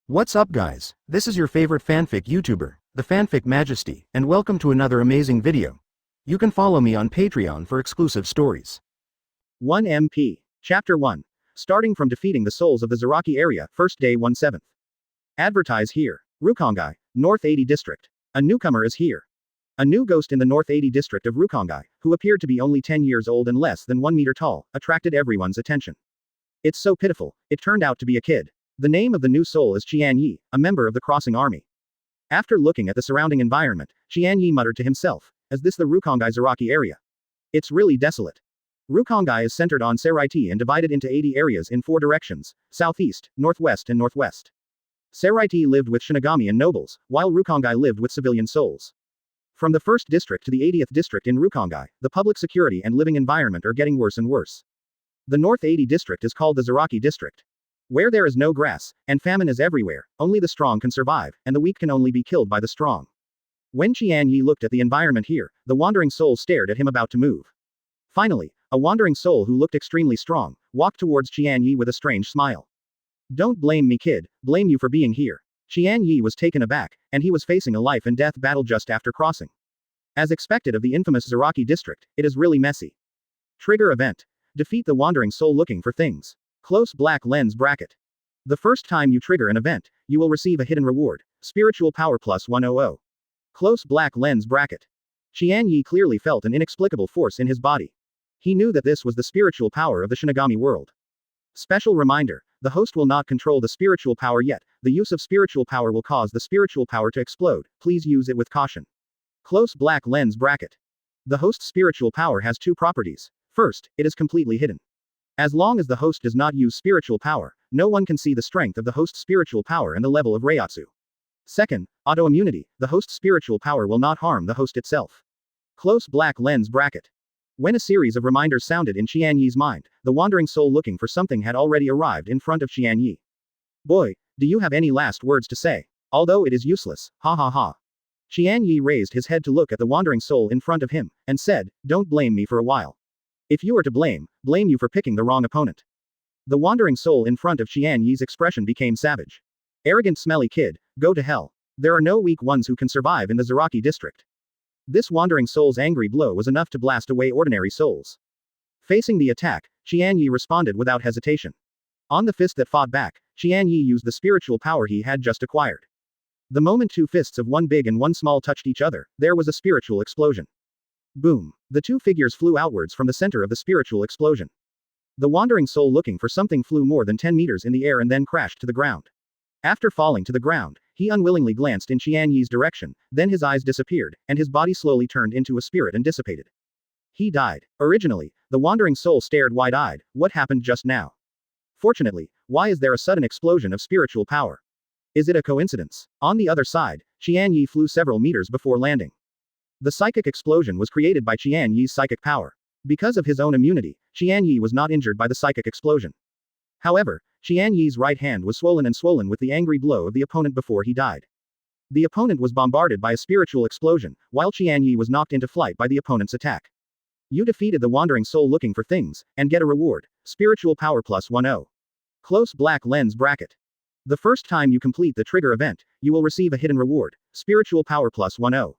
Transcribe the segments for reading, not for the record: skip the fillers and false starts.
What's up guys, this is your favorite fanfic YouTuber, the Fanfic Majesty, and welcome to another amazing video. You can follow me on Patreon for exclusive stories. 1 MP. Chapter 1. Starting from defeating the souls of the Zaraki area, first day 1/7. Advertise here. Rukongai, North 80 District. A newcomer is here. A new ghost in the North 80 District of Rukongai, who appeared to be only 10 years old and less than 1 meter tall, attracted everyone's attention. It's so pitiful, it turned out to be a kid. The name of the new soul is Qian Ye, a member of the crossing army. After looking at the surrounding environment, Qian Ye muttered to himself, "Is this the Rukongai Zaraki area? It's really desolate." Rukongai is centered on Seraiti and divided into 80 areas in 4 directions, southeast, northwest and northwest. Seraiti lived with Shinigami and nobles, while Rukongai lived with civilian souls. From the 1st district to the 80th district in Rukongai, the public security and living environment are getting worse and worse. The North 80 district is called the Zaraki district. Where there is no grass, and famine is everywhere, only the strong can survive, and the weak can only be killed by the strong. When Qian Ye looked at the environment here, the wandering soul stared at him about to move. Finally, a wandering soul who looked extremely strong, walked towards Qian Ye with a strange smile. "Don't blame me kid, blame you for being here." Qian Ye was taken aback, and he was facing a life and death battle just after crossing. As expected of the infamous Zaraki district, it is really messy. Trigger event. Defeat the wandering soul looking for things. Close black lens bracket. The first time you trigger an event, you will receive a hidden reward, spiritual power plus 100. Close black lens bracket. Qian Ye clearly felt an inexplicable force in his body. He knew that this was the spiritual power of the Shinigami world. Special reminder, the host will not control the spiritual power yet, the use of spiritual power will cause the spiritual power to explode, please use it with caution. Close black lens bracket. The host's spiritual power has 2 properties. First, it is completely hidden. As long as the host does not use spiritual power, no one can see the strength of the host's spiritual power and the level of Reiatsu. Second, autoimmunity, the host's spiritual power will not harm the host itself. Close black lens bracket. When a series of reminders sounded in Qian Ye's mind, the wandering soul looking for something had already arrived in front of Qian Ye. "Boy, do you have any last words to say? Although it is useless, ha ha ha." Qian Ye raised his head to look at the wandering soul in front of him, and said, "Don't blame me for a while. If you are to blame you for picking the wrong opponent." The wandering soul in front of Qian Ye's expression became savage. "Arrogant smelly kid, go to hell. There are no weak ones who can survive in the Zaraki district." This wandering soul's angry blow was enough to blast away ordinary souls. Facing the attack, Qian Ye responded without hesitation. On the fist that fought back, Qian Ye used the spiritual power he had just acquired. The moment 2 fists of one big and one small touched each other, there was a spiritual explosion. Boom. The 2 figures flew outwards from the center of the spiritual explosion. The wandering soul looking for something flew more than 10 meters in the air and then crashed to the ground. After falling to the ground, he unwillingly glanced in Qian Ye's direction, then his eyes disappeared, and his body slowly turned into a spirit and dissipated. He died. Originally, the wandering soul stared wide-eyed, what happened just now? Fortunately, why is there a sudden explosion of spiritual power? Is it a coincidence? On the other side, Qian Ye flew several meters before landing. The psychic explosion was created by Qian Ye's psychic power. Because of his own immunity, Qian Ye was not injured by the psychic explosion. However, Qian Ye's right hand was swollen with the angry blow of the opponent before he died. The opponent was bombarded by a spiritual explosion, while Qian Ye was knocked into flight by the opponent's attack. You defeated the wandering soul looking for things, and get a reward, spiritual power plus 10. Close black lens bracket. The first time you complete the trigger event, you will receive a hidden reward, spiritual power plus 10.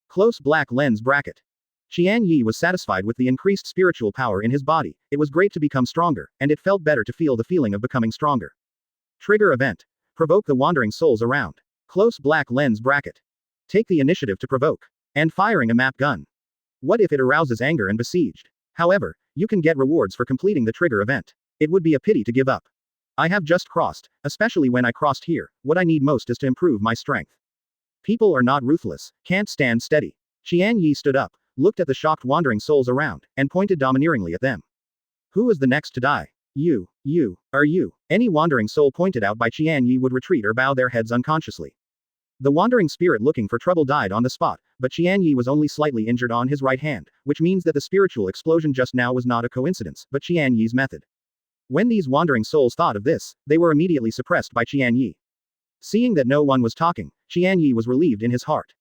Close black lens bracket. Qian Ye was satisfied with the increased spiritual power in his body, it was great to become stronger, and it felt better to feel the feeling of becoming stronger. Trigger event. Provoke the wandering souls around. Close black lens bracket. Take the initiative to provoke. And firing a map gun. What if it arouses anger and besieged? However, you can get rewards for completing the trigger event. It would be a pity to give up. I have just crossed, especially when I crossed here, what I need most is to improve my strength. People are not ruthless, can't stand steady. Qian Ye stood up, looked at the shocked wandering souls around, and pointed domineeringly at them. "Who is the next to die? You, are you?" Any wandering soul pointed out by Qian Ye would retreat or bow their heads unconsciously. The wandering spirit looking for trouble died on the spot, but Qian Ye was only slightly injured on his right hand, which means that the spiritual explosion just now was not a coincidence, but Qian Ye's method. When these wandering souls thought of this, they were immediately suppressed by Qian Ye. Seeing that no one was talking, Qian Ye was relieved in his heart.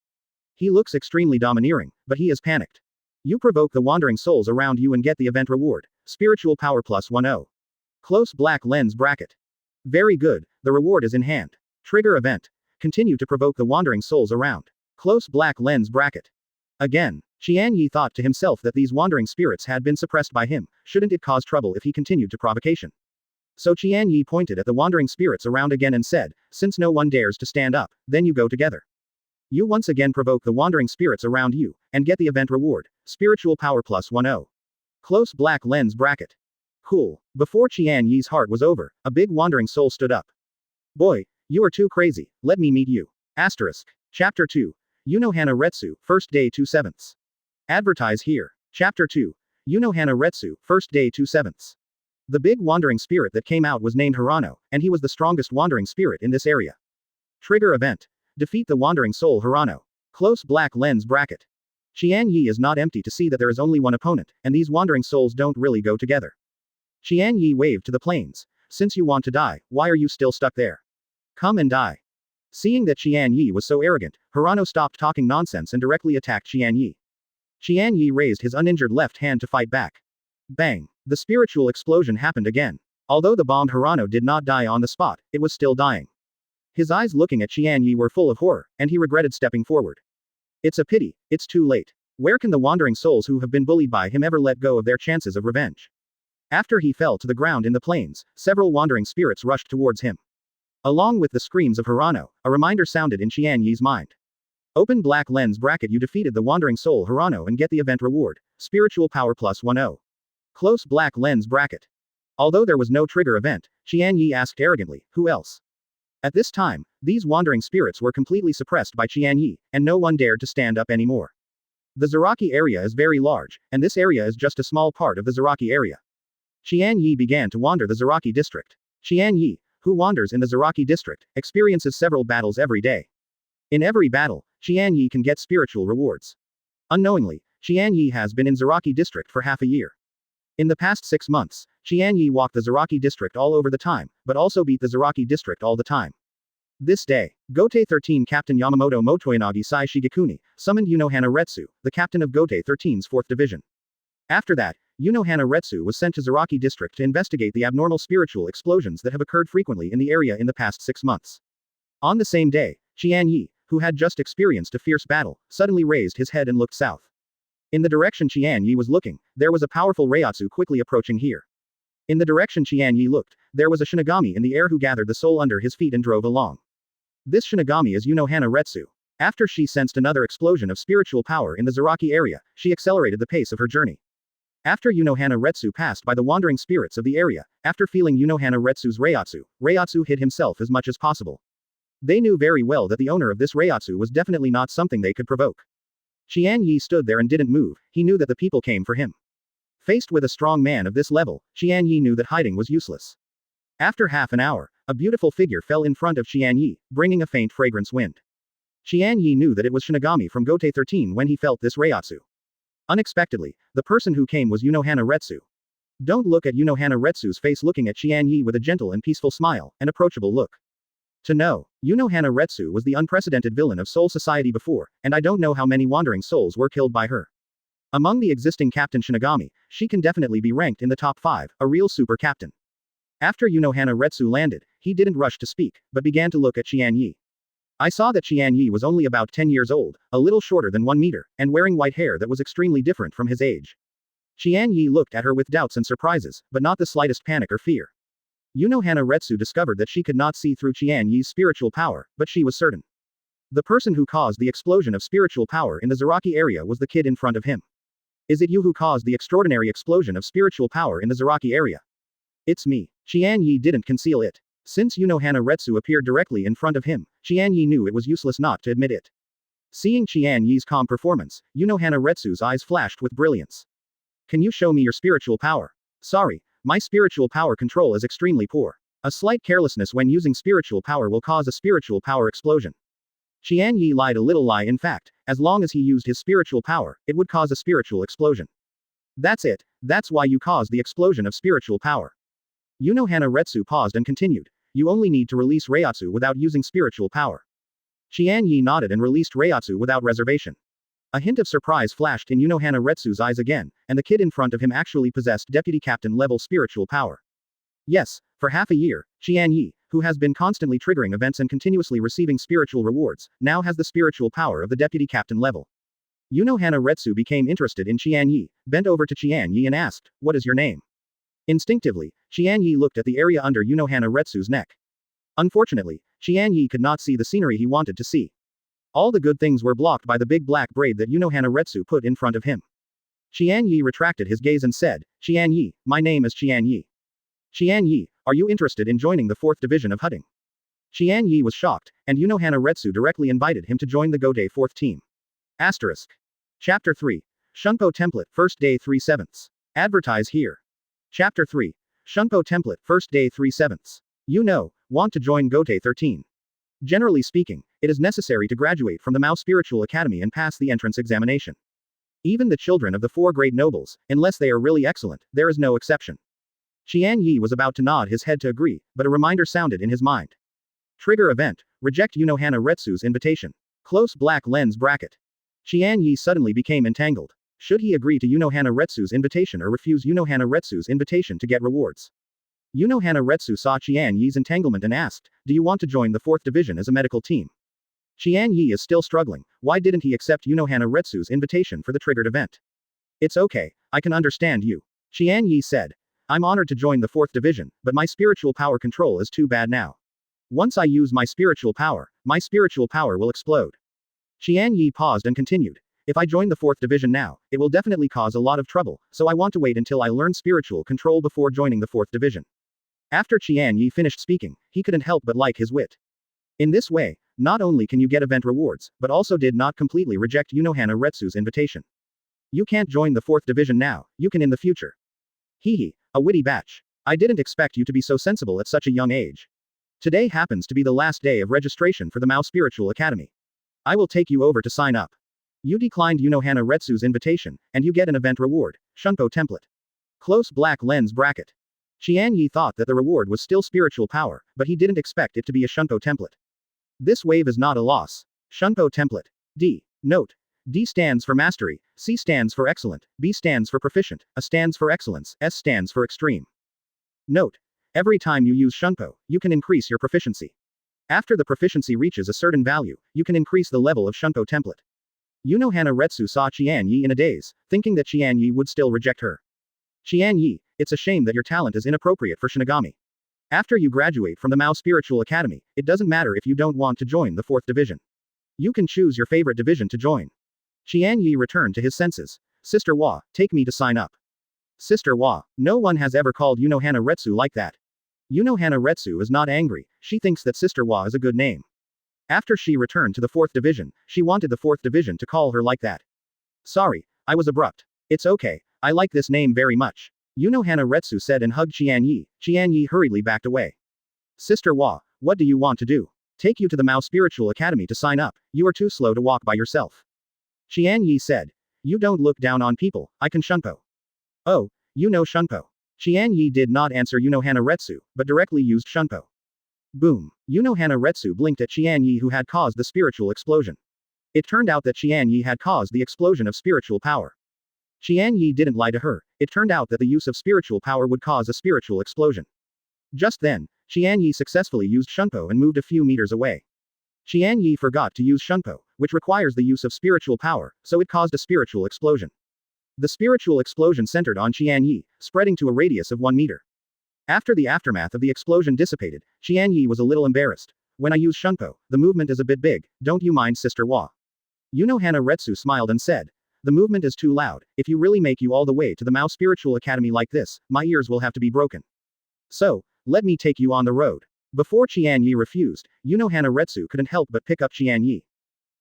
He looks extremely domineering, but he is panicked. You provoke the wandering souls around you and get the event reward, spiritual power plus 10. Close black lens bracket. Very good, the reward is in hand. Trigger event. Continue to provoke the wandering souls around. Close black lens bracket. Again, Qian Ye thought to himself that these wandering spirits had been suppressed by him, shouldn't it cause trouble if he continued to provocation? So Qian Ye pointed at the wandering spirits around again and said, since no one dares to stand up, then you go together. You once again provoke the wandering spirits around you, and get the event reward, spiritual power plus 10. Close black lens bracket. Cool. Before Qian Ye's heart was over, a big wandering soul stood up. Boy, you are too crazy, let me meet you. Asterisk. Chapter 2. Unohana Retsu, first day 2/7. Advertise here. Chapter 2. Unohana Retsu, first day 2/7. The big wandering spirit that came out was named Hirano, and he was the strongest wandering spirit in this area. Trigger event. Defeat the wandering soul Hirano. Close black lens bracket. Qian Ye is not empty to see that there is only one opponent, and these wandering souls don't really go together. Qian Ye waved to the plains. Since you want to die, why are you still stuck there? Come and die. Seeing that Qian Ye was so arrogant, Hirano stopped talking nonsense and directly attacked Qian Ye. Qian Ye raised his uninjured left hand to fight back. Bang! The spiritual explosion happened again. Although the bombed Hirano did not die on the spot, it was still dying. His eyes looking at Qian Ye were full of horror, and he regretted stepping forward. It's a pity, it's too late. Where can the wandering souls who have been bullied by him ever let go of their chances of revenge? After he fell to the ground in the plains, several wandering spirits rushed towards him. Along with the screams of Hirano, a reminder sounded in Qian Ye's mind. Open black lens bracket. You defeated the wandering soul Hirano and get the event reward, spiritual power plus 10. Close black lens bracket. Although there was no trigger event, Qian Ye asked arrogantly, who else? At this time, these wandering spirits were completely suppressed by Qian Ye, and no one dared to stand up anymore. The Zaraki area is very large, and this area is just a small part of the Zaraki area. Qian Ye began to wander the Zaraki district. Qian Ye, who wanders in the Zaraki district, experiences several battles every day. In every battle, Qian Ye can get spiritual rewards. Unknowingly, Qian Ye has been in Zaraki district for half a year. In the past 6 months, Qian Ye walked the Zaraki district all over the time, but also beat the Zaraki district all the time. This day, Gotei 13 Captain Yamamoto Motoyanagi Sai Shigekuni summoned Unohana Retsu, the captain of Gotei 13's 4th division. After that, Unohana Retsu was sent to Zaraki district to investigate the abnormal spiritual explosions that have occurred frequently in the area in the past 6 months. On the same day, Qian Ye, who had just experienced a fierce battle, suddenly raised his head and looked south. In the direction Qian Ye was looking, there was a powerful Reiatsu quickly approaching here. In the direction Qian Ye looked, there was a Shinigami in the air who gathered the soul under his feet and drove along. This Shinigami is Unohana Retsu. After she sensed another explosion of spiritual power in the Zaraki area, she accelerated the pace of her journey. After Unohana Retsu passed by the wandering spirits of the area, after feeling Unohana Retsu's Reiatsu hid himself as much as possible. They knew very well that the owner of this Reiatsu was definitely not something they could provoke. Qian Ye stood there and didn't move, he knew that the people came for him. Faced with a strong man of this level, Qian Ye knew that hiding was useless. After half an hour, a beautiful figure fell in front of Qian Ye, bringing a faint fragrance wind. Qian Ye knew that it was Shinigami from Gotei 13 when he felt this Reiatsu. Unexpectedly, the person who came was Unohana Retsu. Don't look at Unohana Retsu's face looking at Qian Ye with a gentle and peaceful smile, an approachable look. To know, Unohana Retsu was the unprecedented villain of Soul Society before, and I don't know how many wandering souls were killed by her. Among the existing Captain Shinigami, she can definitely be ranked in the top 5, a real super captain. After Unohana Retsu landed, he didn't rush to speak, but began to look at Qian Ye. I saw that Qian Ye was only about 10 years old, a little shorter than 1 meter, and wearing white hair that was extremely different from his age. Qian Ye looked at her with doubts and surprises, but not the slightest panic or fear. Unohana Retsu discovered that she could not see through Qian Ye's spiritual power, but she was certain. The person who caused the explosion of spiritual power in the Zaraki area was the kid in front of him. Is it you who caused the extraordinary explosion of spiritual power in the Zaraki area? It's me. Qian Ye didn't conceal it. Since Unohana Retsu appeared directly in front of him, Qian Ye knew it was useless not to admit it. Seeing Qian Ye's calm performance, Unohana Retsu's eyes flashed with brilliance. Can you show me your spiritual power? Sorry, my spiritual power control is extremely poor. A slight carelessness when using spiritual power will cause a spiritual power explosion. Qian Ye lied a little lie. In fact, as long as he used his spiritual power, it would cause a spiritual explosion. That's it, that's why you caused the explosion of spiritual power. Unohana Retsu paused and continued. You only need to release Reiatsu without using spiritual power. Qian Ye nodded and released Reiatsu without reservation. A hint of surprise flashed in Unohana Retsu's eyes again, and the kid in front of him actually possessed deputy captain level spiritual power. Yes, for half a year, Qian Ye, who has been constantly triggering events and continuously receiving spiritual rewards, now has the spiritual power of the deputy captain level. Unohana Retsu became interested in Qian Ye, bent over to Qian Ye and asked, "What is your name?" Instinctively, Qian Ye looked at the area under Unohana Retsu's neck. Unfortunately, Qian Ye could not see the scenery he wanted to see. All the good things were blocked by the big black braid that Unohana Retsu put in front of him. Qian Ye retracted his gaze and said, "Qian Ye, my name is Qian Ye. Qian Ye, are you interested in joining the 4th Division of Hutting?" Qian Ye was shocked, and Unohana Retsu directly invited him to join the Gotei 4th team. Asterisk. Chapter 3. Shunpo Template, First Day 3/7. Advertise here. Chapter 3. Shunpo Template, First Day 3/7. Want to join Gotei 13. Generally speaking, it is necessary to graduate from the Mao Spiritual Academy and pass the entrance examination. Even the children of the 4 great nobles, unless they are really excellent, there is no exception. Qian Ye was about to nod his head to agree, but a reminder sounded in his mind. Trigger event, reject Unohana Retsu's invitation. Close black lens bracket. Qian Ye suddenly became entangled. Should he agree to Unohana Retsu's invitation or refuse Unohana Retsu's invitation to get rewards? Unohana Retsu saw Qian Ye's entanglement and asked, "Do you want to join the 4th Division as a medical team?" Qian Ye is still struggling. Why didn't he accept Unohana Retsu's invitation for the triggered event? "It's okay, I can understand you," Qian Ye said. "I'm honored to join the 4th Division, but my spiritual power control is too bad now. Once I use my spiritual power will explode." Qian Ye paused and continued. "If I join the 4th Division now, it will definitely cause a lot of trouble, so I want to wait until I learn spiritual control before joining the 4th Division." After Qian Ye finished speaking, he couldn't help but like his wit. In this way, not only can you get event rewards, but also did not completely reject Unohana Retsu's invitation. You can't join the 4th Division now, you can in the future. Hehe, a witty batch. I didn't expect you to be so sensible at such a young age. Today happens to be the last day of registration for the Mao Spiritual Academy. I will take you over to sign up. You declined Unohana Retsu's invitation, and you get an event reward, Shunpo Template. Close black lens bracket. Qian Ye thought that the reward was still spiritual power, but he didn't expect it to be a Shunpo Template. This wave is not a loss. Shunpo Template. D. Note. D stands for mastery, C stands for excellent, B stands for proficient, A stands for excellence, S stands for extreme. Note. Every time you use Shunpo, you can increase your proficiency. After the proficiency reaches a certain value, you can increase the level of Shunpo Template. Unohana Retsu saw Qian Ye in a daze, thinking that Qian Ye would still reject her. Qian Ye, it's a shame that your talent is inappropriate for Shinigami. After you graduate from the Mao Spiritual Academy, it doesn't matter if you don't want to join the 4th Division. You can choose your favorite division to join. Qian Ye returned to his senses. Sister Hwa, take me to sign up. Sister Hwa, no one has ever called Unohana Retsu like that. Unohana Retsu is not angry, she thinks that Sister Hwa is a good name. After she returned to the 4th Division, she wanted the 4th Division to call her like that. Sorry, I was abrupt. It's okay, I like this name very much. Unohana Retsu said and hugged Qian Ye. Qian Ye hurriedly backed away. Sister Hwa, what do you want to do? Take you to the Mao Spiritual Academy to sign up, you are too slow to walk by yourself. Qian Ye said. You don't look down on people, I can Shunpo. Oh, you know Shunpo. Qian Ye did not answer Unohana Retsu, but directly used Shunpo. Boom. Unohana Retsu blinked at Qian Ye who had caused the spiritual explosion. It turned out that Qian Ye had caused the explosion of spiritual power. Qian Ye didn't lie to her, it turned out that the use of spiritual power would cause a spiritual explosion. Just then, Qian Ye successfully used Shunpo and moved a few meters away. Qian Ye forgot to use Shunpo, which requires the use of spiritual power, so it caused a spiritual explosion. The spiritual explosion centered on Qian Ye, spreading to a radius of 1 meter. After the aftermath of the explosion dissipated, Qian Ye was a little embarrassed. When I use Shunpo, the movement is a bit big, don't you mind Sister Hwa? Unohana Retsu smiled and said. The movement is too loud, if you really make you all the way to the Mao Spiritual Academy like this, my ears will have to be broken. So, let me take you on the road. Before Qian Ye refused, Unohana Retsu couldn't help but pick up Qian Ye.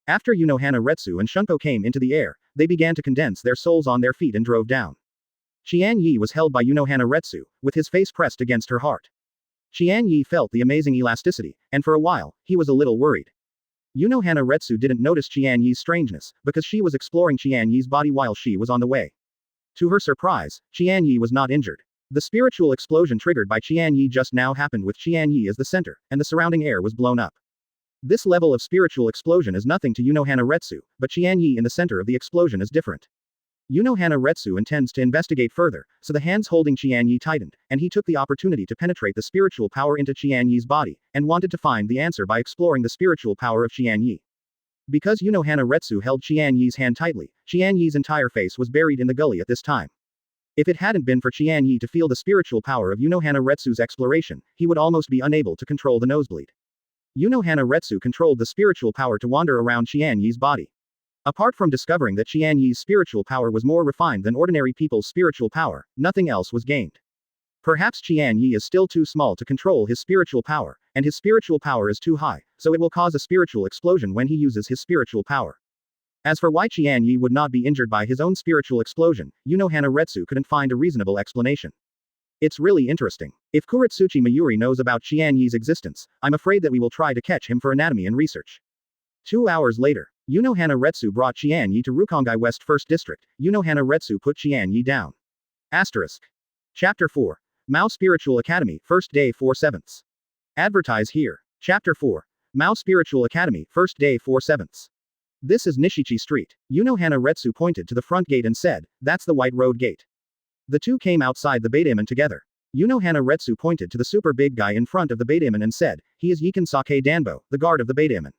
After Unohana Retsu and Shunpo came into the air, they began to condense their souls on their feet and drove down. Qian Ye was held by Unohana Retsu, with his face pressed against her heart. Qian Ye felt the amazing elasticity, and for a while, he was a little worried. Unohana Retsu didn't notice Qian Ye's strangeness, because she was exploring Qian Ye's body while she was on the way. To her surprise, Qian Ye was not injured. The spiritual explosion triggered by Qian Ye just now happened with Qian Ye as the center, and the surrounding air was blown up. This level of spiritual explosion is nothing to Unohana Retsu, but Qian Ye in the center of the explosion is different. Unohana Retsu intends to investigate further, so the hands holding Qian Ye tightened, and he took the opportunity to penetrate the spiritual power into Qian Ye's body, and wanted to find the answer by exploring the spiritual power of Qian Ye. Because Unohana Retsu held Qian Ye's hand tightly, Qian Ye's entire face was buried in the gully at this time. If it hadn't been for Qian Ye to feel the spiritual power of Unohana Retsu's exploration, he would almost be unable to control the nosebleed. Unohana Retsu controlled the spiritual power to wander around Qian Ye's body. Apart from discovering that Qian Ye's spiritual power was more refined than ordinary people's spiritual power, nothing else was gained. Perhaps Qian Ye is still too small to control his spiritual power, and his spiritual power is too high, so it will cause a spiritual explosion when he uses his spiritual power. As for why Qian Ye would not be injured by his own spiritual explosion, Unohana Retsu couldn't find a reasonable explanation. It's really interesting. If Kuretsuchi Mayuri knows about Qian Ye's existence, I'm afraid that we will try to catch him for anatomy and research. 2 hours later, Unohana Retsu brought Qian Ye to Rukongai West 1st District. Unohana Retsu put Qian Ye down. Asterisk. Chapter 4. Mao Spiritual Academy, 1st day 4/7. Advertise here. Chapter 4. Mao Spiritual Academy, 1st day 4/7. This is Nishichi Street. Unohana Retsu pointed to the front gate and said, "That's the White Road Gate." The two came outside the Beidaemon together. Unohana Retsu pointed to the super big guy in front of the Beidaemon and said, "He is Yikan Sake Danbo, the guard of the Beidaemon."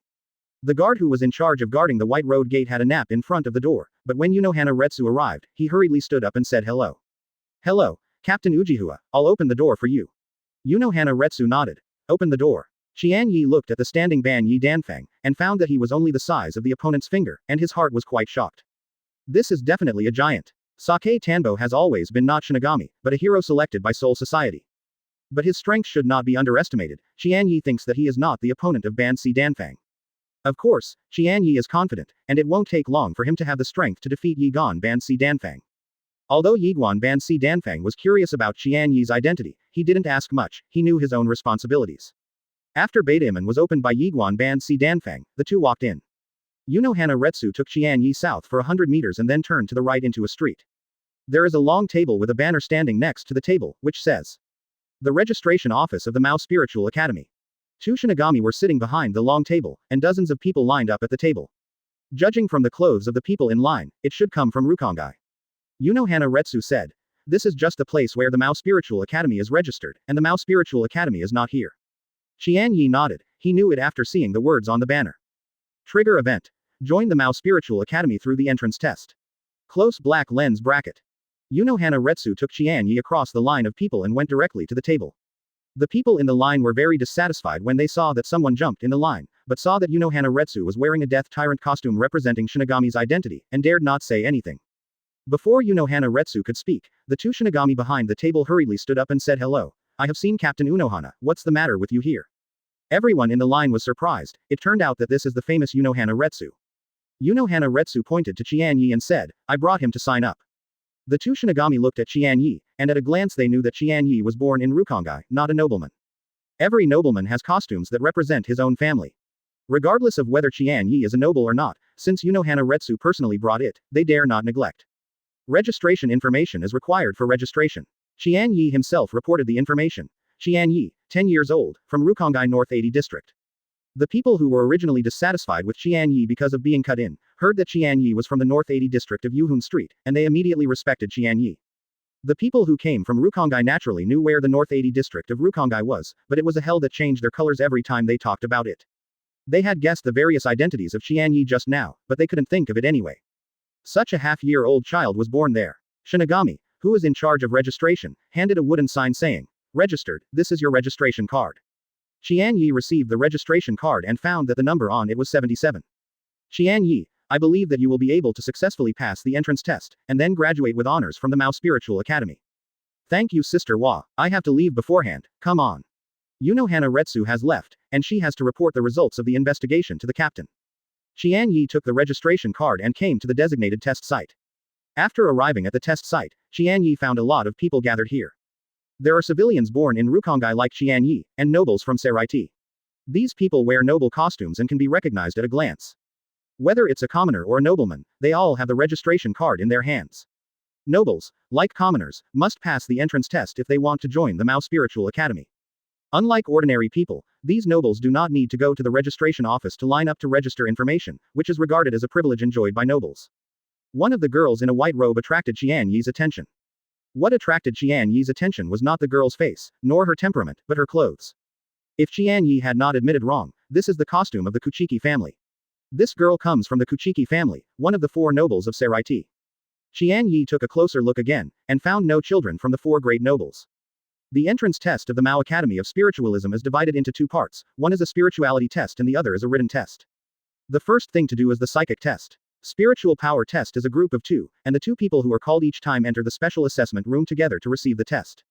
The guard who was in charge of guarding the White Road Gate had a nap in front of the door, but when Unohana Retsu arrived, he hurriedly stood up and said hello. "Hello, Captain Ujihua, I'll open the door for you." Unohana Retsu nodded. "Open the door." Qian Ye looked at the standing Ban Yi Danfang, and found that he was only the size of the opponent's finger, and his heart was quite shocked. This is definitely a giant. Sake Tanbo has always been not Shinigami, but a hero selected by Soul Society. But his strength should not be underestimated. Qian Ye thinks that he is not the opponent of Ban Si Danfang. Of course, Qian Ye is confident, and it won't take long for him to have the strength to defeat Yigan Ban Si Danfang. Although Yiguan Ban Si Danfang was curious about Qian Ye's identity, he didn't ask much, he knew his own responsibilities. After Beidaemon was opened by Yiguan Ban Si Danfang, the two walked in. Unohana Retsu took Qian Ye south for 100 meters and then turned to the right into a street. There is a long table with a banner standing next to the table, which says, "The Registration Office of the Mao Spiritual Academy." 2 Shinigami were sitting behind the long table, and dozens of people lined up at the table. Judging from the clothes of the people in line, it should come from Rukongai. Unohana Retsu said, "This is just the place where the Mao Spiritual Academy is registered, and the Mao Spiritual Academy is not here." Qian Ye nodded, he knew it after seeing the words on the banner. Trigger event. Join the Mao Spiritual Academy through the entrance test. Close black lens bracket. Unohana Retsu took Qian Ye across the line of people and went directly to the table. The people in the line were very dissatisfied when they saw that someone jumped in the line, but saw that Unohana Retsu was wearing a Death Tyrant costume representing Shinigami's identity, and dared not say anything. Before Unohana Retsu could speak, the 2 Shinigami behind the table hurriedly stood up and said hello. "I have seen Captain Unohana, what's the matter with you here?" Everyone in the line was surprised. It turned out that this is the famous Unohana Retsu. Unohana Retsu pointed to Qian Ye and said, "I brought him to sign up." The 2 Shinigami looked at Qian Ye, and at a glance they knew that Qian Ye was born in Rukongai, not a nobleman. Every nobleman has costumes that represent his own family. Regardless of whether Qian Ye is a noble or not, since Unohana Retsu personally brought it, they dare not neglect. Registration information is required for registration. Qian Ye himself reported the information. Qian Ye, 10 years old, from Rukongai North 80 District. The people who were originally dissatisfied with Qian Ye because of being cut in, heard that Qian Ye was from the North 80 District of Yuhun Street, and they immediately respected Qian Ye. The people who came from Rukongai naturally knew where the North 80 District of Rukongai was, but it was a hell that changed their colors every time they talked about it. They had guessed the various identities of Qian Ye just now, but they couldn't think of it anyway. Such a half-year-old child was born there. Shinigami, who was in charge of registration, handed a wooden sign saying, "Registered, this is your registration card." Qian Ye received the registration card and found that the number on it was 77. Qian Ye, I believe that you will be able to successfully pass the entrance test, and then graduate with honors from the Mao Spiritual Academy. Thank you Sister Wa, I have to leave beforehand, come on. Unohana Retsu has left, and she has to report the results of the investigation to the captain. Qian Ye took the registration card and came to the designated test site. After arriving at the test site, Qian Ye found a lot of people gathered here. There are civilians born in Rukongai like Qian Ye, and nobles from Seraiti. These people wear noble costumes and can be recognized at a glance. Whether it's a commoner or a nobleman, they all have the registration card in their hands. Nobles, like commoners, must pass the entrance test if they want to join the Mao Spiritual Academy. Unlike ordinary people, these nobles do not need to go to the registration office to line up to register information, which is regarded as a privilege enjoyed by nobles. One of the girls in a white robe attracted Qian Ye's attention. What attracted Qian Ye's attention was not the girl's face, nor her temperament, but her clothes. If Qian Ye had not admitted wrong, this is the costume of the Kuchiki family. This girl comes from the Kuchiki family, one of the 4 nobles of Seraiti. Qian Ye took a closer look again, and found no children from the 4 great nobles. The entrance test of the Mao Academy of Spiritualism is divided into 2 parts, one is a spirituality test and the other is a written test. The first thing to do is the psychic test. Spiritual power test is a group of 2, and the 2 people who are called each time enter the special assessment room together to receive the test.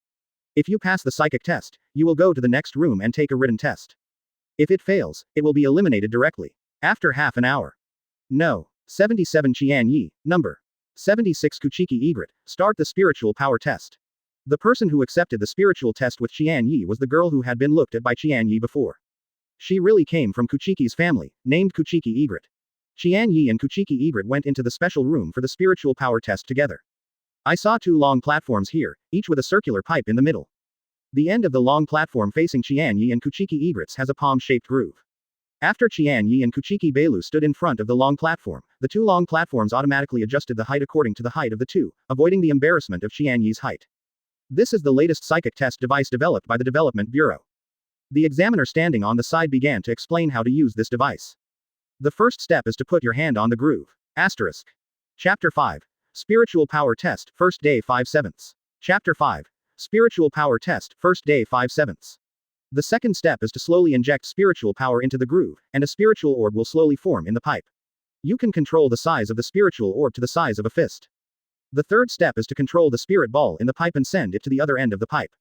If you pass the psychic test, you will go to the next room and take a written test. If it fails, it will be eliminated directly. After half an hour. No. 77 Qian Ye, number 76 Kuchiki Egret, start the spiritual power test. The person who accepted the spiritual test with Qian Ye was the girl who had been looked at by Qian Ye before. She really came from Kuchiki's family, named Kuchiki Egret. Qian Ye and Kuchiki Egret went into the special room for the spiritual power test together. I saw 2 long platforms here, each with a circular pipe in the middle. The end of the long platform facing Qian Ye and Kuchiki Egrets has a palm-shaped groove. After Qian Ye and Kuchiki Beilu stood in front of the long platform, the 2 long platforms automatically adjusted the height according to the height of the 2, avoiding the embarrassment of Qian Ye's height. This is the latest psychic test device developed by the Development Bureau. The examiner standing on the side began to explain how to use this device. The first step is to put your hand on the groove. Asterisk. Chapter 5. Spiritual Power Test, First Day 5/7. Chapter 5. Spiritual Power Test, First Day 5/7. The second step is to slowly inject spiritual power into the groove, and a spiritual orb will slowly form in the pipe. You can control the size of the spiritual orb to the size of a fist. The third step is to control the spirit ball in the pipe and send it to the other end of the pipe.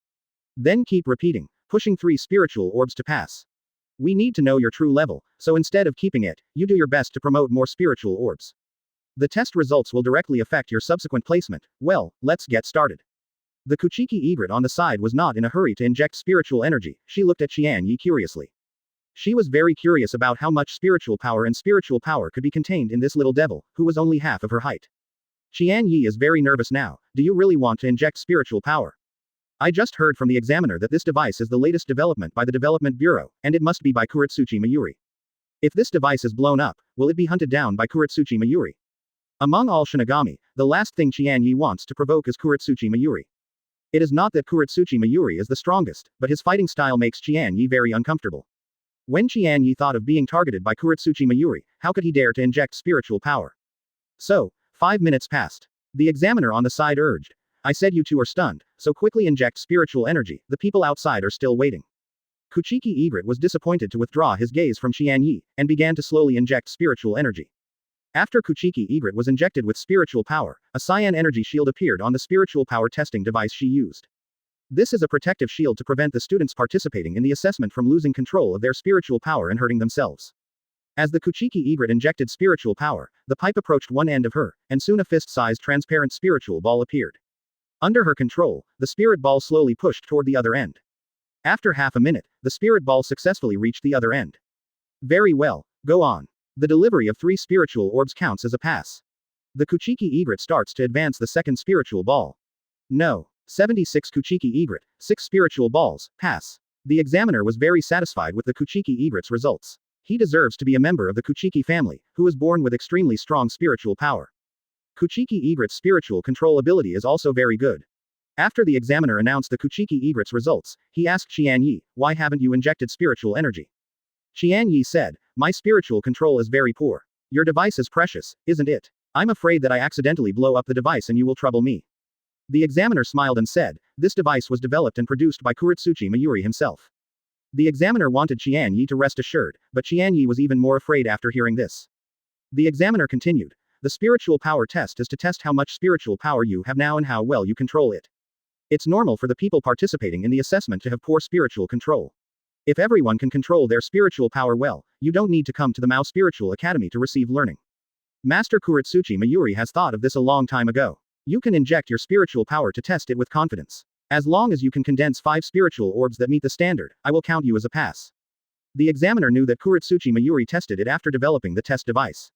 Then keep repeating, pushing 3 spiritual orbs to pass. We need to know your true level, so instead of keeping it, you do your best to promote more spiritual orbs. The test results will directly affect your subsequent placement. Well, let's get started. The Kuchiki Egret on the side was not in a hurry to inject spiritual energy, she looked at Qian Ye curiously. She was very curious about how much spiritual power could be contained in this little devil, who was only half of her height. Qian Ye is very nervous now. Do you really want to inject spiritual power? I just heard from the examiner that this device is the latest development by the Development Bureau, and it must be by Kuretsuchi Mayuri. If this device is blown up, will it be hunted down by Kuretsuchi Mayuri? Among all Shinigami, the last thing Qian Ye wants to provoke is Kuretsuchi Mayuri. It is not that Kuretsuchi Mayuri is the strongest, but his fighting style makes Qian Ye very uncomfortable. When Qian Ye thought of being targeted by Kuretsuchi Mayuri, how could he dare to inject spiritual power? So, 5 minutes passed. The examiner on the side urged. I said you 2 are stunned, so quickly inject spiritual energy, the people outside are still waiting. Kuchiki Egret was disappointed to withdraw his gaze from Qian Ye, and began to slowly inject spiritual energy. After Kuchiki Egret was injected with spiritual power, a cyan energy shield appeared on the spiritual power testing device she used. This is a protective shield to prevent the students participating in the assessment from losing control of their spiritual power and hurting themselves. As the Kuchiki Egret injected spiritual power, the pipe approached one end of her, and soon a fist-sized transparent spiritual ball appeared. Under her control, the spirit ball slowly pushed toward the other end. After half a minute, the spirit ball successfully reached the other end. Very well, go on. The delivery of 3 spiritual orbs counts as a pass. The Kuchiki Egret starts to advance the second spiritual ball. No. 76 Kuchiki Egret, 6 spiritual balls, pass. The examiner was very satisfied with the Kuchiki Egret's results. He deserves to be a member of the Kuchiki family, who was born with extremely strong spiritual power. Kuchiki Egret's spiritual control ability is also very good. After the examiner announced the Kuchiki Egret's results, he asked Qian Ye, why haven't you injected spiritual energy? Qian Ye said, my spiritual control is very poor. Your device is precious, isn't it? I'm afraid that I accidentally blow up the device and you will trouble me. The examiner smiled and said, this device was developed and produced by Kuretsuchi Mayuri himself. The examiner wanted Qian Ye to rest assured, but Qian Ye was even more afraid after hearing this. The examiner continued, the spiritual power test is to test how much spiritual power you have now and how well you control it. It's normal for the people participating in the assessment to have poor spiritual control. If everyone can control their spiritual power well, you don't need to come to the Mao Spiritual Academy to receive learning. Master Kuretsuchi Mayuri has thought of this a long time ago. You can inject your spiritual power to test it with confidence. As long as you can condense 5 spiritual orbs that meet the standard, I will count you as a pass. The examiner knew that Kuretsuchi Mayuri tested it after developing the test device.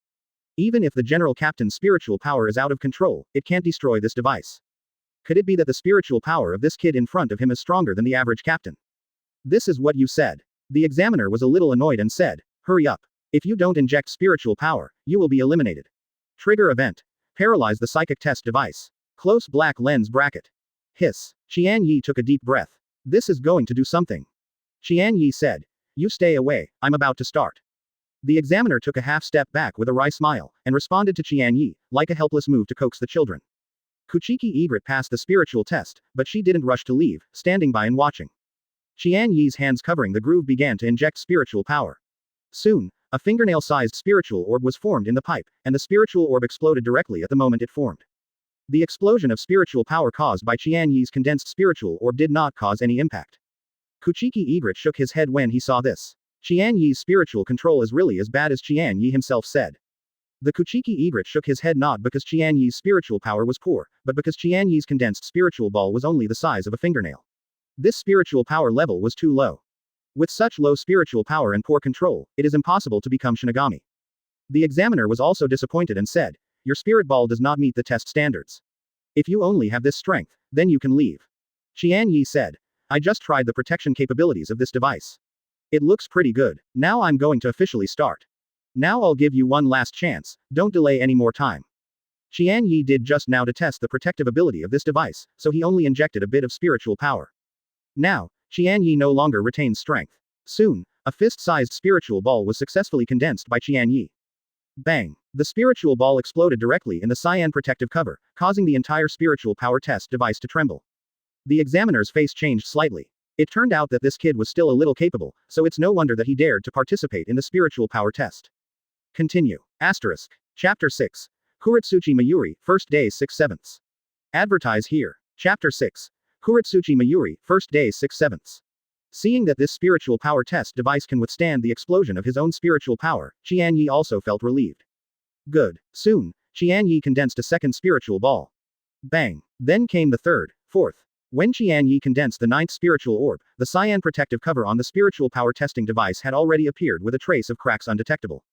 Even if the general captain's spiritual power is out of control, it can't destroy this device. Could it be that the spiritual power of this kid in front of him is stronger than the average captain? This is what you said. The examiner was a little annoyed and said, hurry up. If you don't inject spiritual power, you will be eliminated. Trigger event. Paralyze the psychic test device. Close black lens bracket. Hiss. Qian Ye took a deep breath. This is going to do something. Qian Ye said. You stay away, I'm about to start. The examiner took a half step back with a wry smile, and responded to Qian Ye, like a helpless move to coax the children. Kuchiki Egret passed the spiritual test, but she didn't rush to leave, standing by and watching. Qian Ye's hands covering the groove began to inject spiritual power. Soon, a fingernail-sized spiritual orb was formed in the pipe, and the spiritual orb exploded directly at the moment it formed. The explosion of spiritual power caused by Qian Ye's condensed spiritual orb did not cause any impact. Kuchiki Egret shook his head when he saw this. Qian Ye's spiritual control is really as bad as Qian Ye himself said. The Kuchiki Egret shook his head not because Qian Ye's spiritual power was poor, but because Qian Ye's condensed spiritual ball was only the size of a fingernail. This spiritual power level was too low. With such low spiritual power and poor control, it is impossible to become Shinigami. The examiner was also disappointed and said, your spirit ball does not meet the test standards. If you only have this strength, then you can leave. Qian Ye said, I just tried the protection capabilities of this device. It looks pretty good. Now I'm going to officially start. Now I'll give you one last chance, don't delay any more time. Qian Ye did just now to test the protective ability of this device, so he only injected a bit of spiritual power. Now, Qian Ye no longer retains strength. Soon, a fist-sized spiritual ball was successfully condensed by Qian Ye. Bang! The spiritual ball exploded directly in the cyan protective cover, causing the entire spiritual power test device to tremble. The examiner's face changed slightly. It turned out that this kid was still a little capable, so it's no wonder that he dared to participate in the spiritual power test. Continue. Asterisk. Chapter 6. Kuretsuchi Mayuri, First Day 6/7. Advertise here. Chapter 6. Kuretsuchi Mayuri, First Day 6/7. Seeing that this spiritual power test device can withstand the explosion of his own spiritual power, Qian Ye also felt relieved. Good. Soon, Qian Ye condensed a second spiritual ball. Bang. Then came the third, fourth. When Qian Ye condensed the ninth spiritual orb, the cyan protective cover on the spiritual power testing device had already appeared with a trace of cracks undetectable.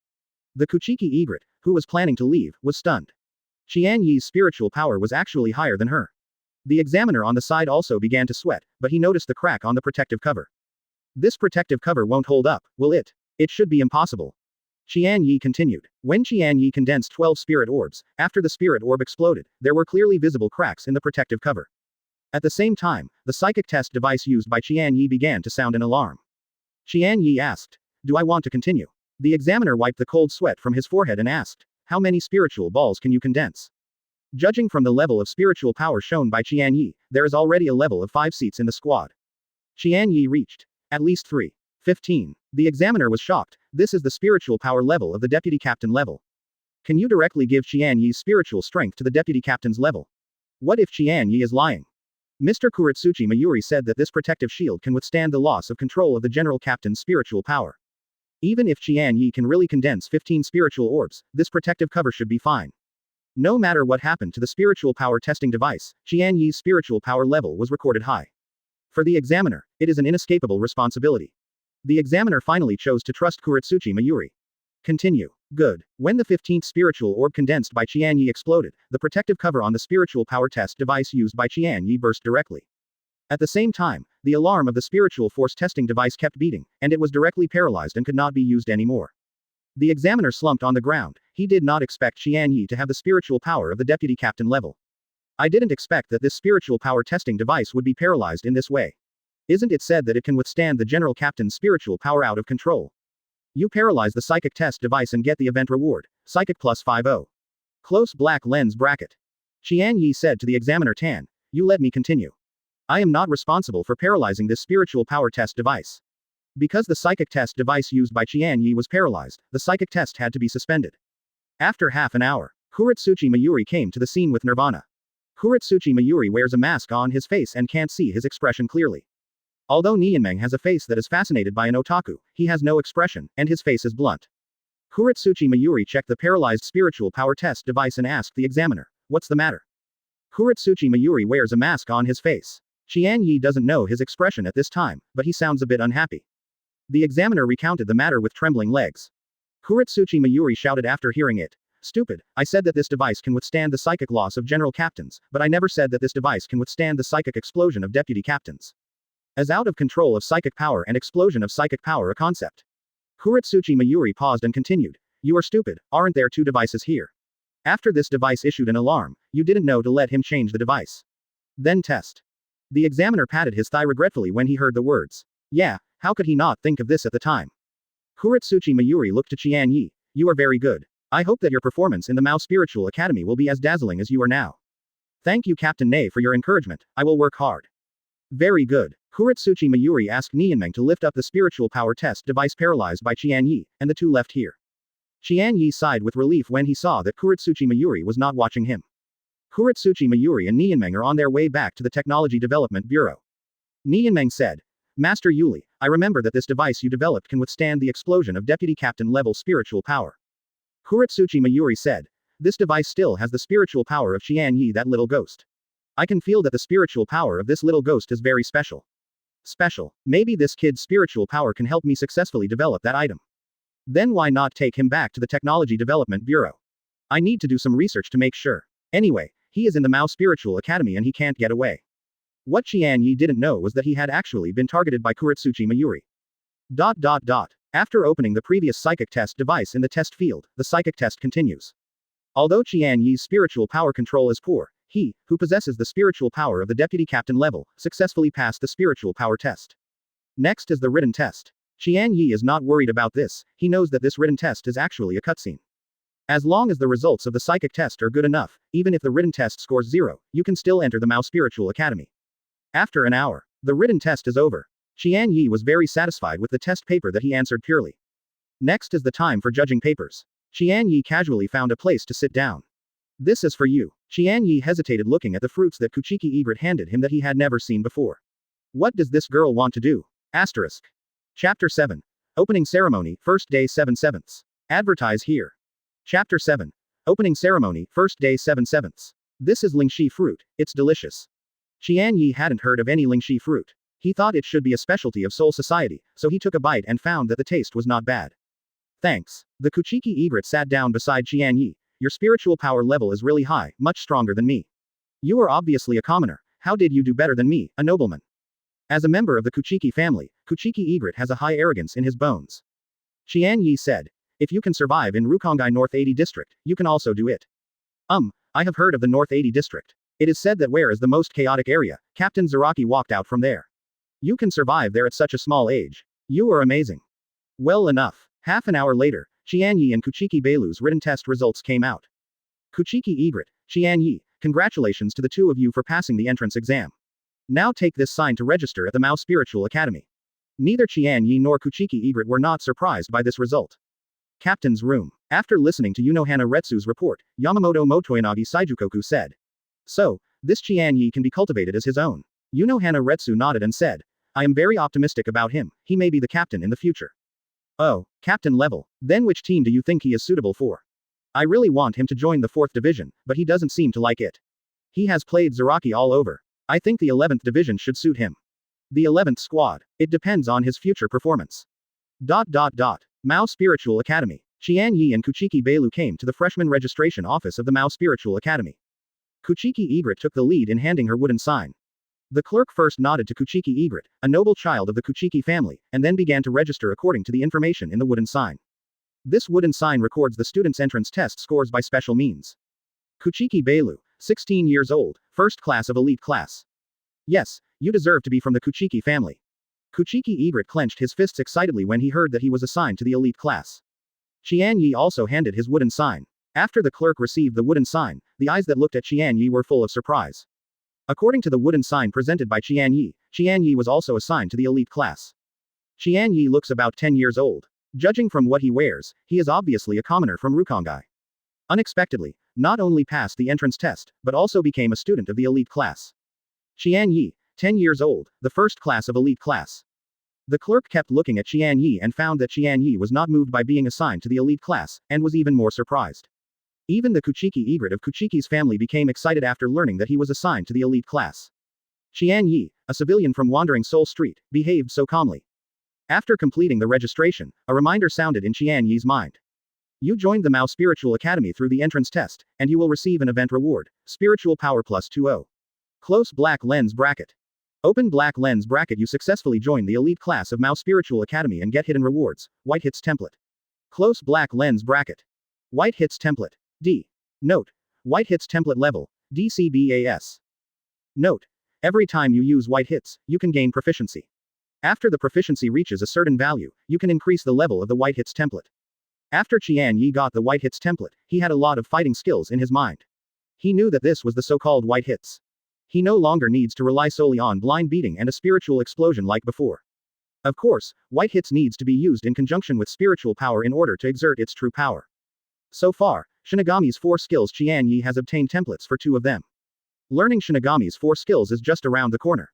The Kuchiki Egret, who was planning to leave, was stunned. Qian Ye's spiritual power was actually higher than her. The examiner on the side also began to sweat, but he noticed the crack on the protective cover. This protective cover won't hold up, will it? It should be impossible. Qian Ye continued. When Qian Ye condensed 12 spirit orbs, after the spirit orb exploded, there were clearly visible cracks in the protective cover. At the same time, the psychic test device used by Qian Ye began to sound an alarm. Qian Ye asked, do I want to continue? The examiner wiped the cold sweat from his forehead and asked, how many spiritual balls can you condense? Judging from the level of spiritual power shown by Qian Ye, there is already a level of 5 seats in the squad. Qian Ye reached. At least 3. 15. The examiner was shocked. This is the spiritual power level of the deputy captain level. Can you directly give Qian Ye's spiritual strength to the deputy captain's level? What if Qian Ye is lying? Mr. Kuretsuchi Mayuri said that this protective shield can withstand the loss of control of the general captain's spiritual power. Even if Qian Ye can really condense 15 spiritual orbs, this protective cover should be fine. No matter what happened to the spiritual power testing device, Qian Ye's spiritual power level was recorded high. For the examiner, it is an inescapable responsibility. The examiner finally chose to trust Kuretsuchi Mayuri. Continue. Good. When the 15th spiritual orb condensed by Qian Ye exploded, the protective cover on the spiritual power test device used by Qian Ye burst directly. At the same time, the alarm of the spiritual force testing device kept beating, and it was directly paralyzed and could not be used anymore. The examiner slumped on the ground. He did not expect Qian Ye to have the spiritual power of the deputy captain level. I didn't expect that this spiritual power testing device would be paralyzed in this way. Isn't it said that it can withstand the general captain's spiritual power out of control? You paralyze the psychic test device and get the event reward, Psychic plus 50. Close black lens bracket. Qian Ye said to the examiner Tan, you let me continue. I am not responsible for paralyzing this spiritual power test device. Because the psychic test device used by Qian Ye was paralyzed, the psychic test had to be suspended. After half an hour, Kuretsuchi Mayuri came to the scene with Nirvana. Kuretsuchi Mayuri wears a mask on his face and can't see his expression clearly. Although Nianmeng has a face that is fascinated by an otaku, he has no expression, and his face is blunt. Kuretsuchi Mayuri checked the paralyzed spiritual power test device and asked the examiner, what's the matter? Kuretsuchi Mayuri wears a mask on his face. Qian Ye doesn't know his expression at this time, but he sounds a bit unhappy. The examiner recounted the matter with trembling legs. Kuretsuchi Mayuri shouted after hearing it. Stupid, I said that this device can withstand the psychic loss of general captains, but I never said that this device can withstand the psychic explosion of deputy captains. As out of control of psychic power and explosion of psychic power a concept. Kuretsuchi Mayuri paused and continued. You are stupid, aren't there 2 devices here? After this device issued an alarm, you didn't know to let him change the device. Then test. The examiner patted his thigh regretfully when he heard the words. Yeah, how could he not think of this at the time? Kuretsuchi Mayuri looked to Qian Ye. You are very good. I hope that your performance in the Mao Spiritual Academy will be as dazzling as you are now. Thank you Captain Nei for your encouragement, I will work hard. Very good. Kuretsuchi Mayuri asked Nianmeng to lift up the spiritual power test device paralyzed by Qian Ye, and the two left here. Qian Ye sighed with relief when he saw that Kuretsuchi Mayuri was not watching him. Kuretsuchi Mayuri and Nianmeng are on their way back to the Technology Development Bureau. Nianmeng said, Master Yuli, I remember that this device you developed can withstand the explosion of Deputy Captain level spiritual power. Kuretsuchi Mayuri said, this device still has the spiritual power of Qian Ye, that little ghost. I can feel that the spiritual power of this little ghost is very special. Special. Maybe this kid's spiritual power can help me successfully develop that item. Then why not take him back to the Technology Development Bureau? I need to do some research to make sure. Anyway, he is in the Mao Spiritual Academy and he can't get away. What Qian Ye didn't know was that he had actually been targeted by Kuretsuchi Mayuri. After opening the previous psychic test device in the test field, the psychic test continues. Although Qian Ye's spiritual power control is poor, he, who possesses the spiritual power of the deputy captain level, successfully passed the spiritual power test. Next is the written test. Qian Ye is not worried about this, he knows that this written test is actually a cutscene. As long as the results of the psychic test are good enough, even if the written test scores 0, you can still enter the Mao Spiritual Academy. After an hour, the written test is over. Qian Ye was very satisfied with the test paper that he answered purely. Next is the time for judging papers. Qian Ye casually found a place to sit down. This is for you. Qian Ye hesitated looking at the fruits that Kuchiki Egret handed him that he had never seen before. What does this girl want to do? Asterisk. Chapter 7. Opening Ceremony, First Day 7/7. Advertise here. Chapter 7. Opening Ceremony, First Day 7/7. This is lingxi fruit, it's delicious. Qian Ye hadn't heard of any lingxi fruit. He thought it should be a specialty of Soul Society, so he took a bite and found that the taste was not bad. Thanks. The Kuchiki Egret sat down beside Qian Ye. Your spiritual power level is really high, much stronger than me. You are obviously a commoner, how did you do better than me, a nobleman? As a member of the Kuchiki family, Kuchiki Egret has a high arrogance in his bones. Qian Ye said, if you can survive in Rukongai North 80 District, you can also do it. I have heard of the North 80 District. It is said that where is the most chaotic area, Captain Zaraki walked out from there. You can survive there at such a small age. You are amazing. Well enough. Half an hour later, Qian Ye and Kuchiki Beilu's written test results came out. Kuchiki Egret, Qian Ye, congratulations to the two of you for passing the entrance exam. Now take this sign to register at the Mao Spiritual Academy. Neither Qian Ye nor Kuchiki Egret were not surprised by this result. Captain's room. After listening to Unohana Retsu's report, Yamamoto Motoyanagi Saijukoku said. So, this Qian Ye can be cultivated as his own. Unohana Retsu nodded and said, I am very optimistic about him, he may be the captain in the future. Oh, captain level, then which team do you think he is suitable for? I really want him to join the 4th division, but he doesn't seem to like it. He has played Zaraki all over. I think the 11th division should suit him. The 11th squad. It depends on his future performance. Mao Spiritual Academy. Qian Ye and Kuchiki Beilu came to the freshman registration office of the Mao Spiritual Academy. Kuchiki Egret took the lead in handing her wooden sign. The clerk first nodded to Kuchiki Egret, a noble child of the Kuchiki family, and then began to register according to the information in the wooden sign. This wooden sign records the student's entrance test scores by special means. Kuchiki Beilu, 16 years old, first class of elite class. Yes, you deserve to be from the Kuchiki family. Kuchiki Egret clenched his fists excitedly when he heard that he was assigned to the elite class. Qian Ye also handed his wooden sign. After the clerk received the wooden sign, the eyes that looked at Qian Ye were full of surprise. According to the wooden sign presented by Qian Ye was also assigned to the elite class. Qian Ye looks about 10 years old. Judging from what he wears, he is obviously a commoner from Rukongai. Unexpectedly, not only passed the entrance test, but also became a student of the elite class. Qian Ye, 10 years old, the first class of elite class. The clerk kept looking at Qian Ye and found that Qian Ye was not moved by being assigned to the elite class, and was even more surprised. Even the Kuchiki Egret of Kuchiki's family became excited after learning that he was assigned to the elite class. Qian Ye, a civilian from Wandering Soul Street, behaved so calmly. After completing the registration, a reminder sounded in Qian Ye's mind. You joined the Mao Spiritual Academy through the entrance test, and you will receive an event reward, Spiritual Power Plus 20. Close black lens bracket. Open black lens bracket. You successfully join the elite class of Mao Spiritual Academy and get hidden rewards, white hits template. Close black lens bracket. White hits template. D. Note: White Hits Template Level, DCBAS. Note: every time you use white hits, you can gain proficiency. After the proficiency reaches a certain value, you can increase the level of the white hits template. After Qian Ye got the white hits template, he had a lot of fighting skills in his mind. He knew that this was the so-called white hits. He no longer needs to rely solely on blind beating and a spiritual explosion like before. Of course, white hits needs to be used in conjunction with spiritual power in order to exert its true power. So far, Shinigami's 4 skills, Qian Ye has obtained templates for 2 of them. Learning Shinigami's 4 skills is just around the corner.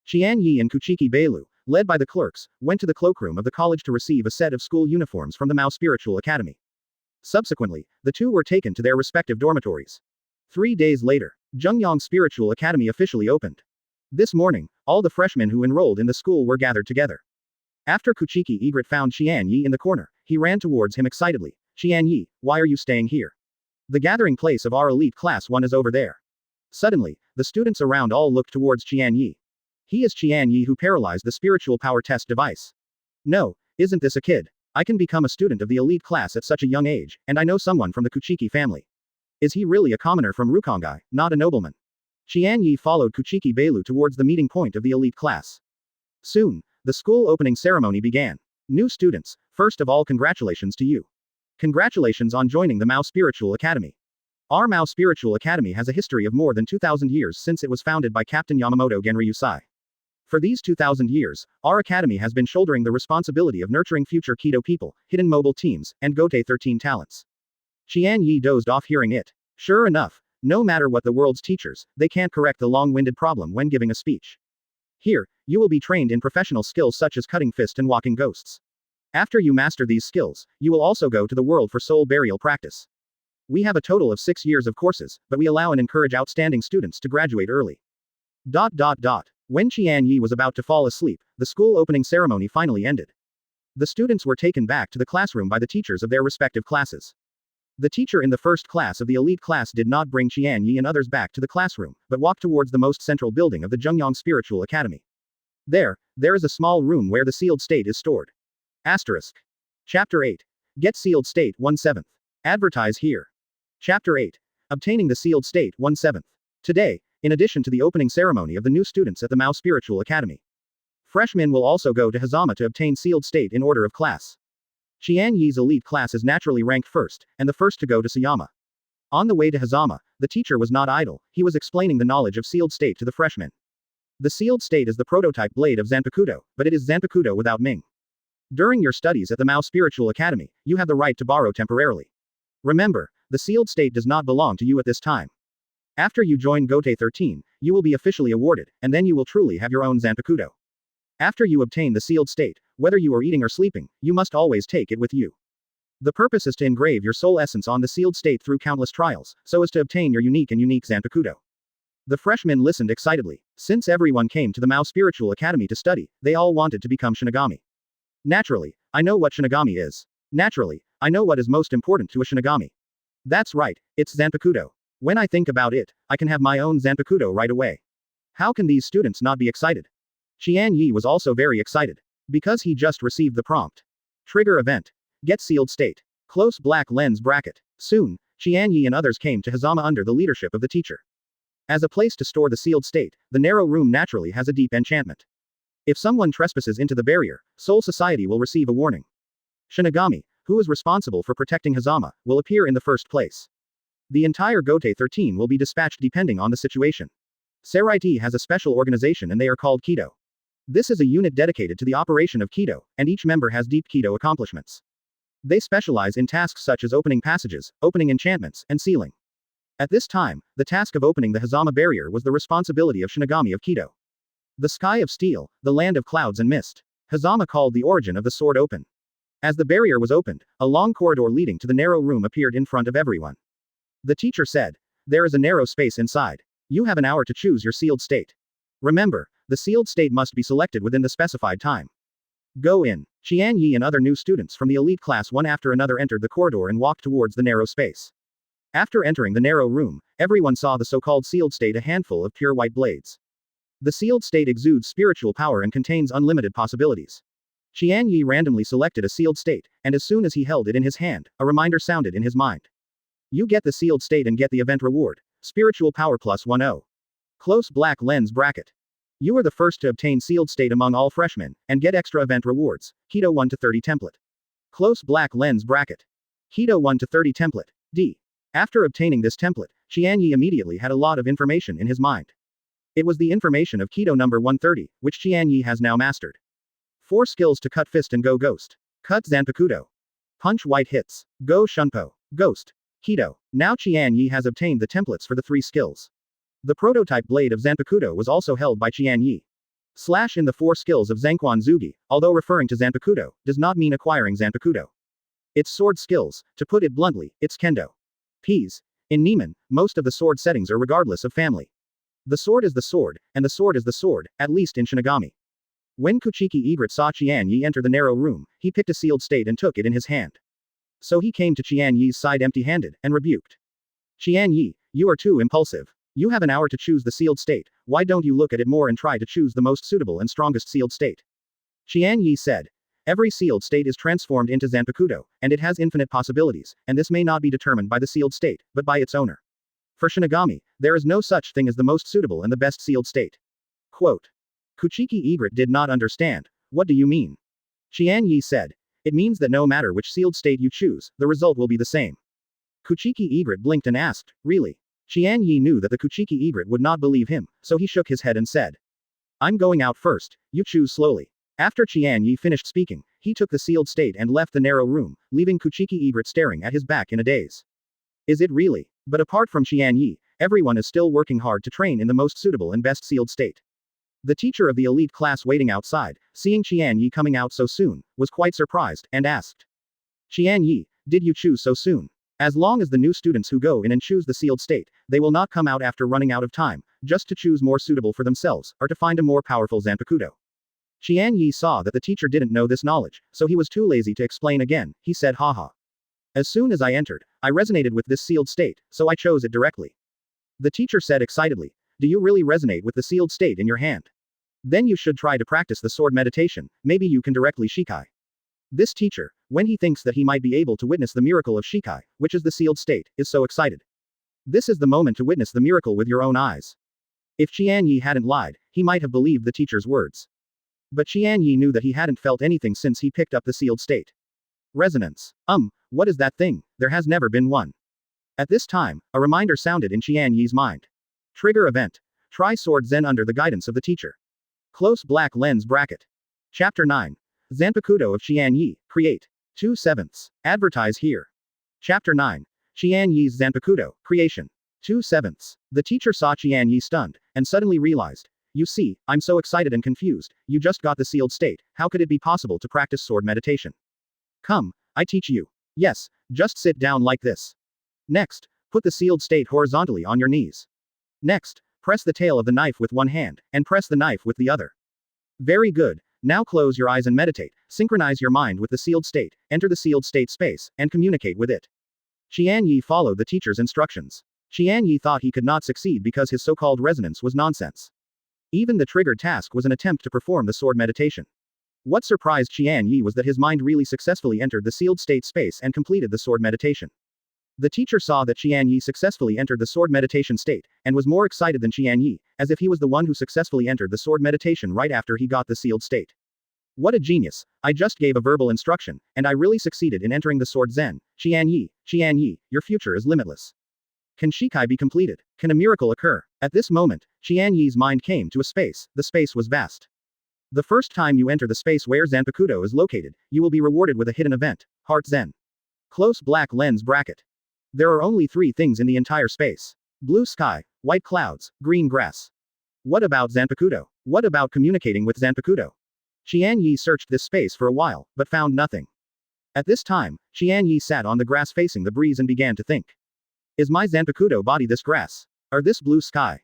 Qian Ye and Kuchiki Beilu, led by the clerks, went to the cloakroom of the college to receive a set of school uniforms from the Mao Spiritual Academy. Subsequently, the 2 were taken to their respective dormitories. 3 days later, Zhengyang Spiritual Academy officially opened. This morning, all the freshmen who enrolled in the school were gathered together. After Kuchiki Egret found Qian Ye in the corner, he ran towards him excitedly. Qian Ye, why are you staying here? The gathering place of our elite class 1 is over there. Suddenly, the students around all looked towards Qian Ye. He is Qian Ye who paralyzed the spiritual power test device. No, isn't this a kid? I can become a student of the elite class at such a young age, and I know someone from the Kuchiki family. Is he really a commoner from Rukongai, not a nobleman? Qian Ye followed Kuchiki Beilu towards the meeting point of the elite class. Soon, the school opening ceremony began. New students, first of all, congratulations to you. Congratulations on joining the Mao Spiritual Academy. Our Mao Spiritual Academy has a history of more than 2,000 years since it was founded by Captain Yamamoto Genryusai. For these 2,000 years, our academy has been shouldering the responsibility of nurturing future Kido people, hidden mobile teams, and Gotei 13 talents. Qian Ye dozed off hearing it. Sure enough, no matter what the world's teachers, they can't correct the long-winded problem when giving a speech. Here, you will be trained in professional skills such as cutting fist and walking ghosts. After you master these skills, you will also go to the world for soul burial practice. We have a total of 6 years of courses, but we allow and encourage outstanding students to graduate early. When Qian Ye was about to fall asleep, the school opening ceremony finally ended. The students were taken back to the classroom by the teachers of their respective classes. The teacher in the first class of the elite class did not bring Qian Ye and others back to the classroom, but walked towards the most central building of the Zhengyang Spiritual Academy. There is a small room where the sealed state is stored. Asterisk. Chapter 8. Get sealed state 1/7. Advertise here. Chapter 8. Obtaining the sealed state 1/7. Today, in addition to the opening ceremony of the new students at the Mao Spiritual Academy, freshmen will also go to Hazama to obtain sealed state in order of class. Qian Ye's elite class is naturally ranked first, and the first to go to Sayama. On the way to Hazama, the teacher was not idle, he was explaining the knowledge of sealed state to the freshmen. The sealed state is the prototype blade of zanpakuto, but it is zanpakuto without Ming. During your studies at the Mao Spiritual Academy, you have the right to borrow temporarily. Remember, the sealed state does not belong to you at this time. After you join Gotei 13, you will be officially awarded, and then you will truly have your own zanpakuto. After you obtain the sealed state, whether you are eating or sleeping, you must always take it with you. The purpose is to engrave your soul essence on the sealed state through countless trials, so as to obtain your unique zanpakuto. The freshmen listened excitedly. Since everyone came to the Mao Spiritual Academy to study, they all wanted to become Shinigami. Naturally, I know what Shinigami is. Naturally, I know what is most important to a Shinigami. That's right, it's zanpakuto. When I think about it, I can have my own zanpakuto right away. How can these students not be excited? Qian Ye was also very excited. Because he just received the prompt. Trigger event. Get sealed state. Close black lens bracket. Soon, Qian Ye and others came to Hazama under the leadership of the teacher. As a place to store the sealed state, the narrow room naturally has a deep enchantment. If someone trespasses into the barrier, Soul Society will receive a warning. Shinigami, who is responsible for protecting Hazama, will appear in the first place. The entire Gotei 13 will be dispatched depending on the situation. Saraiti has a special organization and they are called Kido. This is a unit dedicated to the operation of Kido, and each member has deep Kido accomplishments. They specialize in tasks such as opening passages, opening enchantments, and sealing. At this time, the task of opening the Hazama barrier was the responsibility of Shinigami of Kido. The sky of steel, the land of clouds and mist. Hazama called the origin of the sword open. As the barrier was opened, a long corridor leading to the narrow room appeared in front of everyone. The teacher said, "There is a narrow space inside. You have an hour to choose your sealed state. Remember, the sealed state must be selected within the specified time. Go in." Qian Ye and other new students from the elite class one after another entered the corridor and walked towards the narrow space. After entering the narrow room, everyone saw the so-called sealed state, a handful of pure white blades. The sealed state exudes spiritual power and contains unlimited possibilities. Qian Ye randomly selected a sealed state, and as soon as he held it in his hand, a reminder sounded in his mind. You get the sealed state and get the event reward. Spiritual power plus 10. Close black lens bracket. You are the first to obtain sealed state among all freshmen, and get extra event rewards. Kido 1 to 30 template. Close black lens bracket. Kido 1 to 30 template. D. After obtaining this template, Qian Ye immediately had a lot of information in his mind. It was the information of Kido number 130, which Qian Ye has now mastered. 4 skills to cut fist and go ghost. Cut zanpakuto. Punch white hits. Go shunpo. Ghost. Kido. Now Qian Ye has obtained the templates for the 3 skills. The prototype blade of zanpakuto was also held by Qian Ye. Slash in the 4 skills of Zanquan Zugi, although referring to zanpakuto, does not mean acquiring zanpakuto. It's sword skills, to put it bluntly, it's kendo. Ps. In Neiman, most of the sword settings are regardless of family. The sword is the sword, and the sword is the sword, at least in Shinigami. When Kuchiki Egret saw Qian Ye enter the narrow room, he picked a sealed state and took it in his hand. So he came to Qian Ye's side empty-handed, and rebuked. Qian Ye, you are too impulsive. You have an hour to choose the sealed state, why don't you look at it more and try to choose the most suitable and strongest sealed state? Qian Ye said. Every sealed state is transformed into zanpakuto, and it has infinite possibilities, and this may not be determined by the sealed state, but by its owner. For Shinigami, there is no such thing as the most suitable and the best sealed state. Quote. Kuchiki Egret did not understand. What do you mean? Qian Ye said. It means that no matter which sealed state you choose, the result will be the same. Kuchiki Egret blinked and asked, really? Qian Ye knew that the Kuchiki Egret would not believe him, so he shook his head and said. I'm going out first, you choose slowly. After Qian Ye finished speaking, he took the sealed state and left the narrow room, leaving Kuchiki Egret staring at his back in a daze. Is it really? But apart from Qian Ye, everyone is still working hard to train in the most suitable and best sealed state. The teacher of the elite class waiting outside, seeing Qian Ye coming out so soon, was quite surprised, and asked. Qian Ye, did you choose so soon? As long as the new students who go in and choose the sealed state, they will not come out after running out of time, just to choose more suitable for themselves, or to find a more powerful zanpakuto. Qian Ye saw that the teacher didn't know this knowledge, so he was too lazy to explain again, he said haha. As soon as I entered, I resonated with this sealed state, so I chose it directly. The teacher said excitedly, do you really resonate with the sealed state in your hand? Then you should try to practice the sword meditation, maybe you can directly Shikai. This teacher, when he thinks that he might be able to witness the miracle of Shikai, which is the sealed state, is so excited. This is the moment to witness the miracle with your own eyes. If Qian Ye hadn't lied, he might have believed the teacher's words. But Qian Ye knew that he hadn't felt anything since he picked up the sealed state. Resonance. What is that thing? There has never been one. At this time, a reminder sounded in Qian Ye's mind. Trigger event. Try Sword Zen under the guidance of the teacher. Close black lens bracket. Chapter 9. Zanpakuto of Qian Ye, create. 2/7. Advertise here. Chapter 9. Qian Ye's Zanpakuto, creation. 2/7. The teacher saw Qian Ye stunned, and suddenly realized. You see, I'm so excited and confused, you just got the sealed state, how could it be possible to practice sword meditation? Come, I teach you. Yes, just sit down like this. Next, put the sealed state horizontally on your knees. Next, press the tail of the knife with one hand, and press the knife with the other. Very good, now close your eyes and meditate, synchronize your mind with the sealed state, enter the sealed state space, and communicate with it. Qian Ye followed the teacher's instructions. Qian Ye thought he could not succeed because his so-called resonance was nonsense. Even the triggered task was an attempt to perform the sword meditation. What surprised Qian Ye was that his mind really successfully entered the sealed state space and completed the sword meditation. The teacher saw that Qian Ye successfully entered the sword meditation state, and was more excited than Qian Ye, as if he was the one who successfully entered the sword meditation right after he got the sealed state. What a genius! I just gave a verbal instruction, and I really succeeded in entering the sword Zen. Qian Ye, your future is limitless. Can Shikai be completed? Can a miracle occur? At this moment, Qian Ye's mind came to a space, the space was vast. The first time you enter the space where Zanpakuto is located, you will be rewarded with a hidden event, Heart Zen. Close black lens bracket. There are only 3 things in the entire space. Blue sky, white clouds, green grass. What about Zanpakuto? What about communicating with Zanpakuto? Qian Ye searched this space for a while, but found nothing. At this time, Qian Ye sat on the grass facing the breeze and began to think. Is my Zanpakuto body this grass? Or this blue sky?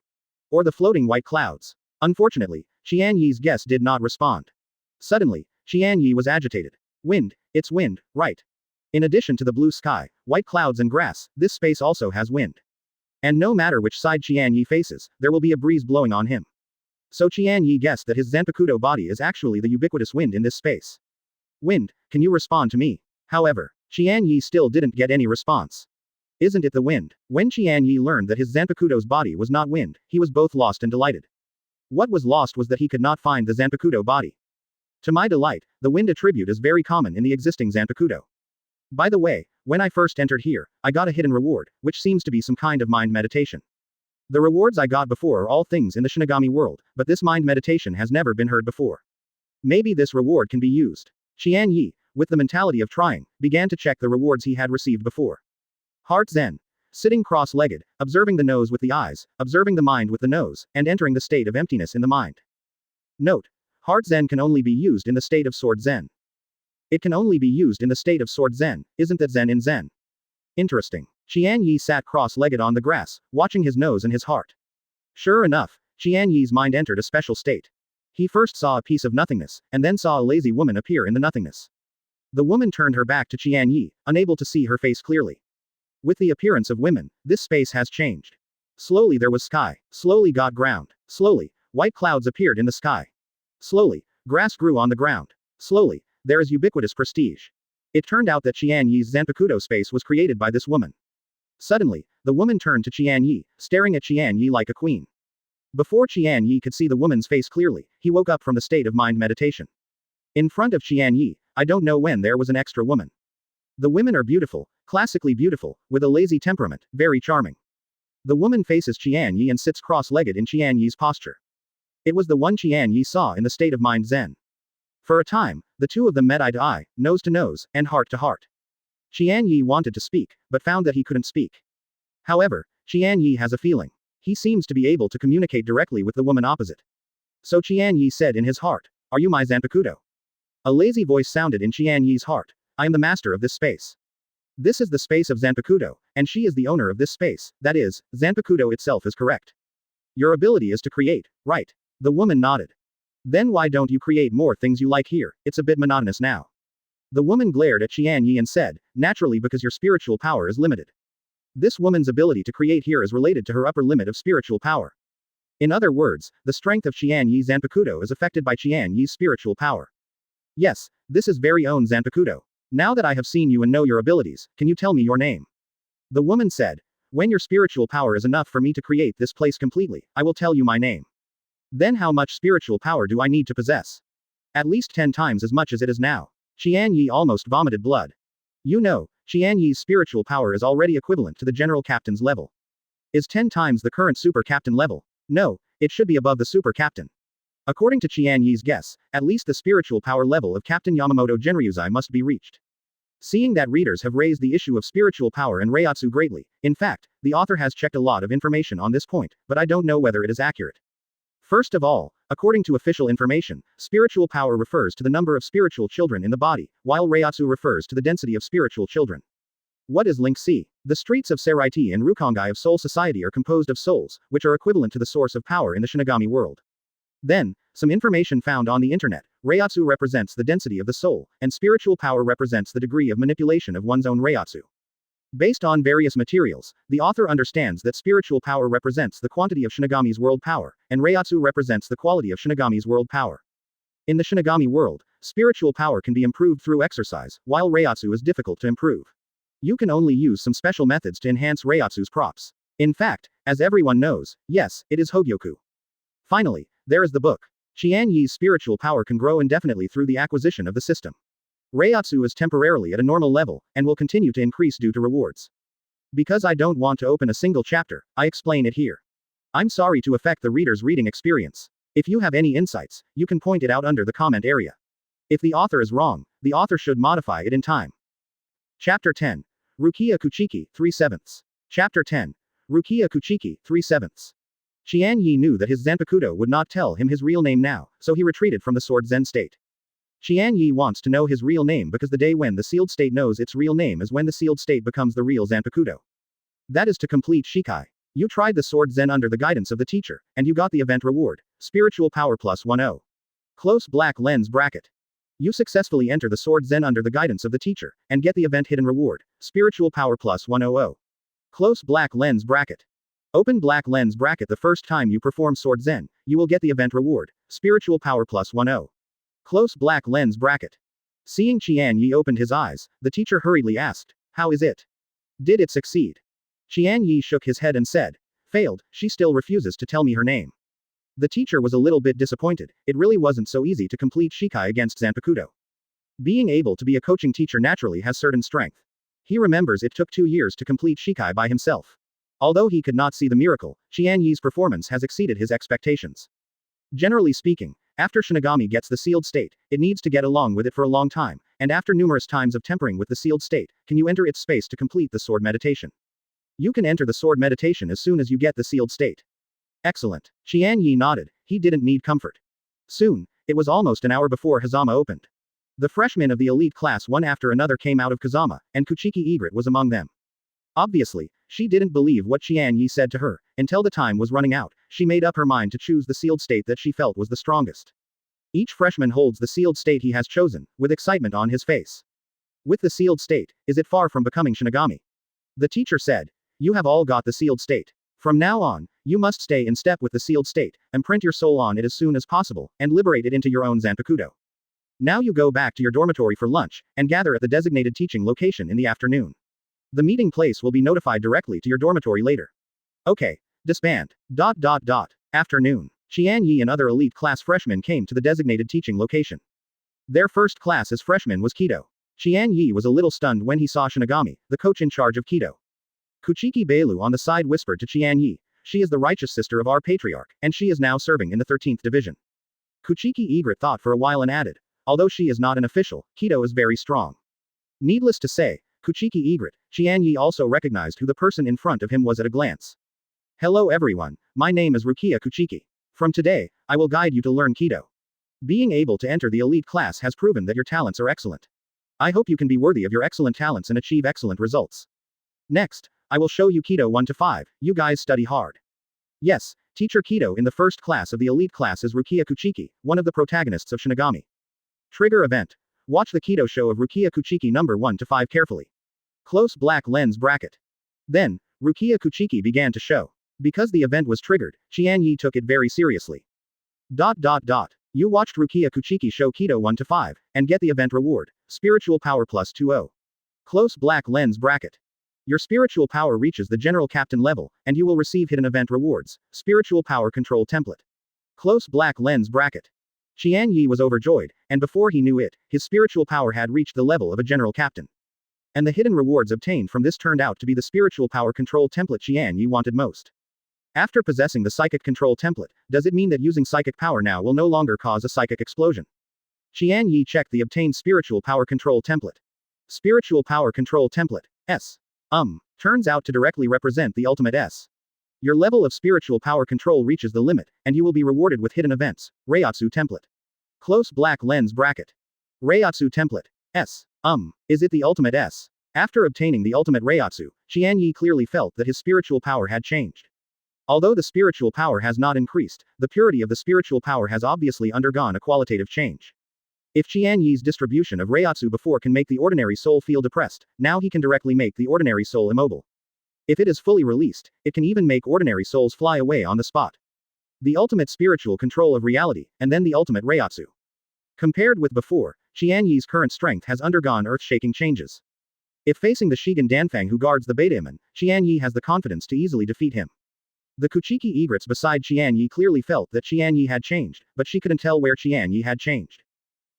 Or the floating white clouds? Unfortunately, Qian Ye's guess did not respond. Suddenly, Qian Ye was agitated. Wind, it's wind, right? In addition to the blue sky, white clouds and grass, this space also has wind. And no matter which side Qian Ye faces, there will be a breeze blowing on him. So Qian Ye guessed that his Zanpakuto body is actually the ubiquitous wind in this space. Wind, can you respond to me? However, Qian Ye still didn't get any response. Isn't it the wind? When Qian Ye learned that his zanpakuto's body was not wind, he was both lost and delighted. What was lost was that he could not find the zanpakuto body. To my delight, the wind attribute is very common in the existing zanpakuto. By the way, when I first entered here, I got a hidden reward, which seems to be some kind of mind meditation. The rewards I got before are all things in the Shinigami world, but this mind meditation has never been heard before. Maybe this reward can be used. Qian Ye, with the mentality of trying, began to check the rewards he had received before. Heart Zen. Sitting cross-legged, observing the nose with the eyes, observing the mind with the nose, and entering the state of emptiness in the mind. Note: Heart Zen can only be used in the state of Sword Zen. It can only be used in the state of Sword Zen, isn't that Zen in Zen? Interesting. Qian Ye sat cross-legged on the grass, watching his nose and his heart. Sure enough, Qian Ye's mind entered a special state. He first saw a piece of nothingness, and then saw a lazy woman appear in the nothingness. The woman turned her back to Qian Ye, unable to see her face clearly. With the appearance of women, this space has changed. Slowly there was sky. Slowly got ground. Slowly, white clouds appeared in the sky. Slowly, grass grew on the ground. Slowly, there is ubiquitous prestige. It turned out that Qian Ye's zanpakuto space was created by this woman. Suddenly, the woman turned to Qian Ye, staring at Qian Ye like a queen. Before Qian Ye could see the woman's face clearly, he woke up from the state of mind meditation. In front of Qian Ye, I don't know when there was an extra woman. The women are beautiful, classically beautiful, with a lazy temperament, very charming. The woman faces Qian Ye and sits cross-legged in Qian Ye's posture. It was the one Qian Ye saw in the state of mind Zen. For a time, the two of them met eye to eye, nose to nose, and heart to heart. Qian Ye wanted to speak, but found that he couldn't speak. However, Qian Ye has a feeling. He seems to be able to communicate directly with the woman opposite. So Qian Ye said in his heart, "Are you my zanpakuto?" A lazy voice sounded in Qian Ye's heart. "I am the master of this space. This is the space of zanpakuto, and she is the owner of this space, that is, zanpakuto itself is correct. Your ability is to create, right?" The woman nodded. "Then why don't you create more things you like here, it's a bit monotonous now." The woman glared at Qian Ye and said, "Naturally, because your spiritual power is limited. This woman's ability to create here is related to her upper limit of spiritual power. In other words, the strength of Qian Ye's zanpakuto is affected by Qian Ye's spiritual power. Yes, this is very own zanpakuto. Now that I have seen you and know your abilities, can you tell me your name?" The woman said, "When your spiritual power is enough for me to create this place completely, I will tell you my name." "Then how much spiritual power do I need to possess?" "At least 10 times as much as it is now." Qian Ye almost vomited blood. You know, Qian Ye's spiritual power is already equivalent to the general captain's level. Is 10 times the current super captain level? No, it should be above the super captain. According to Qian Ye's guess, at least the spiritual power level of Captain Yamamoto Genryuzai must be reached. Seeing that readers have raised the issue of spiritual power and Reiatsu greatly, in fact, the author has checked a lot of information on this point, but I don't know whether it is accurate. First of all, according to official information, spiritual power refers to the number of spiritual children in the body, while Reiatsu refers to the density of spiritual children. What is Link C? The streets of Seraiti and Rukongai of Soul Society are composed of souls, which are equivalent to the source of power in the Shinigami world. Then, some information found on the internet. Reiatsu represents the density of the soul, and spiritual power represents the degree of manipulation of one's own Reiatsu. Based on various materials, the author understands that spiritual power represents the quantity of Shinigami's world power, and Reiatsu represents the quality of Shinigami's world power. In the Shinigami world, spiritual power can be improved through exercise, while Reiatsu is difficult to improve. You can only use some special methods to enhance Reiatsu's props. In fact, as everyone knows, yes, it is Hōgyoku. Finally, there is the book. Qian Ye's spiritual power can grow indefinitely through the acquisition of the system. Reiatsu is temporarily at a normal level, and will continue to increase due to rewards. Because I don't want to open a single chapter, I explain it here. I'm sorry to affect the reader's reading experience. If you have any insights, you can point it out under the comment area. If the author is wrong, the author should modify it in time. Chapter 10. Rukia Kuchiki, 3/7. Chapter 10. Rukia Kuchiki, 3/7. Qian Ye knew that his zanpakuto would not tell him his real name now, so he retreated from the sword Zen state. Qian Ye wants to know his real name because the day when the sealed state knows its real name is when the sealed state becomes the real zanpakuto. That is to complete Shikai. You tried the sword Zen under the guidance of the teacher, and you got the event reward, spiritual power plus 10. Close black lens bracket. You successfully enter the sword Zen under the guidance of the teacher, and get the event hidden reward, spiritual power plus 100. Close black lens bracket. Open black lens bracket. The first time you perform sword Zen, you will get the event reward, spiritual power plus 10. Close black lens bracket. Seeing Qian Ye opened his eyes, the teacher hurriedly asked, "How is it? Did it succeed?" Qian Ye shook his head and said, failed, she still refuses to tell me her name. The teacher was a little bit disappointed, it really wasn't so easy to complete Shikai against zanpakuto. Being able to be a coaching teacher naturally has certain strength. He remembers it took 2 years to complete Shikai by himself. Although he could not see the miracle, Qian Ye's performance has exceeded his expectations. Generally speaking, after Shinigami gets the sealed state, it needs to get along with it for a long time, and after numerous times of tempering with the sealed state, can you enter its space to complete the sword meditation? You can enter the sword meditation as soon as you get the sealed state. Excellent. Qian Ye nodded, he didn't need comfort. Soon, it was almost an hour before Hazama opened. The freshmen of the elite class one after another came out of Kazama, and Kuchiki Egret was among them. Obviously, she didn't believe what Qian Ye said to her. Until the time was running out, she made up her mind to choose the sealed state that she felt was the strongest. Each freshman holds the sealed state he has chosen, with excitement on his face. With the sealed state, is it far from becoming Shinigami? The teacher said, you have all got the sealed state. From now on, you must stay in step with the sealed state, imprint your soul on it as soon as possible, and liberate it into your own zanpakuto. Now you go back to your dormitory for lunch, and gather at the designated teaching location in the afternoon. The meeting place will be notified directly to your dormitory later. Okay. Disband. Afternoon. Qian Ye and other elite class freshmen came to the designated teaching location. Their first class as freshmen was Kido. Qian Ye was a little stunned when he saw Shinigami, the coach in charge of Kido. Kuchiki Beilu on the side whispered to Qian Ye, she is the righteous sister of our patriarch, and she is now serving in the 13th division. Kuchiki Egret thought for a while and added, although she is not an official, Kido is very strong. Needless to say, Kuchiki Egret, Qian Ye also recognized who the person in front of him was at a glance. Hello everyone, my name is Rukia Kuchiki. From today, I will guide you to learn Kido. Being able to enter the elite class has proven that your talents are excellent. I hope you can be worthy of your excellent talents and achieve excellent results. Next, I will show you Kido 1 to 5, you guys study hard. Yes, teacher Kido in the first class of the elite class is Rukia Kuchiki, one of the protagonists of Shinigami. Trigger event. Watch the Kido show of Rukia Kuchiki number 1 to 5 carefully. Close black lens bracket. Then, Rukia Kuchiki began to show. Because the event was triggered, Qian Ye took it very seriously. You watched Rukia Kuchiki show Kido 1 to 5, and get the event reward, spiritual power plus 20. Close black lens bracket. Your spiritual power reaches the general captain level, and you will receive hidden event rewards, spiritual power control template. Close black lens bracket. Qian Ye was overjoyed, and before he knew it, his spiritual power had reached the level of a general captain. And the hidden rewards obtained from this turned out to be the spiritual power control template Qian Ye wanted most. After possessing the psychic control template, does it mean that using psychic power now will no longer cause a psychic explosion? Qian Ye checked the obtained spiritual power control template. Spiritual power control template, S. Turns out to directly represent the ultimate S. Your level of spiritual power control reaches the limit, and you will be rewarded with hidden events, Reiatsu template. Close black lens bracket. Reiatsu template, S. Is it the ultimate S? After obtaining the ultimate Reiatsu, Qian Ye clearly felt that his spiritual power had changed. Although the spiritual power has not increased, the purity of the spiritual power has obviously undergone a qualitative change. If Qian Ye's distribution of Reiatsu before can make the ordinary soul feel depressed, now he can directly make the ordinary soul immobile. If it is fully released, it can even make ordinary souls fly away on the spot. The ultimate spiritual control of reality, and then the ultimate Reiatsu. Compared with before, Qian Ye's current strength has undergone earth-shaking changes. If facing the Shigan Danfang who guards the Betaimon, Qian Ye has the confidence to easily defeat him. The Kuchiki Egrets beside Qian Ye clearly felt that Qian Ye had changed, but she couldn't tell where Qian Ye had changed.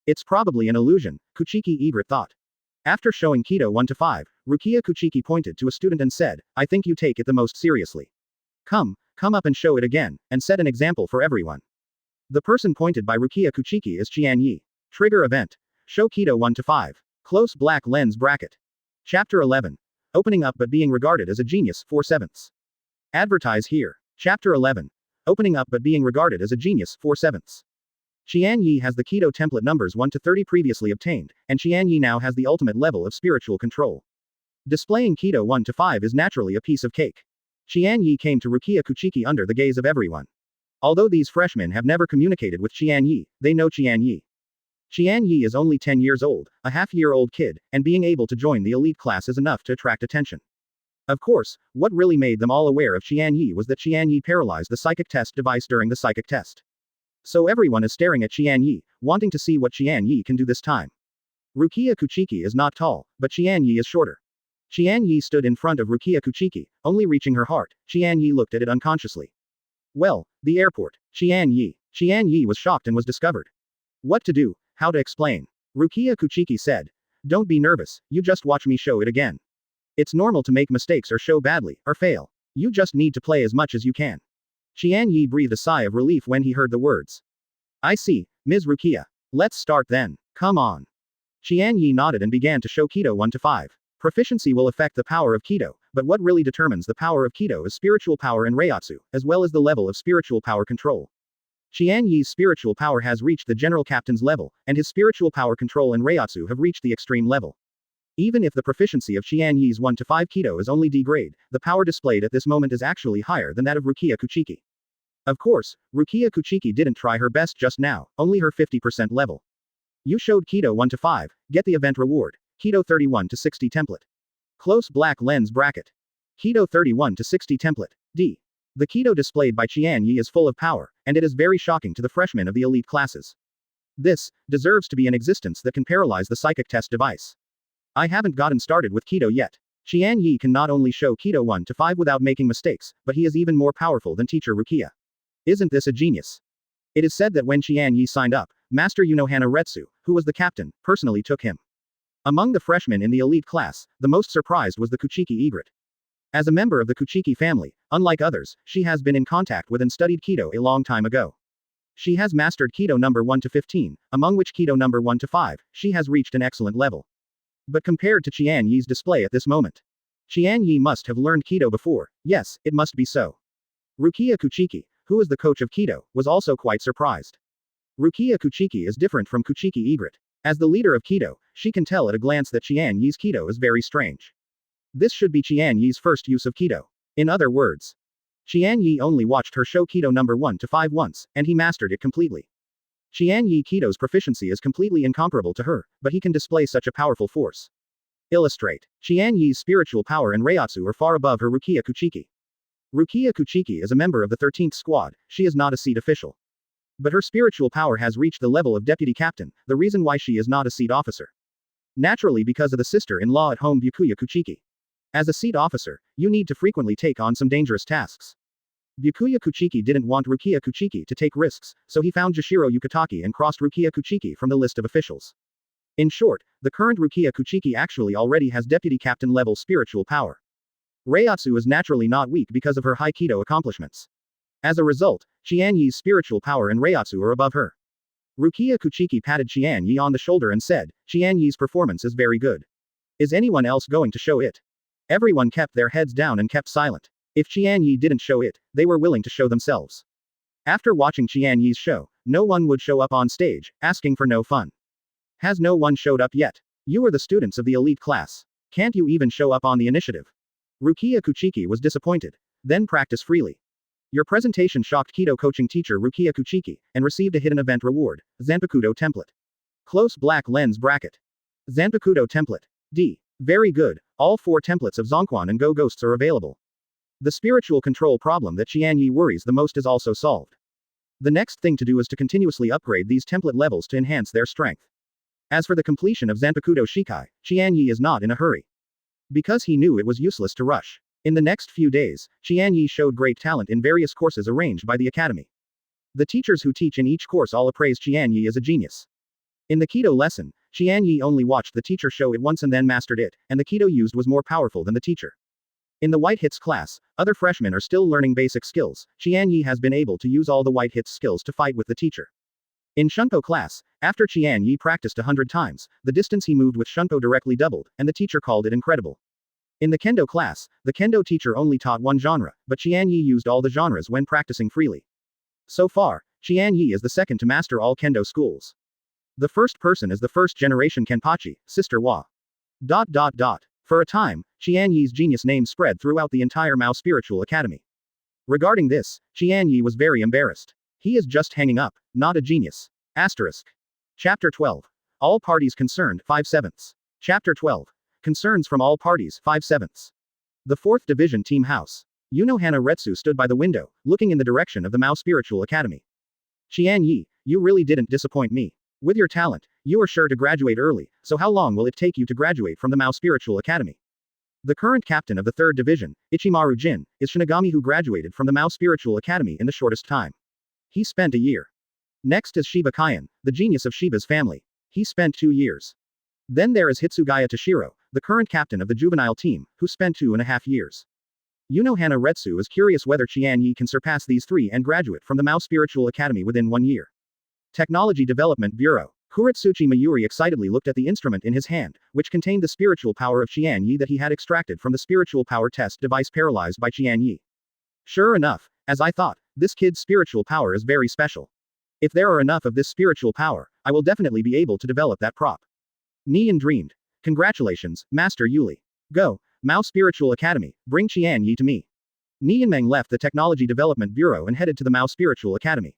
It's probably an illusion, Kuchiki Egret thought. After showing Kido 1 to 5, Rukia Kuchiki pointed to a student and said, I think you take it the most seriously. Come up and show it again, and set an example for everyone. The person pointed by Rukia Kuchiki is Qian Ye. Trigger event. Show Kido 1 to 5. Close black lens bracket. Chapter 11. Opening up but being regarded as a genius, 4/7. Advertise here. Chapter 11. Opening up but being regarded as a genius, 4/7. Qian Ye has the Kido template numbers 1 to 30 previously obtained, and Qian Ye now has the ultimate level of spiritual control. Displaying Kido 1 to 5 is naturally a piece of cake. Qian Ye came to Rukia Kuchiki under the gaze of everyone. Although these freshmen have never communicated with Qian Ye, they know Qian Ye. Qian Ye is only 10 years old, a half-year-old kid, and being able to join the elite class is enough to attract attention. Of course, what really made them all aware of Qian Ye was that Qian Ye paralyzed the psychic test device during the psychic test. So everyone is staring at Qian Ye, wanting to see what Qian Ye can do this time. Rukia Kuchiki is not tall, but Qian Ye is shorter. Qian Ye stood in front of Rukia Kuchiki, only reaching her heart. Qian Ye looked at it unconsciously. Well, the airport. Qian Ye. Qian Ye was shocked and was discovered. What to do, how to explain. Rukia Kuchiki said. Don't be nervous, you just watch me show it again. It's normal to make mistakes or show badly, or fail. You just need to play as much as you can. Qian Ye breathed a sigh of relief when he heard the words. I see, Ms. Rukia. Let's start then. Come on. Qian Ye nodded and began to show Kido 1 to 5. Proficiency will affect the power of Kido, but what really determines the power of Kido is spiritual power and Reiatsu, as well as the level of spiritual power control. Qian Ye's spiritual power has reached the general captain's level, and his spiritual power control and Reiatsu have reached the extreme level. Even if the proficiency of Qian Ye's 1 to 5 Kido is only D grade, the power displayed at this moment is actually higher than that of Rukia Kuchiki. Of course, Rukia Kuchiki didn't try her best just now, only her 50% level. You showed Kido 1 to 5, get the event reward. Kido 31 to 60 template. Close black lens bracket. Kido 31 to 60 template. D. The Kido displayed by Qian Ye is full of power, and it is very shocking to the freshmen of the elite classes. This deserves to be an existence that can paralyze the psychic test device. I haven't gotten started with Kido yet. Qian Ye can not only show Kido 1 to 5 without making mistakes, but he is even more powerful than teacher Rukia. Isn't this a genius? It is said that when Qian Ye signed up, Master Unohana Retsu, who was the captain, personally took him. Among the freshmen in the elite class, the most surprised was the Kuchiki egret. As a member of the Kuchiki family, unlike others, she has been in contact with and studied Kido a long time ago. She has mastered Kido number 1 to 15, among which Kido number 1 to 5, she has reached an excellent level. But compared to Qian Ye's display at this moment, Qian Ye must have learned Kido before, yes, it must be so. Rukia Kuchiki, who is the coach of Kido, was also quite surprised. Rukia Kuchiki is different from Kuchiki egret. As the leader of Kido, she can tell at a glance that Qian Ye's Kido is very strange. This should be Qian Ye's first use of Kido. In other words, Qian Ye only watched her show Kido number 1 to 5 once, and he mastered it completely. Qian Ye Kido's proficiency is completely incomparable to her, but he can display such a powerful force. Illustrate. Qian Ye's spiritual power and Reiatsu are far above her Rukia Kuchiki. Rukia Kuchiki is a member of the 13th squad, she is not a seat official. But her spiritual power has reached the level of deputy captain, the reason why she is not a seat officer. Naturally because of the sister-in-law at home Bukuya Kuchiki. As a seat officer, you need to frequently take on some dangerous tasks. Bukuya Kuchiki didn't want Rukia Kuchiki to take risks, so he found Jashiro Yukitaki and crossed Rukia Kuchiki from the list of officials. In short, the current Rukia Kuchiki actually already has deputy captain level spiritual power. Reiatsu is naturally not weak because of her high Kido accomplishments. As a result, Qian Ye's spiritual power and Reiatsu are above her. Rukia Kuchiki patted Qian Ye on the shoulder and said, Qian Ye's performance is very good. Is anyone else going to show it? Everyone kept their heads down and kept silent. If Qian Ye didn't show it, they were willing to show themselves. After watching Qian Ye's show, no one would show up on stage, asking for no fun. Has no one showed up yet? You are the students of the elite class. Can't you even show up on the initiative? Rukia Kuchiki was disappointed. Then practice freely. Your presentation shocked Kido coaching teacher Rukia Kuchiki, and received a hidden event reward, Zanpakuto template. Close black lens bracket. Zanpakuto template. D. Very good, all 4 templates of Zonquan and Go Ghosts are available. The spiritual control problem that Qian Ye worries the most is also solved. The next thing to do is to continuously upgrade these template levels to enhance their strength. As for the completion of Zanpakuto Shikai, Qian Ye is not in a hurry. Because he knew it was useless to rush. In the next few days, Qian Ye showed great talent in various courses arranged by the academy. The teachers who teach in each course all appraise Qian Ye as a genius. In the Kido lesson, Qian Ye only watched the teacher show it once and then mastered it, and the Kido used was more powerful than the teacher. In the White Hits class, other freshmen are still learning basic skills. Qian Ye has been able to use all the White Hits skills to fight with the teacher. In Shunpo class, after Qian Ye practiced 100 times, the distance he moved with Shunpo directly doubled, and the teacher called it incredible. In the Kendo class, the Kendo teacher only taught one genre, but Qian Ye used all the genres when practicing freely. So far, Qian Ye is the second to master all Kendo schools. The first person is the first generation Kenpachi, Sister Wa. For a time, Qian Ye's genius name spread throughout the entire Mao Spiritual Academy. Regarding this, Qian Ye was very embarrassed. He is just hanging up, not a genius. Asterisk. Chapter 12. All parties concerned, 5/7. Chapter 12. Concerns from all parties, 5/7. The 4th Division Team House. Unohana Retsu stood by the window, looking in the direction of the Mao Spiritual Academy. Qian Ye, you really didn't disappoint me. With your talent, you are sure to graduate early, so how long will it take you to graduate from the Mao Spiritual Academy? The current captain of the 3rd Division, Ichimaru Jin, is Shinigami who graduated from the Mao Spiritual Academy in the shortest time. He spent a year. Next is Shiba Kaiyan, the genius of Shiba's family. He spent 2 years. Then there is Hitsugaya Toshiro, the current captain of the juvenile team, who spent 2.5 years. Unohana Retsu is curious whether Qian Ye can surpass these 3 and graduate from the Mao Spiritual Academy within 1 year. Technology Development Bureau. Kuretsuchi Mayuri excitedly looked at the instrument in his hand, which contained the spiritual power of Qian Ye that he had extracted from the spiritual power test device paralyzed by Qian Ye. Sure enough, as I thought, this kid's spiritual power is very special. If there are enough of this spiritual power, I will definitely be able to develop that prop. Nian dreamed. Congratulations, Master Yuli. Go, Mao Spiritual Academy, bring Qian Ye to me. Nianmeng left the Technology Development Bureau and headed to the Mao Spiritual Academy.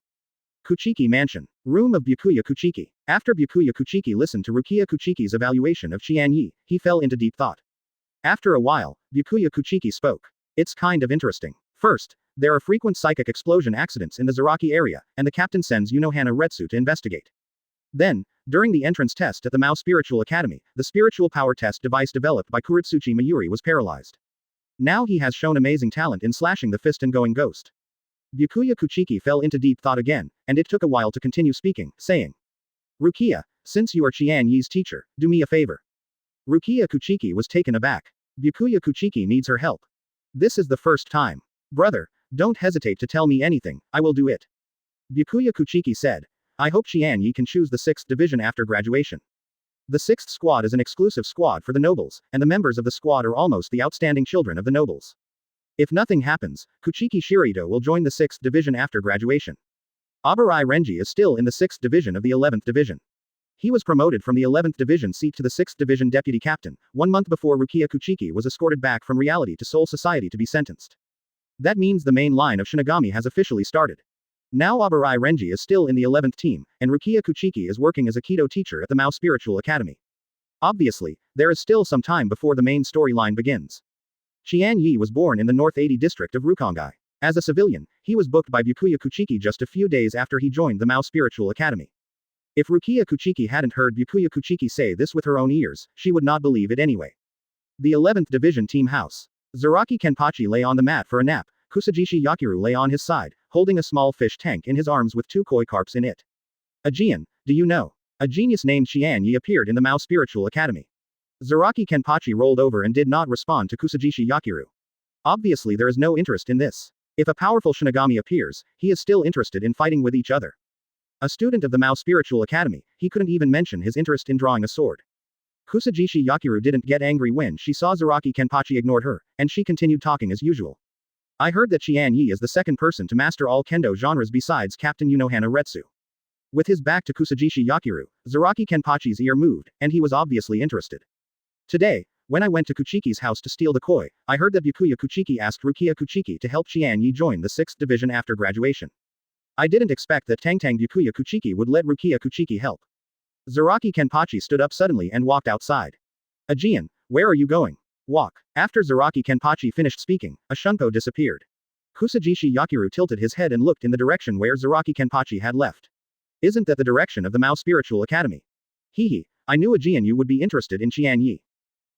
Kuchiki Mansion. Room of Byakuya Kuchiki. After Byakuya Kuchiki listened to Rukia Kuchiki's evaluation of Qian Ye, he fell into deep thought. After a while, Byakuya Kuchiki spoke. It's kind of interesting. First, there are frequent psychic explosion accidents in the Zaraki area, and the captain sends Unohana Retsu to investigate. Then, during the entrance test at the Mao Spiritual Academy, the spiritual power test device developed by Kuretsuchi Mayuri was paralyzed. Now he has shown amazing talent in slashing the fist and going ghost. Byakuya Kuchiki fell into deep thought again, and it took a while to continue speaking, saying, Rukia, since you are Qian Ye's teacher, do me a favor. Rukia Kuchiki was taken aback. Byakuya Kuchiki needs her help. This is the first time. Brother, don't hesitate to tell me anything, I will do it. Byakuya Kuchiki said, I hope Qian Ye can choose the 6th division after graduation. The 6th squad is an exclusive squad for the nobles, and the members of the squad are almost the outstanding children of the nobles. If nothing happens, Kuchiki Shirito will join the 6th division after graduation. Abarai Renji is still in the 6th division of the 11th division. He was promoted from the 11th division seat to the 6th division deputy captain, 1 month before Rukia Kuchiki was escorted back from reality to Soul Society to be sentenced. That means the main line of Shinigami has officially started. Now Abarai Renji is still in the 11th team, and Rukia Kuchiki is working as a kido teacher at the Mao Spiritual Academy. Obviously, there is still some time before the main storyline begins. Qian Ye was born in the North 80 district of Rukongai. As a civilian, he was booked by Byakuya Kuchiki just a few days after he joined the Mao Spiritual Academy. If Rukia Kuchiki hadn't heard Byakuya Kuchiki say this with her own ears, she would not believe it anyway. The 11th Division Team House. Zaraki Kenpachi lay on the mat for a nap. Kusajishi Yakiru lay on his side, holding a small fish tank in his arms with 2 koi carps in it. Aegean, do you know? A genius named Qian Ye appeared in the Mao Spiritual Academy. Zaraki Kenpachi rolled over and did not respond to Kusajishi Yakiru. Obviously there is no interest in this. If a powerful Shinigami appears, he is still interested in fighting with each other. A student of the Mao Spiritual Academy, he couldn't even mention his interest in drawing a sword. Kusajishi Yakiru didn't get angry when she saw Zaraki Kenpachi ignored her, and she continued talking as usual. I heard that Qian Ye is the second person to master all kendo genres besides Captain Unohana Retsu. With his back to Kusajishi Yakiru, Zaraki Kenpachi's ear moved, and he was obviously interested. Today, when I went to Kuchiki's house to steal the koi, I heard that Byakuya Kuchiki asked Rukia Kuchiki to help Qian Ye join the 6th division after graduation. I didn't expect that Tangtang Byakuya Kuchiki would let Rukia Kuchiki help. Zaraki Kenpachi stood up suddenly and walked outside. Aegean, where are you going? Walk. After Zaraki Kenpachi finished speaking, a shunpo disappeared. Kusajishi Yakiru tilted his head and looked in the direction where Zaraki Kenpachi had left. Isn't that the direction of the Mao Spiritual Academy? Hehe, I knew Aegean you would be interested in Qian Ye.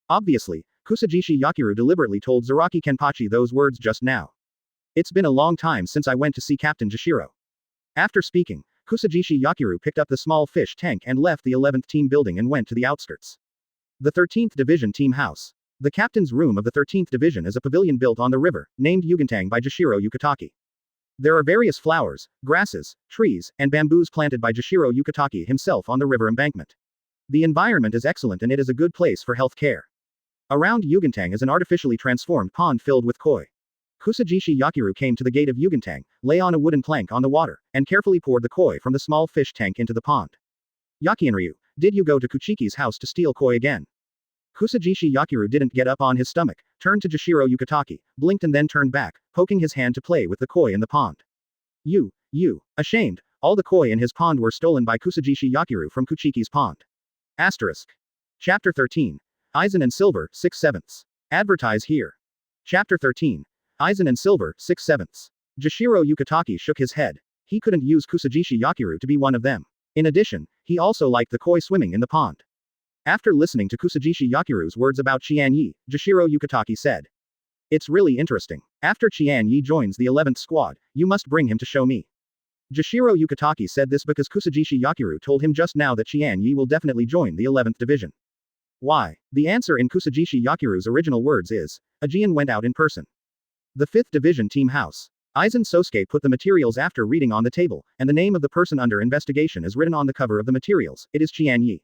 Obviously, Kusajishi Yakiru deliberately told Zaraki Kenpachi those words just now. It's been a long time since I went to see Captain Jashiro. After speaking, Kusajishi Yakiru picked up the small fish tank and left the 11th team building and went to the outskirts. The 13th Division Team House. The captain's room of the 13th Division is a pavilion built on the river, named Yugantang by Jashiro Yukataki. There are various flowers, grasses, trees, and bamboos planted by Jashiro Yukataki himself on the river embankment. The environment is excellent and it is a good place for health care. Around Yugantang is an artificially transformed pond filled with koi. Kusajishi Yakiru came to the gate of Yugantang, lay on a wooden plank on the water, and carefully poured the koi from the small fish tank into the pond. Yakienryu, did you go to Kuchiki's house to steal koi again? Kusajishi Yakiru didn't get up on his stomach, turned to Jashiro Yukataki, blinked and then turned back, poking his hand to play with the koi in the pond. You, ashamed, all the koi in his pond were stolen by Kusajishi Yakiru from Kuchiki's pond. Asterisk. Chapter 13. Aizen and Silver, 6/7. Advertise here. Chapter 13. Aizen and Silver, 6/7. Jashiro Yukataki shook his head. He couldn't use Kusajishi Yakiru to be one of them. In addition, he also liked the koi swimming in the pond. After listening to Kusajishi Yakiru's words about Qian Ye, Jashiro Yukitaki said. It's really interesting. After Qian Ye joins the 11th squad, you must bring him to show me. Jashiro Yukitaki said this because Kusajishi Yakiru told him just now that Qian Ye will definitely join the 11th division. Why? The answer in Kusajishi Yakiru's original words is, Ajian went out in person. The 5th division team house. Aizen Sōsuke put the materials after reading on the table, and the name of the person under investigation is written on the cover of the materials. It is Qian Ye.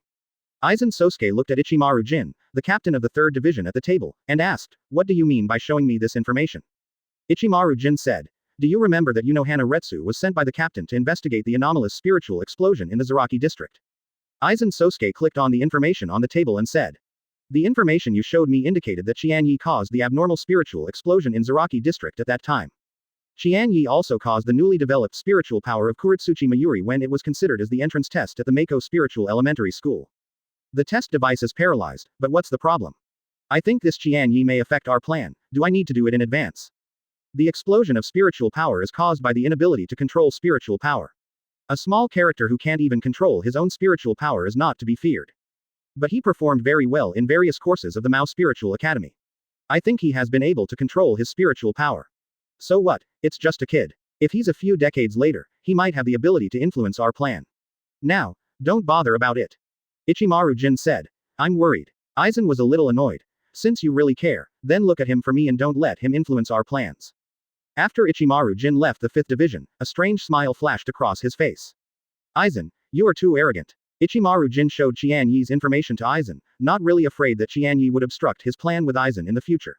Aizen Sōsuke looked at Ichimaru Jin, the captain of the 3rd division at the table, and asked, what do you mean by showing me this information? Ichimaru Jin said, do you remember that Unohana Retsu was sent by the captain to investigate the anomalous spiritual explosion in the Zaraki district? Aizen Sōsuke clicked on the information on the table and said, the information you showed me indicated that Qian Ye caused the abnormal spiritual explosion in Zaraki district at that time. Qian Ye also caused the newly developed spiritual power of Kuritsuchi Mayuri when it was considered as the entrance test at the Mako Spiritual Elementary School. The test device is paralyzed, but what's the problem? I think this Qian Ye may affect our plan. Do I need to do it in advance? The explosion of spiritual power is caused by the inability to control spiritual power. A small character who can't even control his own spiritual power is not to be feared. But he performed very well in various courses of the Mao Spiritual Academy. I think he has been able to control his spiritual power. So what? It's just a kid. If he's a few decades later, he might have the ability to influence our plan. Now, don't bother about it. Ichimaru Jin said. I'm worried. Aizen was a little annoyed. Since you really care, then look at him for me and don't let him influence our plans. After Ichimaru Jin left the 5th division, a strange smile flashed across his face. Aizen, you are too arrogant. Ichimaru Jin showed Qian Ye's information to Aizen, not really afraid that Qian Ye would obstruct his plan with Aizen in the future.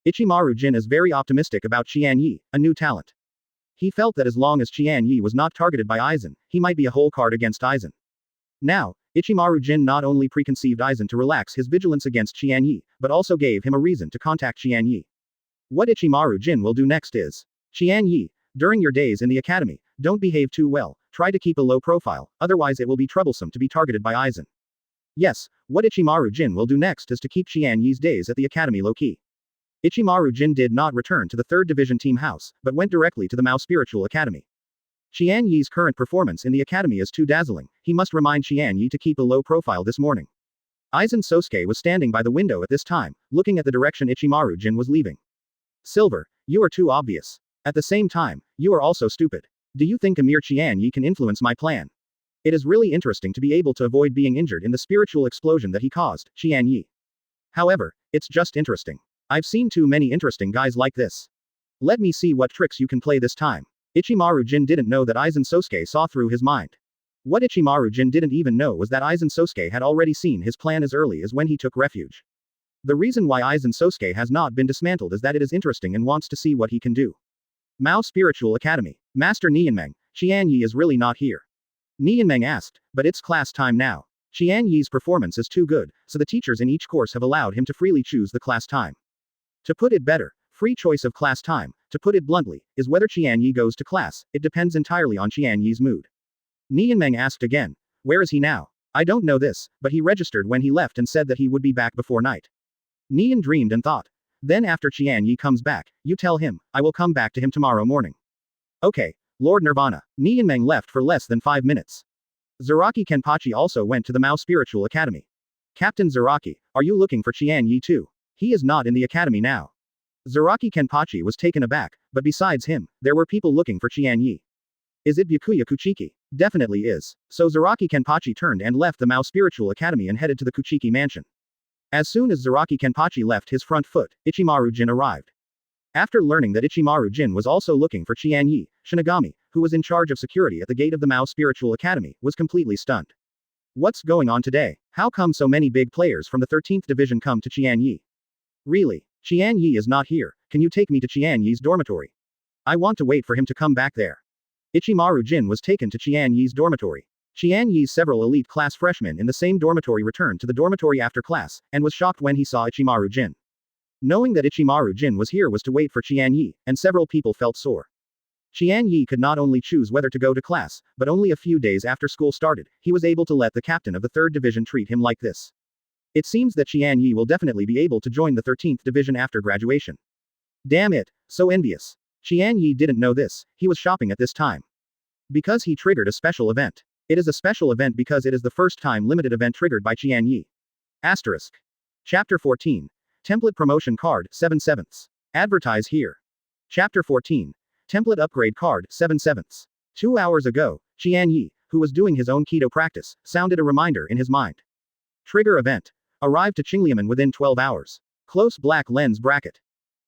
Ichimaru Jin is very optimistic about Qian Ye, a new talent. He felt that as long as Qian Ye was not targeted by Aizen, he might be a whole card against Aizen. Now, Ichimaru Jin not only preconceived Aizen to relax his vigilance against Qian Ye, but also gave him a reason to contact Qian Ye. What Ichimaru Jin will do next is, Qian Ye, during your days in the academy, don't behave too well, try to keep a low profile, otherwise it will be troublesome to be targeted by Aizen. Yes, what Ichimaru Jin will do next is to keep Qian Ye's days at the academy low-key. Ichimaru Jin did not return to the 3rd division team house, but went directly to the Mao Spiritual Academy. Qian Ye's current performance in the academy is too dazzling, he must remind Qian Ye to keep a low profile this morning. Aizen Sōsuke was standing by the window at this time, looking at the direction Ichimaru Jin was leaving. Silver, you are too obvious. At the same time, you are also stupid. Do you think a mere Qian Ye can influence my plan? It is really interesting to be able to avoid being injured in the spiritual explosion that he caused, Qian Ye. However, it's just interesting. I've seen too many interesting guys like this. Let me see what tricks you can play this time. Ichimaru Jin didn't know that Aizen Sōsuke saw through his mind. What Ichimaru Jin didn't even know was that Aizen Sōsuke had already seen his plan as early as when he took refuge. The reason why Aizen Sōsuke has not been dismantled is that it is interesting and wants to see what he can do. Mao Spiritual Academy. Master Nianmeng, Qian Ye is really not here. Nianmeng asked, but it's class time now. Qian Ye's performance is too good, so the teachers in each course have allowed him to freely choose the class time. To put it better, free choice of class time, to put it bluntly, is whether Qian Ye goes to class, it depends entirely on Qian Ye's mood. Nianmeng asked again, where is he now? I don't know this, but he registered when he left and said that he would be back before night. Nian dreamed and thought. Then after Qian Ye comes back, you tell him, I will come back to him tomorrow morning. Okay, Lord Nirvana. Nianmeng left for less than 5 minutes. Zaraki Kenpachi also went to the Mao Spiritual Academy. Captain Zaraki, are you looking for Qian Ye too? He is not in the academy now. Zaraki Kenpachi was taken aback, but besides him, there were people looking for Qian Ye. Is it Byakuya Kuchiki? Definitely is. So Zaraki Kenpachi turned and left the Mao Spiritual Academy and headed to the Kuchiki mansion. As soon as Zaraki Kenpachi left his front foot, Ichimaru Jin arrived. After learning that Ichimaru Jin was also looking for Qian Ye, Shinigami, who was in charge of security at the gate of the Mao Spiritual Academy, was completely stunned. What's going on today? How come so many big players from the 13th division come to Qian Ye? Really? Qian Ye is not here, can you take me to Qian Ye's dormitory? I want to wait for him to come back there. Ichimaru Jin was taken to Qian Ye's dormitory. Qian Ye's several elite class freshmen in the same dormitory returned to the dormitory after class, and was shocked when he saw Ichimaru Jin. Knowing that Ichimaru Jin was here was to wait for Qian Ye, and several people felt sore. Qian Ye could not only choose whether to go to class, but only a few days after school started, he was able to let the captain of the 3rd division treat him like this. It seems that Qian Ye will definitely be able to join the 13th division after graduation. Damn it, so envious. Qian Ye didn't know this, he was shopping at this time. Because he triggered a special event. It is a special event because it is the first time limited event triggered by Qian Ye. Asterisk. Chapter 14. Template Promotion Card, 7/7. Advertise here. Chapter 14. Template Upgrade Card, 7/7. 2 hours ago, Qian Ye, who was doing his own kido practice, sounded a reminder in his mind. Trigger event. Arrived to Qingliamen within 12 hours. Close black lens bracket.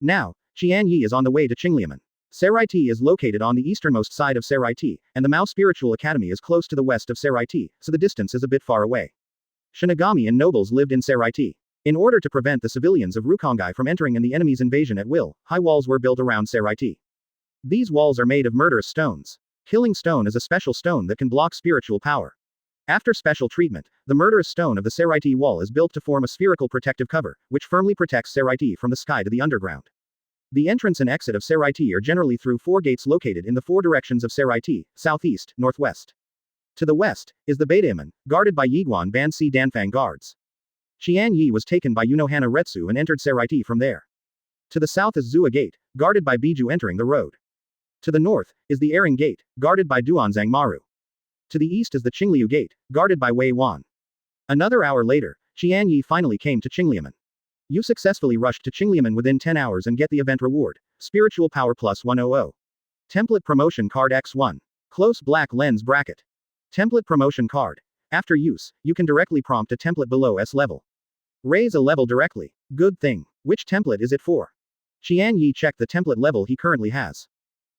Now, Qian Ye is on the way to Qingliamen. Seraiti is located on the easternmost side of Seraiti, and the Mao Spiritual Academy is close to the west of Seraiti, so the distance is a bit far away. Shinigami and nobles lived in Seraiti. In order to prevent the civilians of Rukongai from entering in the enemy's invasion at will, high walls were built around Seraiti. These walls are made of murderous stones. Killing stone is a special stone that can block spiritual power. After special treatment, the murderous stone of the Seraiti wall is built to form a spherical protective cover, which firmly protects Seraiti from the sky to the underground. The entrance and exit of Seraiti are generally through 4 gates located in the 4 directions of Seraiti, southeast, northwest. To the west, is the Beidaemen, guarded by Yiguan Bansi Danfang guards. Qian Ye was taken by Unohana Retsu and entered Seraiti from there. To the south is Zua Gate, guarded by Biju entering the road. To the north, is the Airing Gate, guarded by Duanzang Maru. To the east is the Qingliu Gate, guarded by Wei Wan. Another hour later, Qian Ye finally came to Qingliamen. You successfully rushed to Qingliamen within 10 hours and get the event reward, Spiritual Power Plus 100. Template Promotion Card X1. Close black lens bracket. Template Promotion Card. After use, you can directly prompt a template below S level. Raise a level directly. Good thing. Which template is it for? Qian Ye checked the template level he currently has.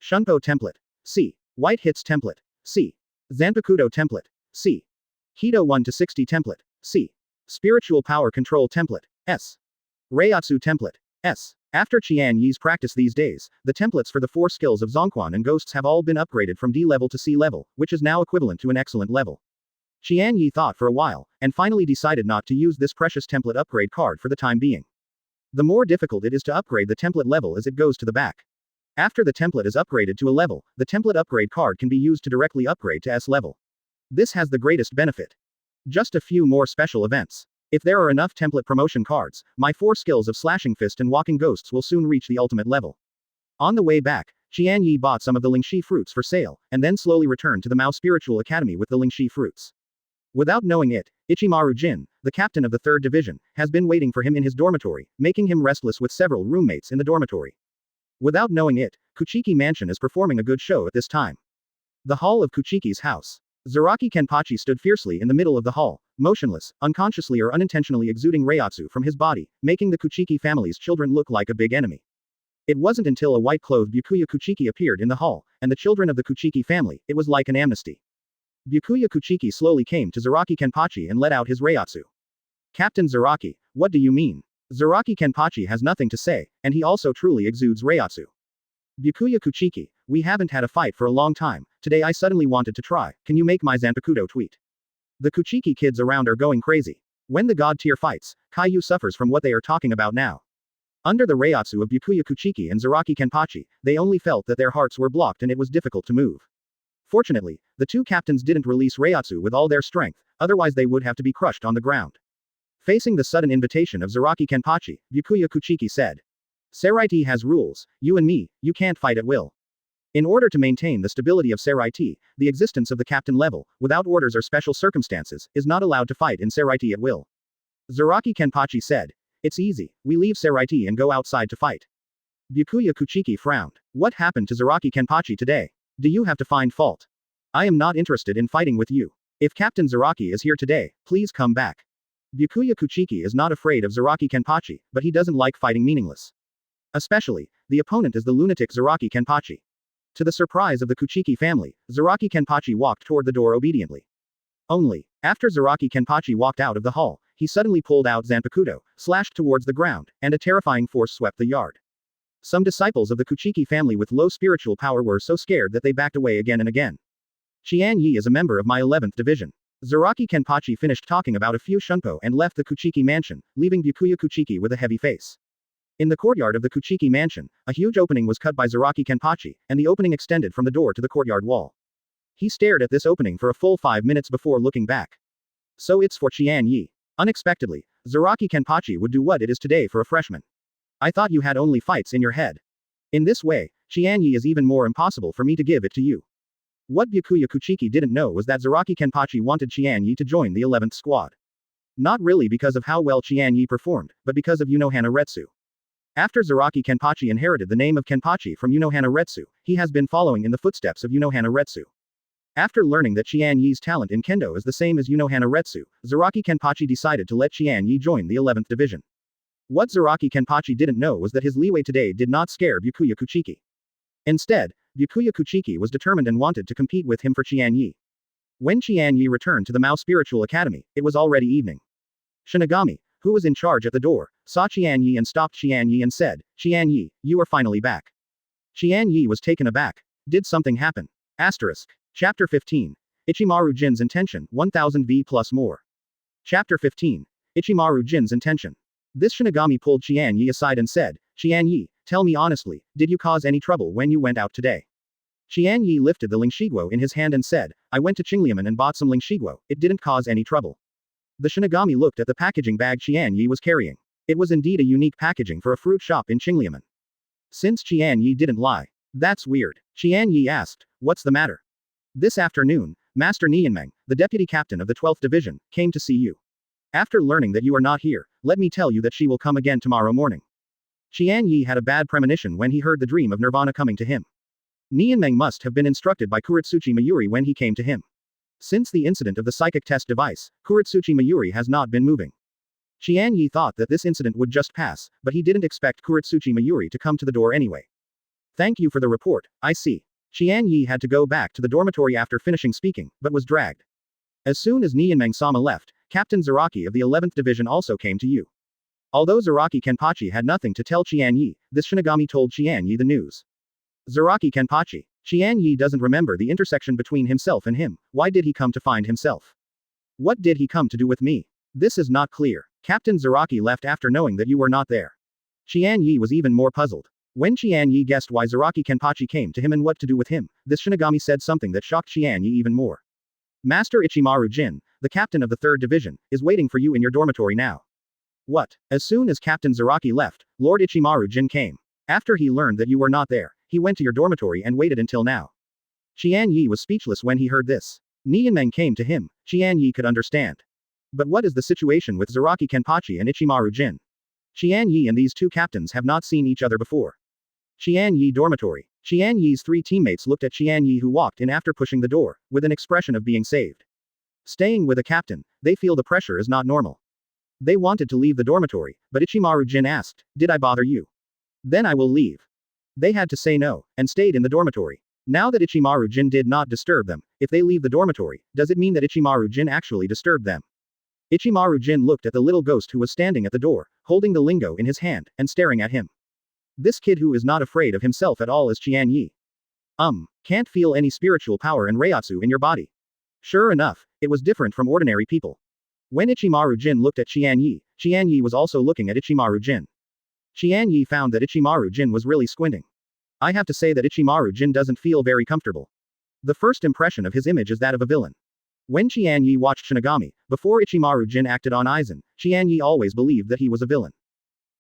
Shunpo template. C. White hits template. C. Zanpakuto template. C. Kido 1 to 60 template. C. Spiritual Power Control template. S. Reiatsu template. S. After Qian Ye's practice these days, the templates for the 4 skills of Zongquan and Ghosts have all been upgraded from D level to C level, which is now equivalent to an excellent level. Qian Ye thought for a while, and finally decided not to use this precious template upgrade card for the time being. The more difficult it is to upgrade the template level as it goes to the back. After the template is upgraded to a level, the template upgrade card can be used to directly upgrade to S level. This has the greatest benefit. Just a few more special events. If there are enough template promotion cards, my 4 skills of Slashing Fist and Walking Ghosts will soon reach the ultimate level. On the way back, Qian Ye bought some of the Lingxi fruits for sale, and then slowly returned to the Mao Spiritual Academy with the Lingxi fruits. Without knowing it, Ichimaru Jin, the captain of the 3rd Division, has been waiting for him in his dormitory, making him restless with several roommates in the dormitory. Without knowing it, Kuchiki Mansion is performing a good show at this time. The hall of Kuchiki's house. Zaraki Kenpachi stood fiercely in the middle of the hall, motionless, unconsciously or unintentionally exuding Reiatsu from his body, making the Kuchiki family's children look like a big enemy. It wasn't until a white-clothed Byakuya Kuchiki appeared in the hall, and the children of the Kuchiki family, it was like an amnesty. Byakuya Kuchiki slowly came to Zaraki Kenpachi and let out his Reiatsu. Captain Zaraki, what do you mean? Zaraki Kenpachi has nothing to say, and he also truly exudes Reiatsu. Byakuya Kuchiki, we haven't had a fight for a long time, today I suddenly wanted to try, can you make my Zanpakuto tweet? The Kuchiki kids around are going crazy. When the god tier fights, Kaiyu suffers from what they are talking about now. Under the Reiatsu of Byakuya Kuchiki and Zaraki Kenpachi, they only felt that their hearts were blocked and it was difficult to move. Fortunately, the 2 captains didn't release Reiatsu with all their strength, otherwise they would have to be crushed on the ground. Facing the sudden invitation of Zaraki Kenpachi, Byakuya Kuchiki said. Seraiti has rules, you and me, you can't fight at will. In order to maintain the stability of Seraiti, the existence of the captain level, without orders or special circumstances, is not allowed to fight in Seraiti at will. Zaraki Kenpachi said. It's easy, we leave Seraiti and go outside to fight. Byakuya Kuchiki frowned. What happened to Zaraki Kenpachi today? Do you have to find fault? I am not interested in fighting with you. If Captain Zaraki is here today, please come back. Byakuya Kuchiki is not afraid of Zaraki Kenpachi, but he doesn't like fighting meaningless. Especially, the opponent is the lunatic Zaraki Kenpachi. To the surprise of the Kuchiki family, Zaraki Kenpachi walked toward the door obediently. Only, after Zaraki Kenpachi walked out of the hall, he suddenly pulled out Zanpakuto, slashed towards the ground, and a terrifying force swept the yard. Some disciples of the Kuchiki family with low spiritual power were so scared that they backed away again and again. Qian Ye is a member of my 11th division. Zaraki Kenpachi finished talking about a few shunpo and left the Kuchiki mansion, leaving Byakuya Kuchiki with a heavy face. In the courtyard of the Kuchiki mansion, a huge opening was cut by Zaraki Kenpachi, and the opening extended from the door to the courtyard wall. He stared at this opening for a full 5 minutes before looking back. So it's for Qian Ye. Unexpectedly, Zaraki Kenpachi would do what it is today for a freshman. I thought you had only fights in your head. In this way, Qian Ye is even more impossible for me to give it to you. What Byakuya Kuchiki didn't know was that Zaraki Kenpachi wanted Qian Ye to join the 11th squad. Not really because of how well Qian Ye performed, but because of Unohana Retsu. After Zaraki Kenpachi inherited the name of Kenpachi from Unohana Retsu, he has been following in the footsteps of Unohana Retsu. After learning that Qian Ye's talent in kendo is the same as Unohana Retsu, Zaraki Kenpachi decided to let Qian Ye join the 11th division. What Zaraki Kenpachi didn't know was that his leeway today did not scare Byakuya Kuchiki. Instead, Byakuya Kuchiki was determined and wanted to compete with him for Qian Ye. When Qian Ye returned to the Mao Spiritual Academy, it was already evening. Shinigami, who was in charge at the door, saw Qian Ye and stopped Qian Ye and said, "Qian Ye, you are finally back." Qian Ye was taken aback. Did something happen? Asterisk. Chapter 15. Ichimaru Jin's Intention, 1000 V plus more. Chapter 15. Ichimaru Jin's Intention. This Shinigami pulled Qian Ye aside and said, "Qian Ye, tell me honestly, did you cause any trouble when you went out today?" Qian Ye lifted the Lingshiguo in his hand and said, "I went to Qingliamen and bought some Lingshiguo, it didn't cause any trouble." The Shinigami looked at the packaging bag Qian Ye was carrying. It was indeed a unique packaging for a fruit shop in Qingliamen. Since Qian Ye didn't lie. That's weird. Qian Ye asked, "What's the matter?" "This afternoon, Master Nianmeng, the deputy captain of the 12th division, came to see you. After learning that you are not here, let me tell you that she will come again tomorrow morning." Qian Ye had a bad premonition when he heard the dream of Nirvana coming to him. Nianmeng must have been instructed by Kuritsuchi Mayuri when he came to him. Since the incident of the psychic test device, Kuritsuchi Mayuri has not been moving. Qian Ye thought that this incident would just pass, but he didn't expect Kuritsuchi Mayuri to come to the door anyway. "Thank you for the report, I see." Qian Ye had to go back to the dormitory after finishing speaking, but was dragged. As soon as Nianmeng-sama left, Captain Zaraki of the 11th Division also came to you. Although Zaraki Kenpachi had nothing to tell Qian Ye, this Shinigami told Qian Ye the news. Zaraki Kenpachi. Qian Ye doesn't remember the intersection between himself and him. Why did he come to find himself? What did he come to do with me? This is not clear. Captain Zaraki left after knowing that you were not there. Qian Ye was even more puzzled. When Qian Ye guessed why Zaraki Kenpachi came to him and what to do with him, this Shinigami said something that shocked Qian Ye even more. "Master Ichimaru Jin, the captain of the 3rd division, is waiting for you in your dormitory now." What? As soon as Captain Zaraki left, Lord Ichimaru Jin came. After he learned that you were not there, he went to your dormitory and waited until now. Qian Ye was speechless when he heard this. Nianmeng came to him, Qian Ye could understand. But what is the situation with Zaraki Kenpachi and Ichimaru Jin? Qian Ye and these two captains have not seen each other before. Qian Ye dormitory. Qian Ye's 3 teammates looked at Qian Ye who walked in after pushing the door, with an expression of being saved. Staying with a captain, they feel the pressure is not normal. They wanted to leave the dormitory, but Ichimaru Jin asked, "Did I bother you? Then I will leave." They had to say no, and stayed in the dormitory. Now that Ichimaru Jin did not disturb them, if they leave the dormitory, does it mean that Ichimaru Jin actually disturbed them? Ichimaru Jin looked at the little ghost who was standing at the door, holding the lingo in his hand, and staring at him. This kid who is not afraid of himself at all is Qian Ye. Can't feel any spiritual power and Reiatsu in your body. Sure enough, it was different from ordinary people. When Ichimaru Jin looked at Qian Ye was also looking at Ichimaru Jin. Qian Ye found that Ichimaru Jin was really squinting. I have to say that Ichimaru Jin doesn't feel very comfortable. The first impression of his image is that of a villain. When Qian Ye watched Shinigami, before Ichimaru Jin acted on Aizen, Qian Ye always believed that he was a villain.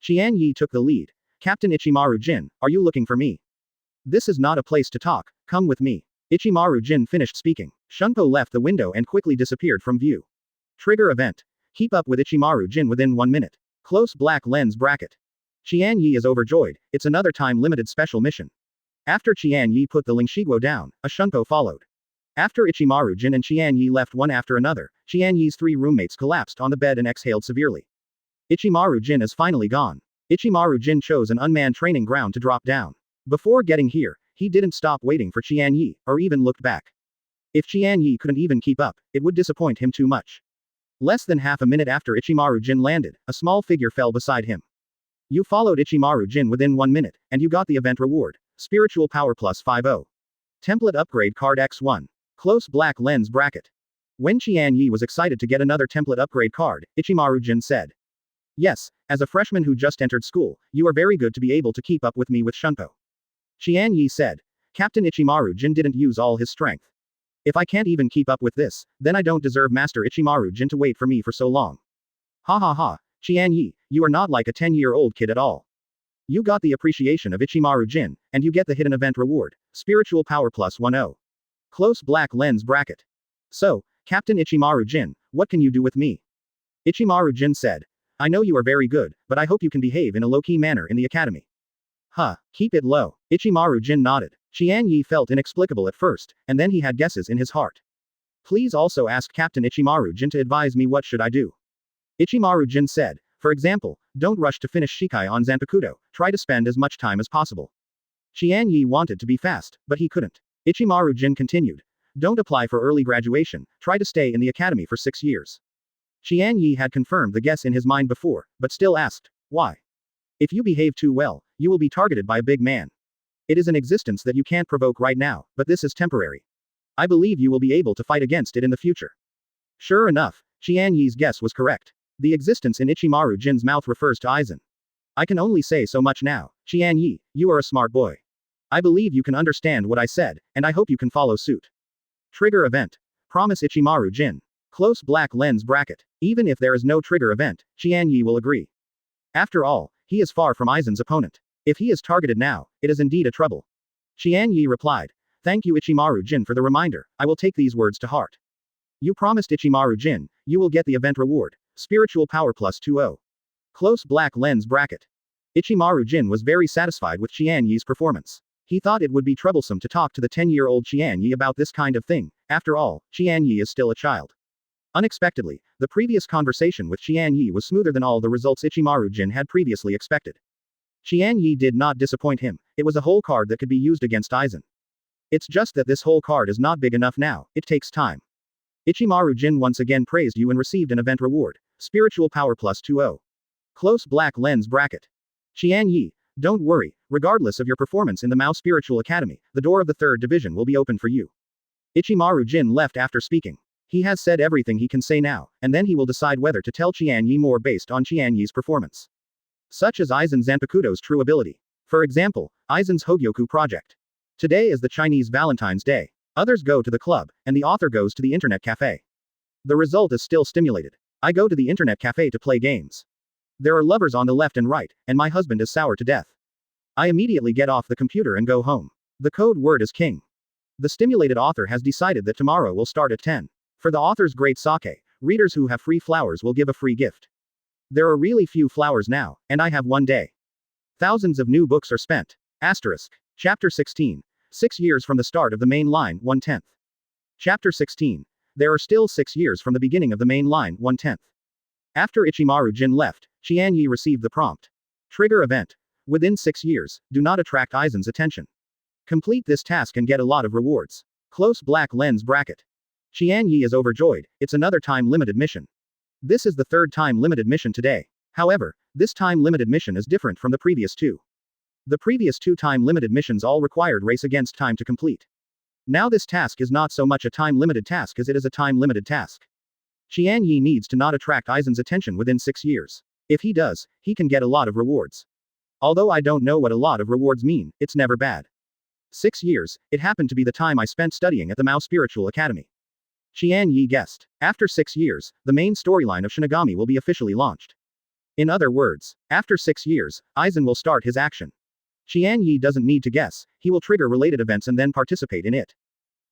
Qian Ye took the lead. "Captain Ichimaru Jin, are you looking for me? This is not a place to talk, come with me." Ichimaru Jin finished speaking. Shunpo left the window and quickly disappeared from view. Trigger event. Keep up with Ichimaru Jin within 1 minute. Close black lens bracket. Qian Ye is overjoyed, it's another time-limited special mission. After Qian Ye put the Lingshiguo down, a Shunpo followed. After Ichimaru Jin and Qian Ye left one after another, Qian Ye's 3 roommates collapsed on the bed and exhaled severely. Ichimaru Jin is finally gone. Ichimaru Jin chose an unmanned training ground to drop down. Before getting here, he didn't stop waiting for Qian Ye, or even looked back. If Qian Ye couldn't even keep up, it would disappoint him too much. Less than half a minute after Ichimaru Jin landed, a small figure fell beside him. You followed Ichimaru Jin within 1 minute, and you got the event reward. Spiritual Power plus 50. Template Upgrade Card X1. Close black lens bracket. When Qian Ye was excited to get another template upgrade card, Ichimaru Jin said. Yes, as a freshman who just entered school, you are very good to be able to keep up with me with Shunpo. Qian Ye said. Captain Ichimaru Jin didn't use all his strength. If I can't even keep up with this, then I don't deserve Master Ichimaru Jin to wait for me for so long. Ha ha ha, Qian Ye, you are not like a 10-year-old kid at all. You got the appreciation of Ichimaru Jin, and you get the hidden event reward, Spiritual Power plus 10. Close black lens bracket. So, Captain Ichimaru Jin, what can you do with me? Ichimaru Jin said. I know you are very good, but I hope you can behave in a low-key manner in the academy. Huh, keep it low. Ichimaru Jin nodded. Qian Ye felt inexplicable at first, and then he had guesses in his heart. Please also ask Captain Ichimaru Jin to advise me what should I do. Ichimaru Jin said. For example, don't rush to finish Shikai on Zanpakuto, try to spend as much time as possible. Qian Ye wanted to be fast, but he couldn't. Ichimaru Jin continued. Don't apply for early graduation, try to stay in the academy for 6 years. Qian Ye had confirmed the guess in his mind before, but still asked, why? If you behave too well, you will be targeted by a big man. It is an existence that you can't provoke right now, but this is temporary. I believe you will be able to fight against it in the future. Sure enough, Qian Ye's guess was correct. The existence in Ichimaru Jin's mouth refers to Aizen. I can only say so much now. Qian Ye, you are a smart boy. I believe you can understand what I said, and I hope you can follow suit. Trigger event. Promise Ichimaru Jin. Close black lens bracket. Even if there is no trigger event, Qian Ye will agree. After all, he is far from Aizen's opponent. If he is targeted now, it is indeed a trouble. Qian Ye replied. Thank you Ichimaru Jin for the reminder, I will take these words to heart. You promised Ichimaru Jin, you will get the event reward, spiritual power plus 20. Close black lens bracket. Ichimaru Jin was very satisfied with Qian Ye's performance. He thought it would be troublesome to talk to the 10-year-old Qian Ye about this kind of thing, after all, Qian Ye is still a child. Unexpectedly, the previous conversation with Qian Ye was smoother than all the results Ichimaru Jin had previously expected. Qian Ye did not disappoint him, it was a whole card that could be used against Aizen. It's just that this whole card is not big enough now, it takes time. Ichimaru Jin once again praised you and received an event reward, spiritual power plus 20. Close black lens bracket. Qian Ye, don't worry, regardless of your performance in the Mao Spiritual Academy, the door of the 3rd division will be open for you. Ichimaru Jin left after speaking. He has said everything he can say now, and then he will decide whether to tell Qian Ye more based on Qian Ye's performance. Such as Aizen Zanpakuto's true ability. For example, Aizen's Hōgyoku project. Today is the Chinese Valentine's Day. Others go to the club, and the author goes to the internet cafe. The result is still stimulated. I go to the internet cafe to play games. There are lovers on the left and right, and my husband is sour to death. I immediately get off the computer and go home. The code word is king. The stimulated author has decided that tomorrow will start at 10. For the author's great sake, readers who have free flowers will give a free gift. There are really few flowers now, and I have 1 day. Thousands of new books are spent. Asterisk. Chapter 16. 6 years from the start of the main line, 1/10. Chapter 16. There are still 6 years from the beginning of the main line, 1/10. After Ichimaru Jin left, Qian Ye received the prompt. Trigger event. Within 6 years, do not attract Aizen's attention. Complete this task and get a lot of rewards. Close black lens bracket. Qian Ye is overjoyed, it's another time-limited mission. This is the 3rd time-limited mission today. However, this time-limited mission is different from the previous 2. The previous 2 time-limited missions all required race against time to complete. Now this task is not so much a time-limited task as it is a time-limited task. Qian Ye needs to not attract Aizen's attention within 6 years. If he does, he can get a lot of rewards. Although I don't know what a lot of rewards mean, it's never bad. 6 years, it happened to be the time I spent studying at the Mao Spiritual Academy. Qian Ye guessed. After 6 years, the main storyline of Shinigami will be officially launched. In other words, after 6 years, Aizen will start his action. Qian Ye doesn't need to guess, he will trigger related events and then participate in it.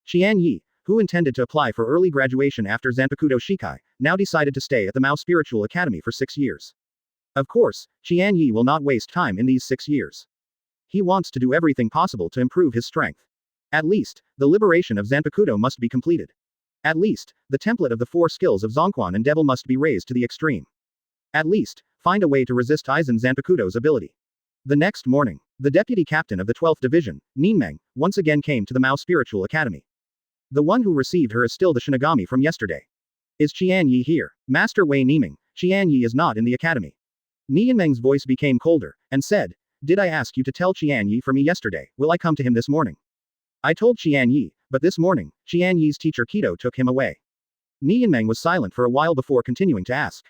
Qian Ye, who intended to apply for early graduation after Zanpakuto Shikai, now decided to stay at the Mao Spiritual Academy for 6 years. Of course, Qian Ye will not waste time in these 6 years. He wants to do everything possible to improve his strength. At least, the liberation of Zanpakuto must be completed. At least, the template of the 4 skills of Zongquan and Devil must be raised to the extreme. At least, find a way to resist Aizen Zanpakuto's ability. The next morning, the deputy captain of the 12th Division, Ninmeng, once again came to the Mao Spiritual Academy. The one who received her is still the Shinigami from yesterday. Is Qian Ye here? Master Wei Niming, Qian Ye is not in the academy. Ninmeng's voice became colder, and said, did I ask you to tell Qian Ye for me yesterday, will I come to him this morning? I told Qian Ye, but this morning, Qian Ye's teacher Kido took him away. Ninmeng was silent for a while before continuing to ask.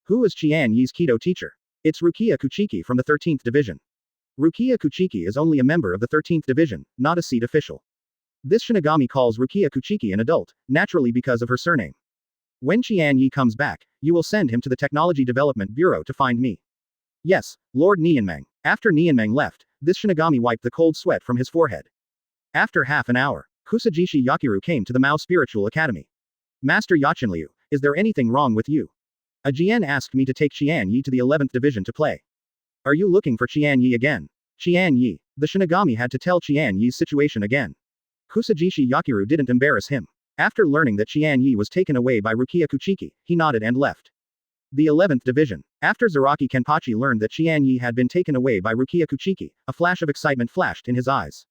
Who is Qian Ye's Kido teacher? It's Rukia Kuchiki from the 13th Division. Rukia Kuchiki is only a member of the 13th Division, not a seat official. This Shinigami calls Rukia Kuchiki an adult, naturally because of her surname. When Qian Ye comes back, you will send him to the Technology Development Bureau to find me. Yes, Lord Ninmeng. After Ninmeng left, this Shinigami wiped the cold sweat from his forehead. After half an hour, Kusajishi Yakiru came to the Mao Spiritual Academy. Master Yachinliu, is there anything wrong with you? A Qian asked me to take Qian Ye to the 11th division to play. Are you looking for Qian Ye again? Qian Ye. The Shinigami had to tell Qian Ye's situation again. Kusajishi Yakiru didn't embarrass him. After learning that Qian Ye was taken away by Rukia Kuchiki, he nodded and left. The 11th division. After Zaraki Kenpachi learned that Qian Ye had been taken away by Rukia Kuchiki, a flash of excitement flashed in his eyes.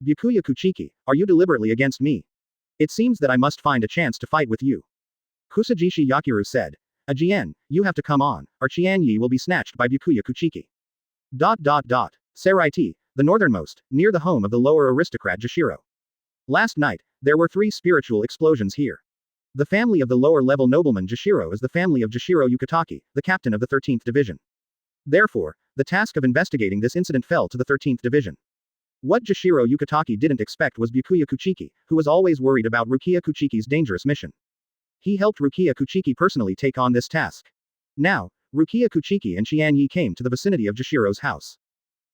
Byakuya Kuchiki, are you deliberately against me? It seems that I must find a chance to fight with you. Kusajishi Yakiru said. Ajien, you have to come on, or Qian Ye will be snatched by Byakuya Kuchiki. Saraiti, the northernmost, near the home of the lower aristocrat Jashiro. Last night, there were 3 spiritual explosions here. The family of the lower-level nobleman Jashiro is the family of Jashiro Yukataki, the captain of the 13th division. Therefore, the task of investigating this incident fell to the 13th division. What Jashiro Yukataki didn't expect was Byakuya Kuchiki, who was always worried about Rukia Kuchiki's dangerous mission. He helped Rukia Kuchiki personally take on this task. Now, Rukia Kuchiki and Qian Ye came to the vicinity of Jashiro's house.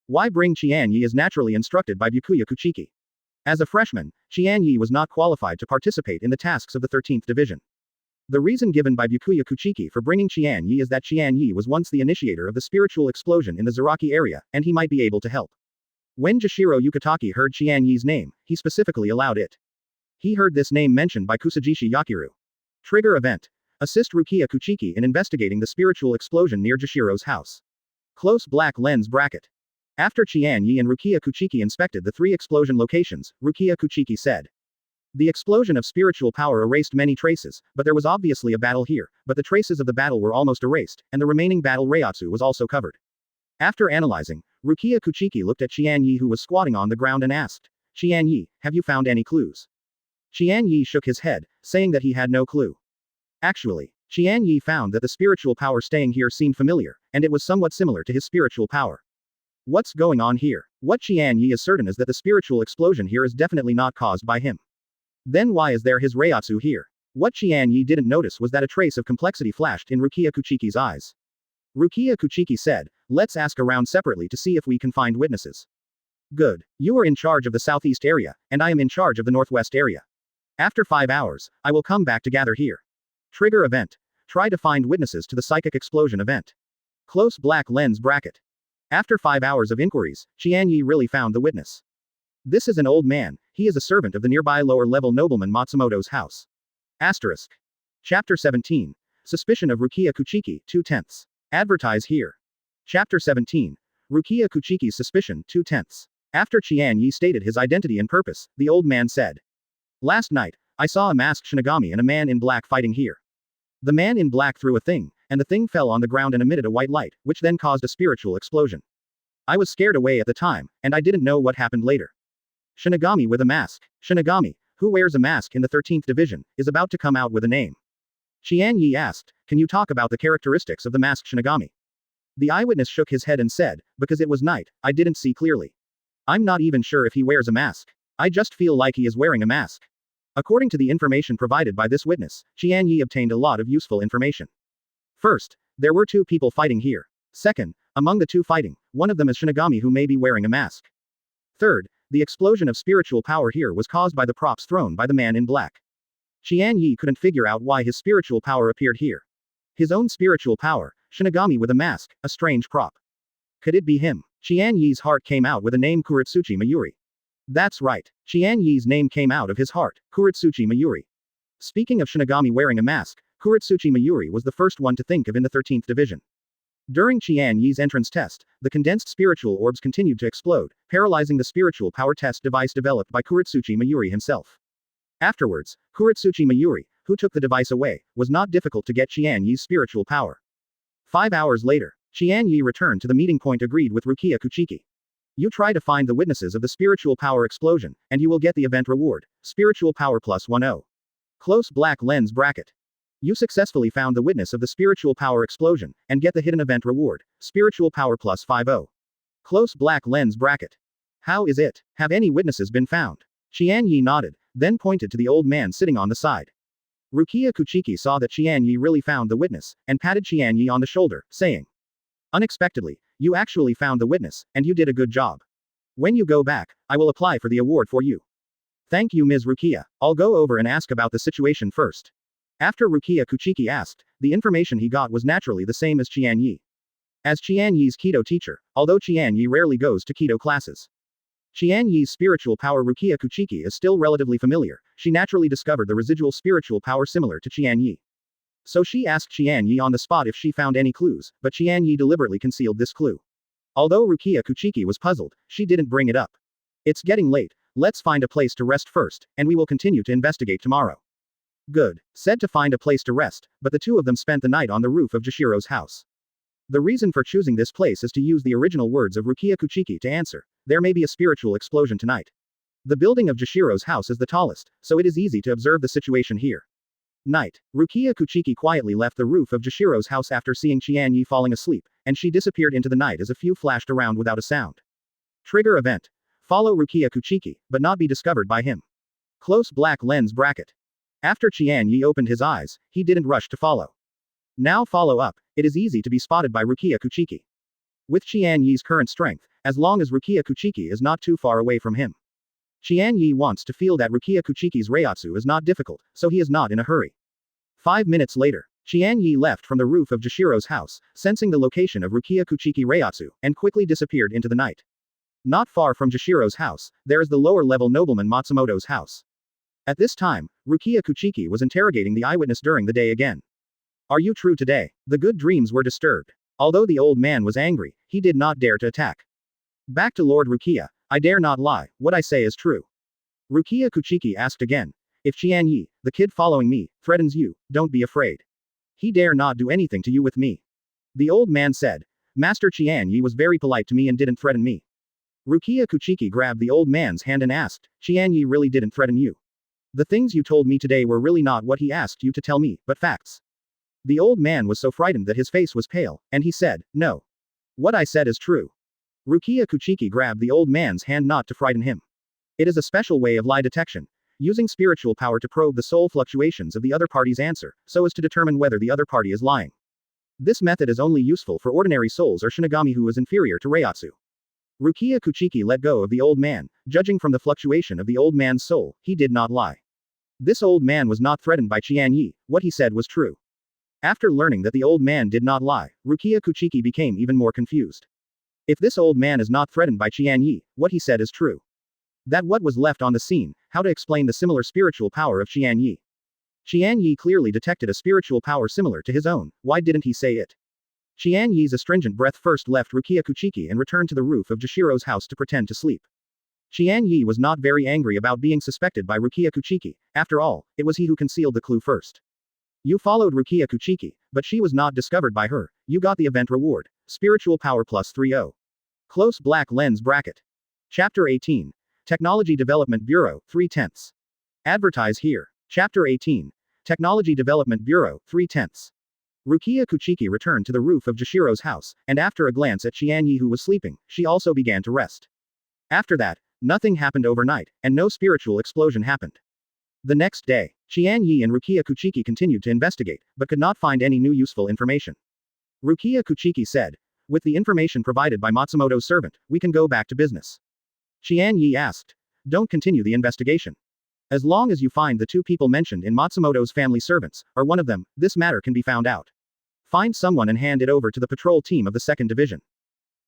Why bring Qian Ye is naturally instructed by Byakuya Kuchiki. As a freshman, Qian Ye was not qualified to participate in the tasks of the 13th division. The reason given by Byakuya Kuchiki for bringing Qian Ye is that Qian Ye was once the initiator of the spiritual explosion in the Zaraki area, and he might be able to help. When Jashiro Yukataki heard Qian Ye's name, he specifically allowed it. He heard this name mentioned by Kusajishi Yakiru. Trigger event. Assist Rukia Kuchiki in investigating the spiritual explosion near Jashiro's house. Close black lens bracket. After Qian Ye and Rukia Kuchiki inspected the 3 explosion locations, Rukia Kuchiki said. The explosion of spiritual power erased many traces, but there was obviously a battle here, but the traces of the battle were almost erased, and the remaining battle Reiatsu was also covered. After analyzing, Rukia Kuchiki looked at Qian Ye who was squatting on the ground and asked, Qian Ye, have you found any clues? Qian Ye shook his head, saying that he had no clue. Actually, Qian Ye found that the spiritual power staying here seemed familiar, and it was somewhat similar to his spiritual power. What's going on here? What Qian Ye is certain is that the spiritual explosion here is definitely not caused by him. Then why is there his Reiatsu here? What Qian Ye didn't notice was that a trace of complexity flashed in Rukia Kuchiki's eyes. Rukia Kuchiki said, let's ask around separately to see if we can find witnesses. Good. You are in charge of the southeast area, and I am in charge of the northwest area. After 5 hours, I will come back to gather here. Trigger event. Try to find witnesses to the psychic explosion event. Close black lens bracket. After 5 hours of inquiries, Qian Ye really found the witness. This is an old man, he is a servant of the nearby lower-level nobleman Matsumoto's house. Asterisk. Chapter 17. Suspicion of Rukia Kuchiki, 2/10. Advertise here. Chapter 17. Rukia Kuchiki's suspicion, 2/10. After Qian Ye stated his identity and purpose, the old man said. Last night, I saw a masked Shinigami and a man in black fighting here. The man in black threw a thing, and the thing fell on the ground and emitted a white light, which then caused a spiritual explosion. I was scared away at the time, and I didn't know what happened later. Shinigami with a mask. Shinigami, who wears a mask in the 13th division, is about to come out with a name. Qian Ye asked, can you talk about the characteristics of the masked Shinigami? The eyewitness shook his head and said, because it was night, I didn't see clearly. I'm not even sure if he wears a mask. I just feel like he is wearing a mask. According to the information provided by this witness, Qian Ye obtained a lot of useful information. First, there were 2 people fighting here. Second, among the 2 fighting, one of them is Shinigami who may be wearing a mask. Third, the explosion of spiritual power here was caused by the props thrown by the man in black. Qian Ye couldn't figure out why his spiritual power appeared here. His own spiritual power, Shinigami with a mask, a strange prop. Could it be him? Qian Ye's heart came out with a name Kusajishi Mayuri. That's right. Qian Ye's name came out of his heart, Kusajishi Mayuri. Speaking of Shinigami wearing a mask, Kusajishi Mayuri was the first one to think of in the 13th division. During Qian Ye's entrance test, the condensed spiritual orbs continued to explode, paralyzing the spiritual power test device developed by Kusajishi Mayuri himself. Afterwards, Kusajishi Mayuri, who took the device away, was not difficult to get Qian Ye's spiritual power. 5 hours later, Qian Ye returned to the meeting point agreed with Rukia Kuchiki. You try to find the witnesses of the spiritual power explosion, and you will get the event reward, spiritual power plus 10. Close black lens bracket. You successfully found the witness of the spiritual power explosion, and get the hidden event reward, spiritual power plus 50. Close black lens bracket. How is it? Have any witnesses been found? Qian Ye nodded, then pointed to the old man sitting on the side. Rukia Kuchiki saw that Qian Ye really found the witness, and patted Qian Ye on the shoulder, saying, unexpectedly, you actually found the witness, and you did a good job. When you go back, I will apply for the award for you. Thank you, Ms. Rukia. I'll go over and ask about the situation first. After Rukia Kuchiki asked, the information he got was naturally the same as Qian Ye. As Qian Ye's Kido teacher, although Qian Ye rarely goes to Kido classes, Qian Ye's spiritual power Rukia Kuchiki is still relatively familiar. She naturally discovered the residual spiritual power similar to Qian Ye. So she asked Qian Ye on the spot if she found any clues, but Qian Ye deliberately concealed this clue. Although Rukia Kuchiki was puzzled, she didn't bring it up. It's getting late, let's find a place to rest first, and we will continue to investigate tomorrow. Good, said to find a place to rest, but the two of them spent the night on the roof of Jashiro's house. The reason for choosing this place is to use the original words of Rukia Kuchiki to answer. There may be a spiritual explosion tonight. The building of Jashiro's house is the tallest, so it is easy to observe the situation here. Night. Rukia Kuchiki quietly left the roof of Jashiro's house after seeing Qian Ye falling asleep, and she disappeared into the night as a few flashed around without a sound. Trigger event. Follow Rukia Kuchiki, but not be discovered by him. Close black lens bracket. After Qian Ye opened his eyes, he didn't rush to follow. Now follow up. It is easy to be spotted by Rukia Kuchiki. With Qian Ye's current strength, as long as Rukia Kuchiki is not too far away from him. Qian Ye wants to feel that Rukia Kuchiki's Reiatsu is not difficult, so he is not in a hurry. 5 minutes later, Qian Ye left from the roof of Jashiro's house, sensing the location of Rukia Kuchiki Reiatsu, and quickly disappeared into the night. Not far from Jashiro's house, there is the lower-level nobleman Matsumoto's house. At this time, Rukia Kuchiki was interrogating the eyewitness during the day again. Are you true today? The good dreams were disturbed. Although the old man was angry, he did not dare to attack. Back to Lord Rukia, I dare not lie, what I say is true. Rukia Kuchiki asked again. If Qian Ye, the kid following me, threatens you, don't be afraid. He dare not do anything to you with me. The old man said. Master Qian Ye was very polite to me and didn't threaten me. Rukia Kuchiki grabbed the old man's hand and asked, Qian Ye really didn't threaten you. The things you told me today were really not what he asked you to tell me, but facts. The old man was so frightened that his face was pale, and he said, no. What I said is true. Rukia Kuchiki grabbed the old man's hand not to frighten him. It is a special way of lie detection, using spiritual power to probe the soul fluctuations of the other party's answer, so as to determine whether the other party is lying. This method is only useful for ordinary souls or Shinigami who is inferior to Reiatsu. Rukia Kuchiki let go of the old man, judging from the fluctuation of the old man's soul, he did not lie. This old man was not threatened by Qian Ye, what he said was true. After learning that the old man did not lie, Rukia Kuchiki became even more confused. If this old man is not threatened by Qian Ye, what he said is true. That what was left on the scene, how to explain the similar spiritual power of Qian Ye. Qian Ye clearly detected a spiritual power similar to his own, why didn't he say it? Qian Ye's astringent breath first left Rukia Kuchiki and returned to the roof of Jashiro's house to pretend to sleep. Qian Ye was not very angry about being suspected by Rukia Kuchiki, after all, it was he who concealed the clue first. You followed Rukia Kuchiki, but she was not discovered by her, you got the event reward, spiritual power plus 3-0. Close black lens bracket. Chapter 18. Technology Development Bureau, 3/10. Advertise here. Chapter 18. Technology Development Bureau, 3/10. Rukia Kuchiki returned to the roof of Jashiro's house, and after a glance at Qian Ye who was sleeping, she also began to rest. After that, nothing happened overnight, and no spiritual explosion happened. The next day, Qian Ye and Rukia Kuchiki continued to investigate, but could not find any new useful information. Rukia Kuchiki said, with the information provided by Matsumoto's servant, we can go back to business. Qian Ye asked, don't continue the investigation. As long as you find the two people mentioned in Matsumoto's family servants, or one of them, this matter can be found out. Find someone and hand it over to the patrol team of the 2nd Division.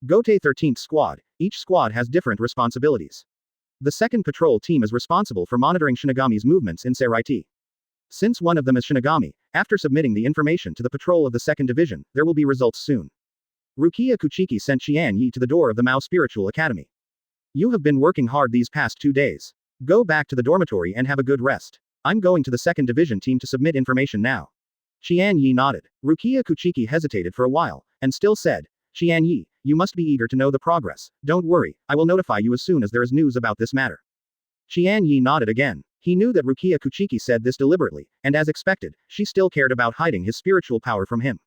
Gotei 13th Squad, each squad has different responsibilities. The 2nd Patrol Team is responsible for monitoring Shinigami's movements in Zaraki. Since one of them is Shinigami, after submitting the information to the patrol of the 2nd Division, there will be results soon. Rukia Kuchiki sent Qian Ye to the door of the Mao Spiritual Academy. You have been working hard these past 2 days. Go back to the dormitory and have a good rest. I'm going to the 2nd Division team to submit information now. Qian Ye nodded. Rukia Kuchiki hesitated for a while, and still said, Qian Ye, you must be eager to know the progress. Don't worry, I will notify you as soon as there is news about this matter. Qian Ye nodded again. He knew that Rukia Kuchiki said this deliberately, and as expected, she still cared about hiding his spiritual power from him.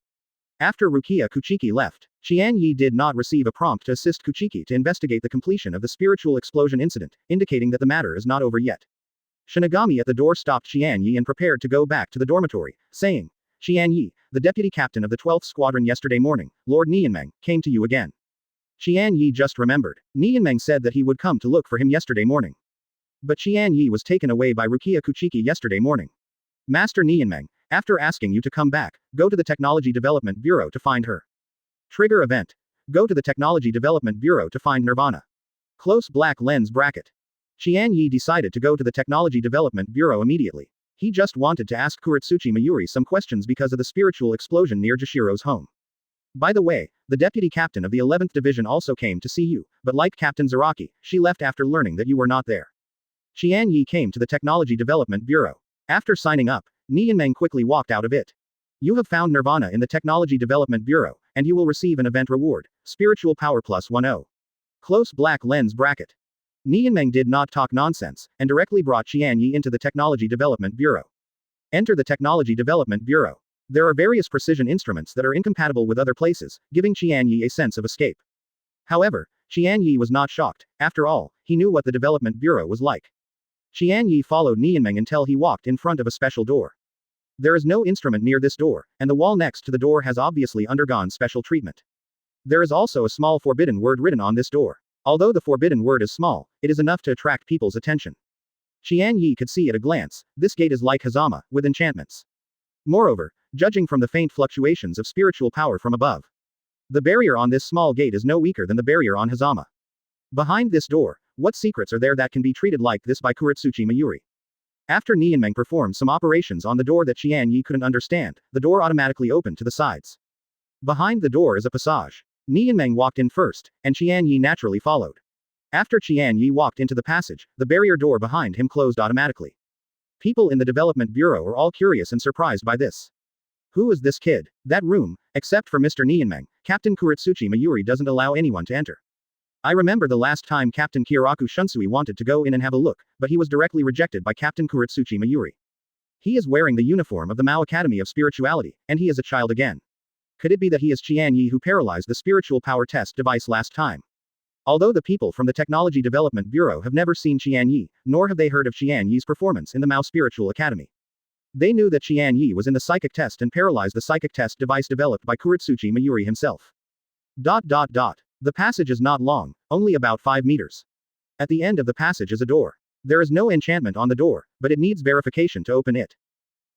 After Rukia Kuchiki left, Qian Ye did not receive a prompt to assist Kuchiki to investigate the completion of the spiritual explosion incident, indicating that the matter is not over yet. Shinigami at the door stopped Qian Ye and prepared to go back to the dormitory, saying, Qian Ye, the deputy captain of the 12th Squadron yesterday morning, Lord Nianmeng, came to you again. Qian Ye just remembered. Nianmeng said that he would come to look for him yesterday morning. But Qian Ye was taken away by Rukia Kuchiki yesterday morning. Master Nianmeng, After asking you to come back, go to the Technology Development Bureau to find her. Trigger event. Go to the Technology Development Bureau to find Nirvana. Close black lens bracket. Qian Ye decided to go to the Technology Development Bureau immediately. He just wanted to ask Kuretsuchi Mayuri some questions because of the spiritual explosion near Jashiro's home. By the way, the deputy captain of the 11th Division also came to see you, but like Captain Zaraki, she left after learning that you were not there. Qian Ye came to the Technology Development Bureau. After signing up, Nianmeng quickly walked out of it. You have found Nirvana in the Technology Development Bureau, and you will receive an event reward, Spiritual Power plus 10. Close black lens bracket. Nianmeng did not talk nonsense, and directly brought Qian Ye into the Technology Development Bureau. Enter the Technology Development Bureau. There are various precision instruments that are incompatible with other places, giving Qian Ye a sense of escape. However, Qian Ye was not shocked. After all, he knew what the Development Bureau was like. Qian Ye followed Nianmeng until he walked in front of a special door. There is no instrument near this door, and the wall next to the door has obviously undergone special treatment. There is also a small forbidden word written on this door. Although the forbidden word is small, it is enough to attract people's attention. Qian Ye could see at a glance, this gate is like Hazama, with enchantments. Moreover, judging from the faint fluctuations of spiritual power from above, the barrier on this small gate is no weaker than the barrier on Hazama. Behind this door, what secrets are there that can be treated like this by Kuretsuchi Mayuri? After Nianmeng performed some operations on the door that Qian Ye couldn't understand, the door automatically opened to the sides. Behind the door is a passage. Nianmeng walked in first, and Qian Ye naturally followed. After Qian Ye walked into the passage, the barrier door behind him closed automatically. People in the Development Bureau are all curious and surprised by this. Who is this kid? That room, except for Mr. Nianmeng, Captain Kuretsuchi Mayuri doesn't allow anyone to enter. I remember the last time Captain Kyoraku Shunsui wanted to go in and have a look, but he was directly rejected by Captain Kuretsuchi Mayuri. He is wearing the uniform of the Mao Academy of Spirituality, and he is a child again. Could it be that he is Qian Ye who paralyzed the spiritual power test device last time? Although the people from the Technology Development Bureau have never seen Qian Ye, nor have they heard of Qian Ye's performance in the Mao Spiritual Academy. They knew that Qian Ye was in the psychic test and paralyzed the psychic test device developed by Kuretsuchi Mayuri himself. The passage is not long, only about 5 meters. At the end of the passage is a door. There is no enchantment on the door, but it needs verification to open it.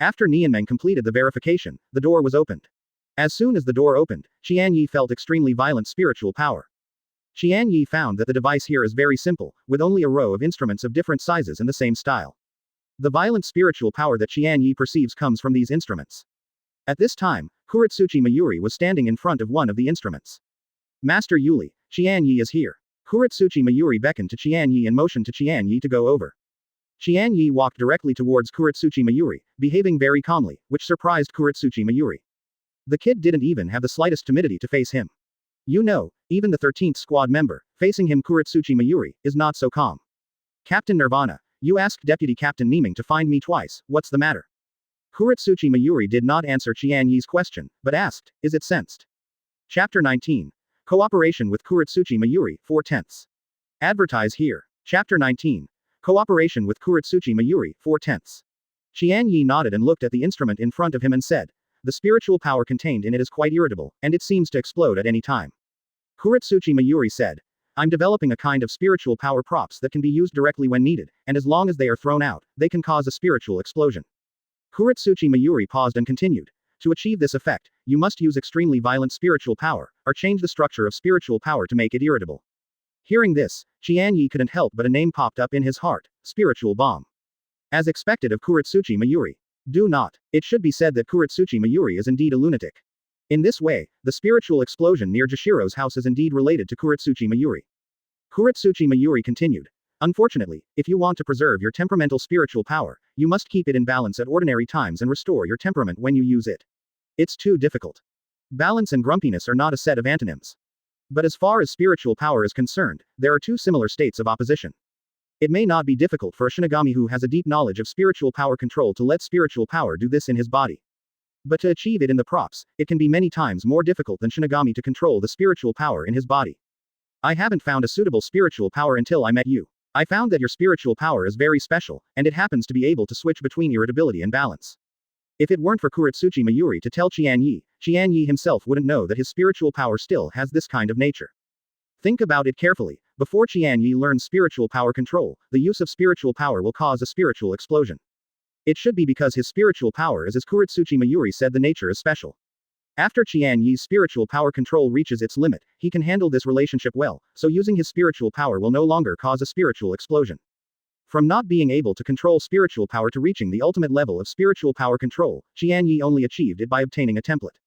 After Nianmeng completed the verification, the door was opened. As soon as the door opened, Qian Ye felt extremely violent spiritual power. Qian Ye found that the device here is very simple, with only a row of instruments of different sizes and the same style. The violent spiritual power that Qian Ye perceives comes from these instruments. At this time, Kuretsuchi Mayuri was standing in front of one of the instruments. Master Yuli, Qian Ye is here. Kuretsuchi Mayuri beckoned to Qian Ye and motioned to Qian Ye to go over. Qian Ye walked directly towards Kuretsuchi Mayuri, behaving very calmly, which surprised Kuretsuchi Mayuri. The kid didn't even have the slightest timidity to face him. You know, even the 13th squad member, facing him Kuretsuchi Mayuri, is not so calm. Captain Nirvana, you asked Deputy Captain Nieming to find me twice, what's the matter? Kuretsuchi Mayuri did not answer Qian Ye's question, but asked, is it sensed? Chapter 19. Cooperation with Kuretsuchi Mayuri, 4/10. Advertise here. Chapter 19. Cooperation with Kuretsuchi Mayuri, 4/10. Qian Ye nodded and looked at the instrument in front of him and said, the spiritual power contained in it is quite irritable, and it seems to explode at any time. Kuretsuchi Mayuri said, I'm developing a kind of spiritual power props that can be used directly when needed, and as long as they are thrown out, they can cause a spiritual explosion. Kuretsuchi Mayuri paused and continued. To achieve this effect, you must use extremely violent spiritual power, or change the structure of spiritual power to make it irritable. Hearing this, Qian Ye couldn't help but a name popped up in his heart, Spiritual Bomb. As expected of Kuretsuchi Mayuri. Do not. It should be said that Kuretsuchi Mayuri is indeed a lunatic. In this way, the spiritual explosion near Jashiro's house is indeed related to Kuretsuchi Mayuri. Kuretsuchi Mayuri continued. Unfortunately, if you want to preserve your temperamental spiritual power, you must keep it in balance at ordinary times and restore your temperament when you use it. It's too difficult. Balance and grumpiness are not a set of antonyms. But as far as spiritual power is concerned, there are two similar states of opposition. It may not be difficult for a Shinigami who has a deep knowledge of spiritual power control to let spiritual power do this in his body. But to achieve it in the props, it can be many times more difficult than Shinigami to control the spiritual power in his body. I haven't found a suitable spiritual power until I met you. I found that your spiritual power is very special, and it happens to be able to switch between irritability and balance. If it weren't for Kuretsuchi Mayuri to tell Qian Ye himself wouldn't know that his spiritual power still has this kind of nature. Think about it carefully. Before Qian Ye learns spiritual power control, the use of spiritual power will cause a spiritual explosion. It should be because his spiritual power is, as Kuretsuchi Mayuri said, the nature is special. After Qian Ye's spiritual power control reaches its limit, he can handle this relationship well, so using his spiritual power will no longer cause a spiritual explosion. From not being able to control spiritual power to reaching the ultimate level of spiritual power control, Qian Ye only achieved it by obtaining a template.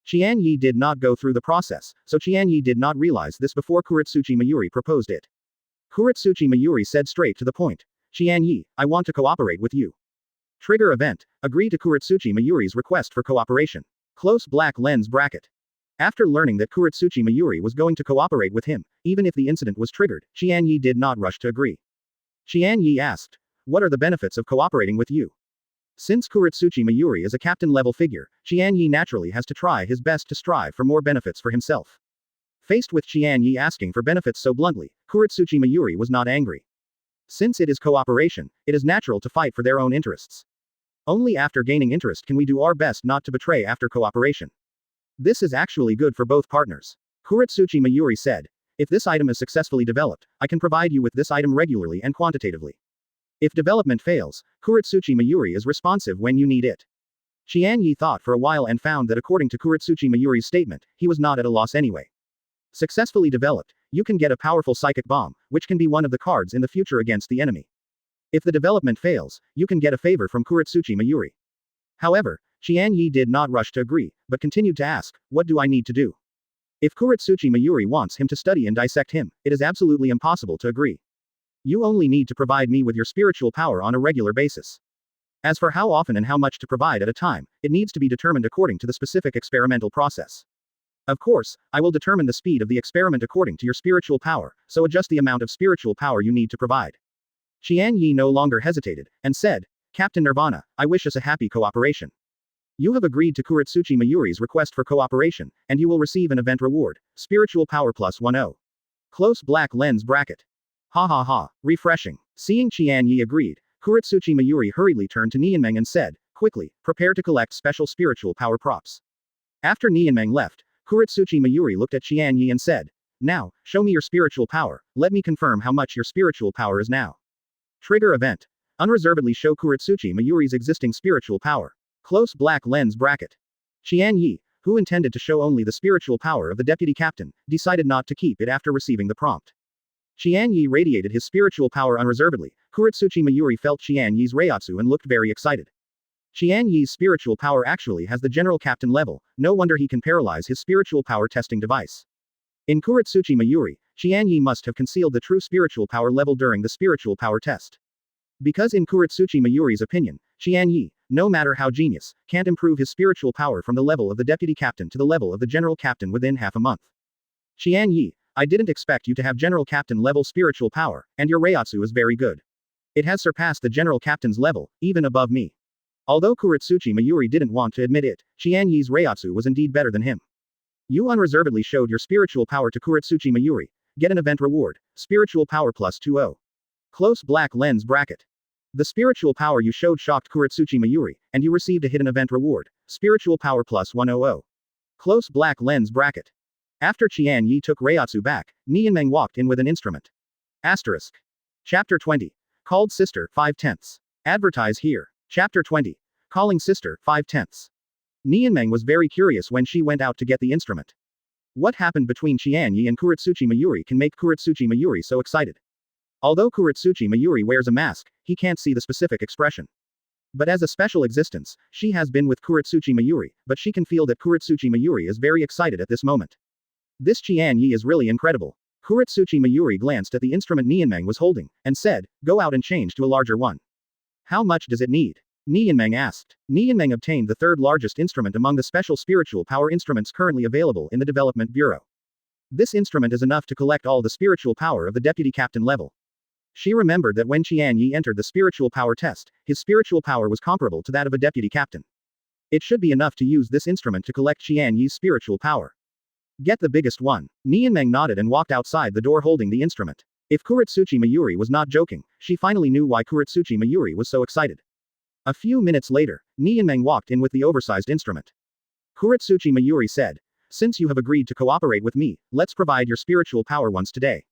Qian Ye did not go through the process, so Qian Ye did not realize this before Kuretsuchi Mayuri proposed it. Kuretsuchi Mayuri said straight to the point. Qian Ye, I want to cooperate with you. Trigger event. Agree to Kuretsuchi Mayuri's request for cooperation. Close black lens bracket. After learning that Kuretsuchi Mayuri was going to cooperate with him, even if the incident was triggered, Qian Ye did not rush to agree. Qian Ye asked, what are the benefits of cooperating with you? Since Kuretsuchi Mayuri is a captain-level figure, Qian Ye naturally has to try his best to strive for more benefits for himself. Faced with Qian Ye asking for benefits so bluntly, Kuretsuchi Mayuri was not angry. Since it is cooperation, it is natural to fight for their own interests. Only after gaining interest can we do our best not to betray after cooperation. This is actually good for both partners. Kuretsuchi Mayuri said, if this item is successfully developed, I can provide you with this item regularly and quantitatively. If development fails, Kuretsuchi Mayuri is responsive when you need it. Qian Ye thought for a while and found that according to Kuretsuchi Mayuri's statement, he was not at a loss anyway. Successfully developed, you can get a powerful psychic bomb, which can be one of the cards in the future against the enemy. If the development fails, you can get a favor from Kuretsuchi Mayuri. However, Qian Ye did not rush to agree, but continued to ask, what do I need to do? If Kuretsuchi Mayuri wants him to study and dissect him, it is absolutely impossible to agree. You only need to provide me with your spiritual power on a regular basis. As for how often and how much to provide at a time, it needs to be determined according to the specific experimental process. Of course, I will determine the speed of the experiment according to your spiritual power, so adjust the amount of spiritual power you need to provide. Qian Ye no longer hesitated, and said, Captain Nirvana, I wish us a happy cooperation. You have agreed to Kuretsuchi Mayuri's request for cooperation, and you will receive an event reward, spiritual power plus 10. Close black lens bracket. Ha ha ha, refreshing. Seeing Qian Ye agreed, Kuretsuchi Mayuri hurriedly turned to Nianmeng and said, quickly, prepare to collect special spiritual power props. After Nianmeng left, Kuretsuchi Mayuri looked at Qian Ye and said, now, show me your spiritual power, let me confirm how much your spiritual power is now. Trigger event. Unreservedly show Kuretsuchi Mayuri's existing spiritual power. Close black lens bracket. Qian Ye, who intended to show only the spiritual power of the deputy captain, decided not to keep it after receiving the prompt. Qian Ye radiated his spiritual power unreservedly. Kuretsuchi Mayuri felt Qian Ye's Reiatsu and looked very excited. Qian Ye's spiritual power actually has the general captain level, no wonder he can paralyze his spiritual power testing device. In Kuretsuchi Mayuri, Qian Ye must have concealed the true spiritual power level during the spiritual power test. Because in Kuretsuchi Mayuri's opinion, Qian Ye, no matter how genius, can't improve his spiritual power from the level of the deputy captain to the level of the general captain within half a month. Qian Ye, I didn't expect you to have general captain level spiritual power, and your Reiatsu is very good. It has surpassed the general captain's level, even above me. Although Kuretsuchi Mayuri didn't want to admit it, Qian Ye's Reiatsu was indeed better than him. You unreservedly showed your spiritual power to Kuretsuchi Mayuri. Get an event reward, spiritual power plus 20. Close black lens bracket. The spiritual power you showed shocked Kuretsuchi Mayuri, and you received a hidden event reward, spiritual power plus 100. Close black lens bracket. After Qian Ye took Reiatsu back, Nianmeng walked in with an instrument. Asterisk. Chapter 20. Called Sister, 5/10. Advertise here. Chapter 20. Calling Sister, 5/10. Nianmeng was very curious when she went out to get the instrument. What happened between Qian Ye and Kuretsuchi Mayuri can make Kuretsuchi Mayuri so excited. Although Kuretsuchi Mayuri wears a mask, he can't see the specific expression. But as a special existence, she has been with Kuretsuchi Mayuri, but she can feel that Kuretsuchi Mayuri is very excited at this moment. This Qian Ye is really incredible. Kuretsuchi Mayuri glanced at the instrument Nianmeng was holding, and said, go out and change to a larger one. How much does it need? Nianmeng asked. Nianmeng obtained the third largest instrument among the special spiritual power instruments currently available in the Development Bureau. This instrument is enough to collect all the spiritual power of the deputy captain level. She remembered that when Qian Ye entered the spiritual power test, his spiritual power was comparable to that of a deputy captain. It should be enough to use this instrument to collect Qian Ye's spiritual power. Get the biggest one. Nianmeng nodded and walked outside the door holding the instrument. If Kuretsuchi Mayuri was not joking, she finally knew why Kuretsuchi Mayuri was so excited. A few minutes later, Nianmeng walked in with the oversized instrument. Kuretsuchi Mayuri said, since you have agreed to cooperate with me, let's provide your spiritual power once today.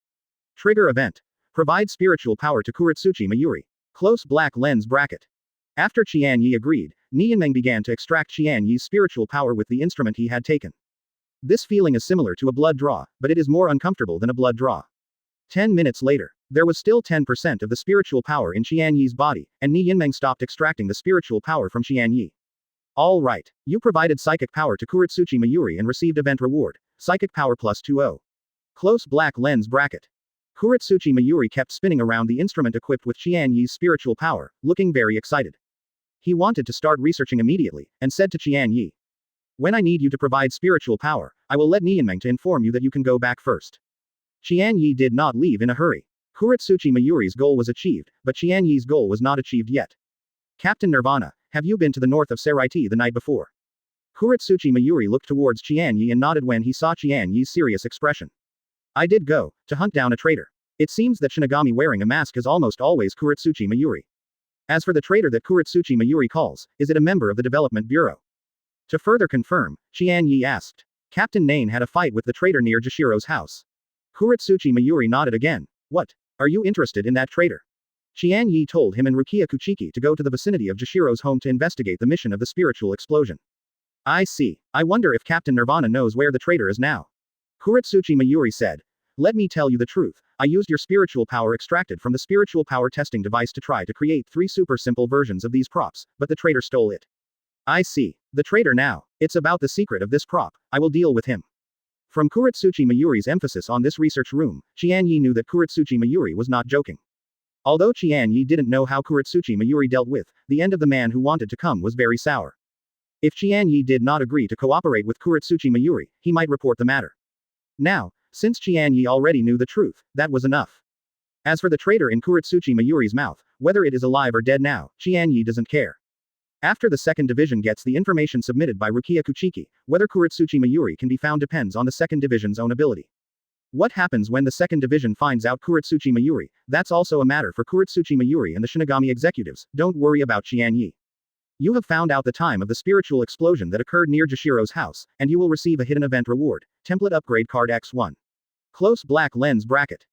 Trigger event. Provide spiritual power to Kuretsuchi Mayuri. Close black lens bracket. After Qian Ye agreed, Nianmeng began to extract Qian Ye's spiritual power with the instrument he had taken. This feeling is similar to a blood draw, but it is more uncomfortable than a blood draw. 10 minutes later, there was still 10% of the spiritual power in Qian Ye's body, and Nianmeng stopped extracting the spiritual power from Qian Ye. All right, you provided psychic power to Kuretsuchi Mayuri and received event reward, psychic power plus 20. Close black lens bracket. Kuretsuchi Mayuri kept spinning around the instrument equipped with Qian Ye's spiritual power, looking very excited. He wanted to start researching immediately, and said to Qian Ye, "When I need you to provide spiritual power, I will let Nianmeng to inform you that you can go back first." Qian Ye did not leave in a hurry. Kuretsuchi Mayuri's goal was achieved, but Qian Ye's goal was not achieved yet. "Captain Nirvana, have you been to the north of Saraiti the night before?" Kuretsuchi Mayuri looked towards Qian Ye and nodded when he saw Qian Ye's serious expression. "I did go, to hunt down a traitor. It seems that Shinigami wearing a mask is almost always Kuretsuchi Mayuri. As for the traitor that Kuretsuchi Mayuri calls, is it a member of the Development Bureau?" To further confirm, Qian Ye asked. Captain Nain had a fight with the traitor near Jashiro's house. Kuretsuchi Mayuri nodded again. "What? Are you interested in that traitor?" Qian Ye told him and Rukia Kuchiki to go to the vicinity of Jashiro's home to investigate the mission of the spiritual explosion. "I see. I wonder if Captain Nirvana knows where the traitor is now." Kuretsuchi Mayuri said. "Let me tell you the truth, I used your spiritual power extracted from the spiritual power testing device to try to create 3 super simple versions of these props, but the traitor stole it." "I see. The traitor now. It's about the secret of this prop, I will deal with him." From Kuretsuchi Mayuri's emphasis on this research room, Qian Ye knew that Kuretsuchi Mayuri was not joking. Although Qian Ye didn't know how Kuretsuchi Mayuri dealt with the end of the man who wanted to come was very sour. If Qian Ye did not agree to cooperate with Kuretsuchi Mayuri, he might report the matter. Now, since Qian Ye already knew the truth, that was enough. As for the traitor in Kuretsuchi Mayuri's mouth, whether it is alive or dead now, Qian Ye doesn't care. After the second division gets the information submitted by Rukia Kuchiki, whether Kuretsuchi Mayuri can be found depends on the second division's own ability. What happens when the second division finds out Kuretsuchi Mayuri? That's also a matter for Kuretsuchi Mayuri and the Shinigami executives. Don't worry about Qian Ye. You have found out the time of the spiritual explosion that occurred near Jashiro's house, and you will receive a hidden event reward, template upgrade card X1. Close black lens bracket.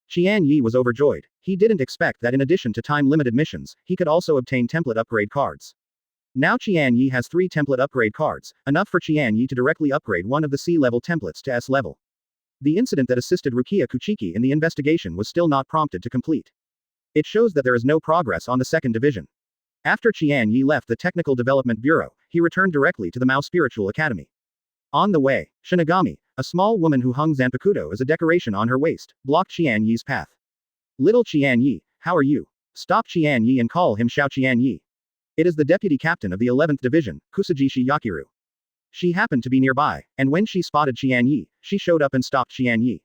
Qian Ye was overjoyed. He didn't expect that in addition to time-limited missions, he could also obtain template upgrade cards. Now Qian Ye has 3 template upgrade cards, enough for Qian Ye to directly upgrade one of the C-level templates to S-level. The incident that assisted Rukia Kuchiki in the investigation was still not prompted to complete. It shows that there is no progress on the second division. After Qian Ye left the Technical Development Bureau, he returned directly to the Mao Spiritual Academy. On the way, Shinigami, a small woman who hung zanpakuto as a decoration on her waist, blocked Qian Ye's path. "Little Qian Ye, how are you?" Stop Qian Ye and call him Xiao Qian Ye. It is the deputy captain of the 11th Division, Kusajishi Yakiru. She happened to be nearby, and when she spotted Qian Ye, she showed up and stopped Qian Ye.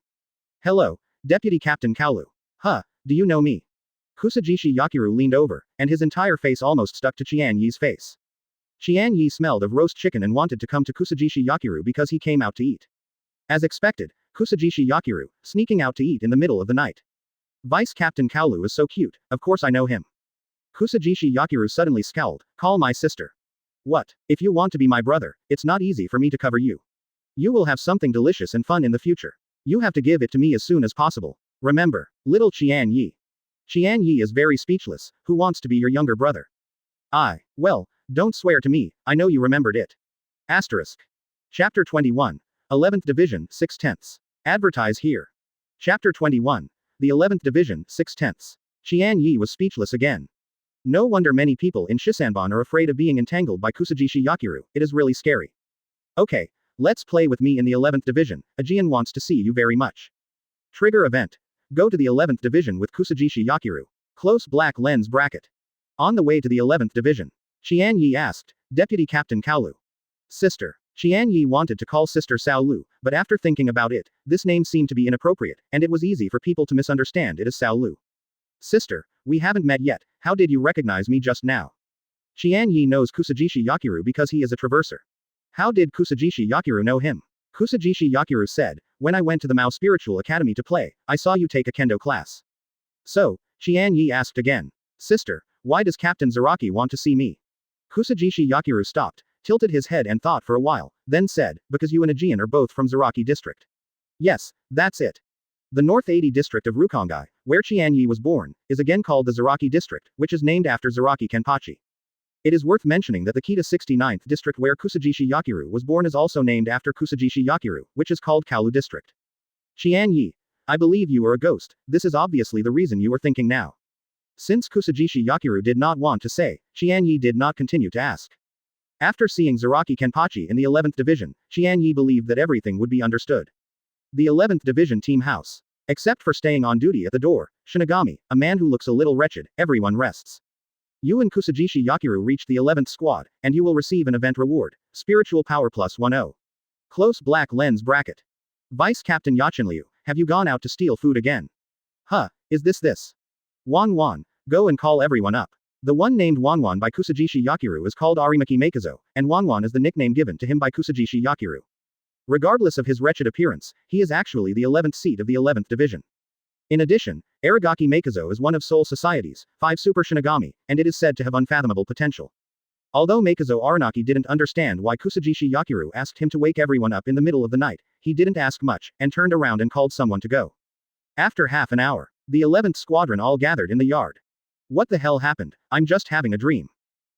"Hello, Deputy Captain Kaolu. Huh, do you know me?" Kusajishi Yakiru leaned over, and his entire face almost stuck to Qian Ye's face. Qian Ye smelled of roast chicken and wanted to come to Kusajishi Yakiru because he came out to eat. As expected, Kusajishi Yakiru, sneaking out to eat in the middle of the night. "Vice Captain Kaolu is so cute, of course I know him." Kusajishi Yakiru suddenly scowled. "Call my sister." "What? If you want to be my brother, it's not easy for me to cover you. You will have something delicious and fun in the future. You have to give it to me as soon as possible. Remember, little Qian Ye." Qian Ye is very speechless. "Who wants to be your younger brother?" Well, don't swear to me, I know you remembered it. Asterisk. Chapter 21. 11th Division, 6/10. Advertise here. Chapter 21. The 11th Division, 6/10. Qian Ye was speechless again. No wonder many people in Shisanban are afraid of being entangled by Kusajishi Yakiru, it is really scary. "Okay, let's play with me in the 11th Division, Aegean wants to see you very much." Trigger event. Go to the 11th Division with Kusajishi Yakiru. Close black lens bracket. On the way to the 11th Division, Qian Ye asked, "Deputy Captain Kaolu." Sister. Qian Ye wanted to call Sister Sao Lu, but after thinking about it, this name seemed to be inappropriate, and it was easy for people to misunderstand it as Sao Lu. "Sister, we haven't met yet, how did you recognize me just now?" Qian Ye knows Kusajishi Yakiru because he is a traverser. How did Kusajishi Yakiru know him? Kusajishi Yakiru said, "When I went to the Mao Spiritual Academy to play, I saw you take a kendo class." So, Qian Ye asked again, "Sister, why does Captain Zaraki want to see me?" Kusajishi Yakiru stopped, tilted his head and thought for a while, then said, "Because you and Aegean are both from Zaraki district." Yes, that's it. The North 80 district of Rukongai, where Qian Ye was born, is again called the Zaraki district, which is named after Zaraki Kenpachi. It is worth mentioning that the Kita 69th district where Kusajishi Yakiru was born is also named after Kusajishi Yakiru, which is called Kalu district. Qian Ye. I believe you are a ghost, this is obviously the reason you are thinking now. Since Kusajishi Yakiru did not want to say, Qian Ye did not continue to ask. After seeing Zaraki Kenpachi in the 11th division, Qian Ye believed that everything would be understood. The 11th division team house. Except for staying on duty at the door, Shinigami, a man who looks a little wretched, everyone rests. You and Kusajishi Yakiru reach the 11th squad, and you will receive an event reward, Spiritual Power plus 10. Close black lens bracket. Vice Captain Yachinliu, have you gone out to steal food again? Huh, is this? Wan, go and call everyone up. The one named Wan by Kusajishi Yakiru is called Arimaki Makozo, and Wan is the nickname given to him by Kusajishi Yakiru. Regardless of his wretched appearance, he is actually the 11th seat of the 11th division. In addition, Aragaki Makozo is one of Soul Society's 5 Super Shinigami, and it is said to have unfathomable potential. Although Makozo Aranaki didn't understand why Kusajishi Yakiru asked him to wake everyone up in the middle of the night, he didn't ask much, and turned around and called someone to go. After half an hour, the 11th squadron all gathered in the yard. What the hell happened? I'm just having a dream.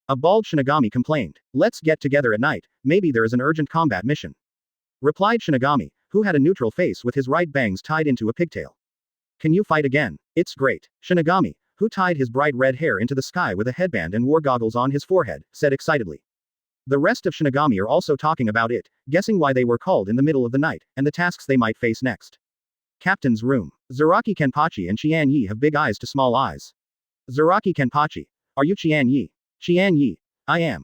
A bald Shinigami complained. Let's get together at night, maybe there is an urgent combat mission. Replied Shinigami, who had a neutral face with his right bangs tied into a pigtail. Can you fight again? It's great. Shinigami, who tied his bright red hair into the sky with a headband and wore goggles on his forehead, said excitedly. The rest of Shinigami are also talking about it, guessing why they were called in the middle of the night, and the tasks they might face next. Captain's room. Zaraki Kenpachi and Qian Ye have big eyes to small eyes. Zaraki Kenpachi. Are you Qian Ye? Qian Ye. I am.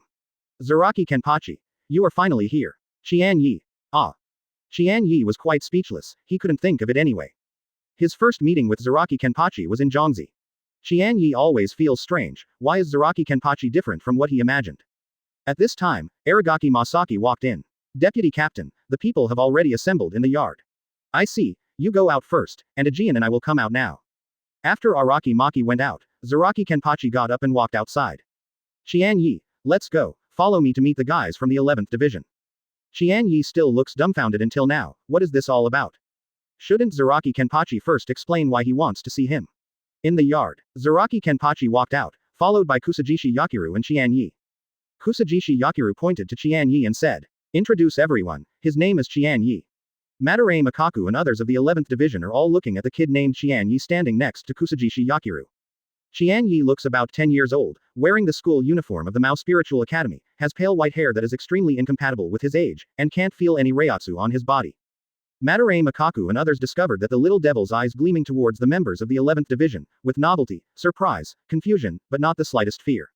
Zaraki Kenpachi. You are finally here. Qian Ye. Ah. Qian Ye was quite speechless, he couldn't think of it anyway. His first meeting with Zaraki Kenpachi was in Zhongzi. Qian Ye always feels strange, why is Zaraki Kenpachi different from what he imagined? At this time, Aragaki Masaki walked in. Deputy Captain, the people have already assembled in the yard. I see, you go out first, and Aegean and I will come out now. After Araki Maki went out, Zaraki Kenpachi got up and walked outside. Qian Ye, let's go, follow me to meet the guys from the 11th division. Qian Ye still looks dumbfounded until now, what is this all about? Shouldn't Zaraki Kenpachi first explain why he wants to see him? In the yard, Zaraki Kenpachi walked out, followed by Kusajishi Yakiru and Qian Ye. Kusajishi Yakiru pointed to Qian Ye and said, introduce everyone, his name is Qian Ye. Madarame Makaku and others of the 11th division are all looking at the kid named Qian Ye standing next to Kusajishi Yakiru. Qian Ye looks about 10 years old, wearing the school uniform of the Mao Spiritual Academy, has pale white hair that is extremely incompatible with his age, and can't feel any Reiatsu on his body. Madarame Makaku and others discovered that the little devil's eyes gleaming towards the members of the 11th division, with novelty, surprise, confusion, but not the slightest fear.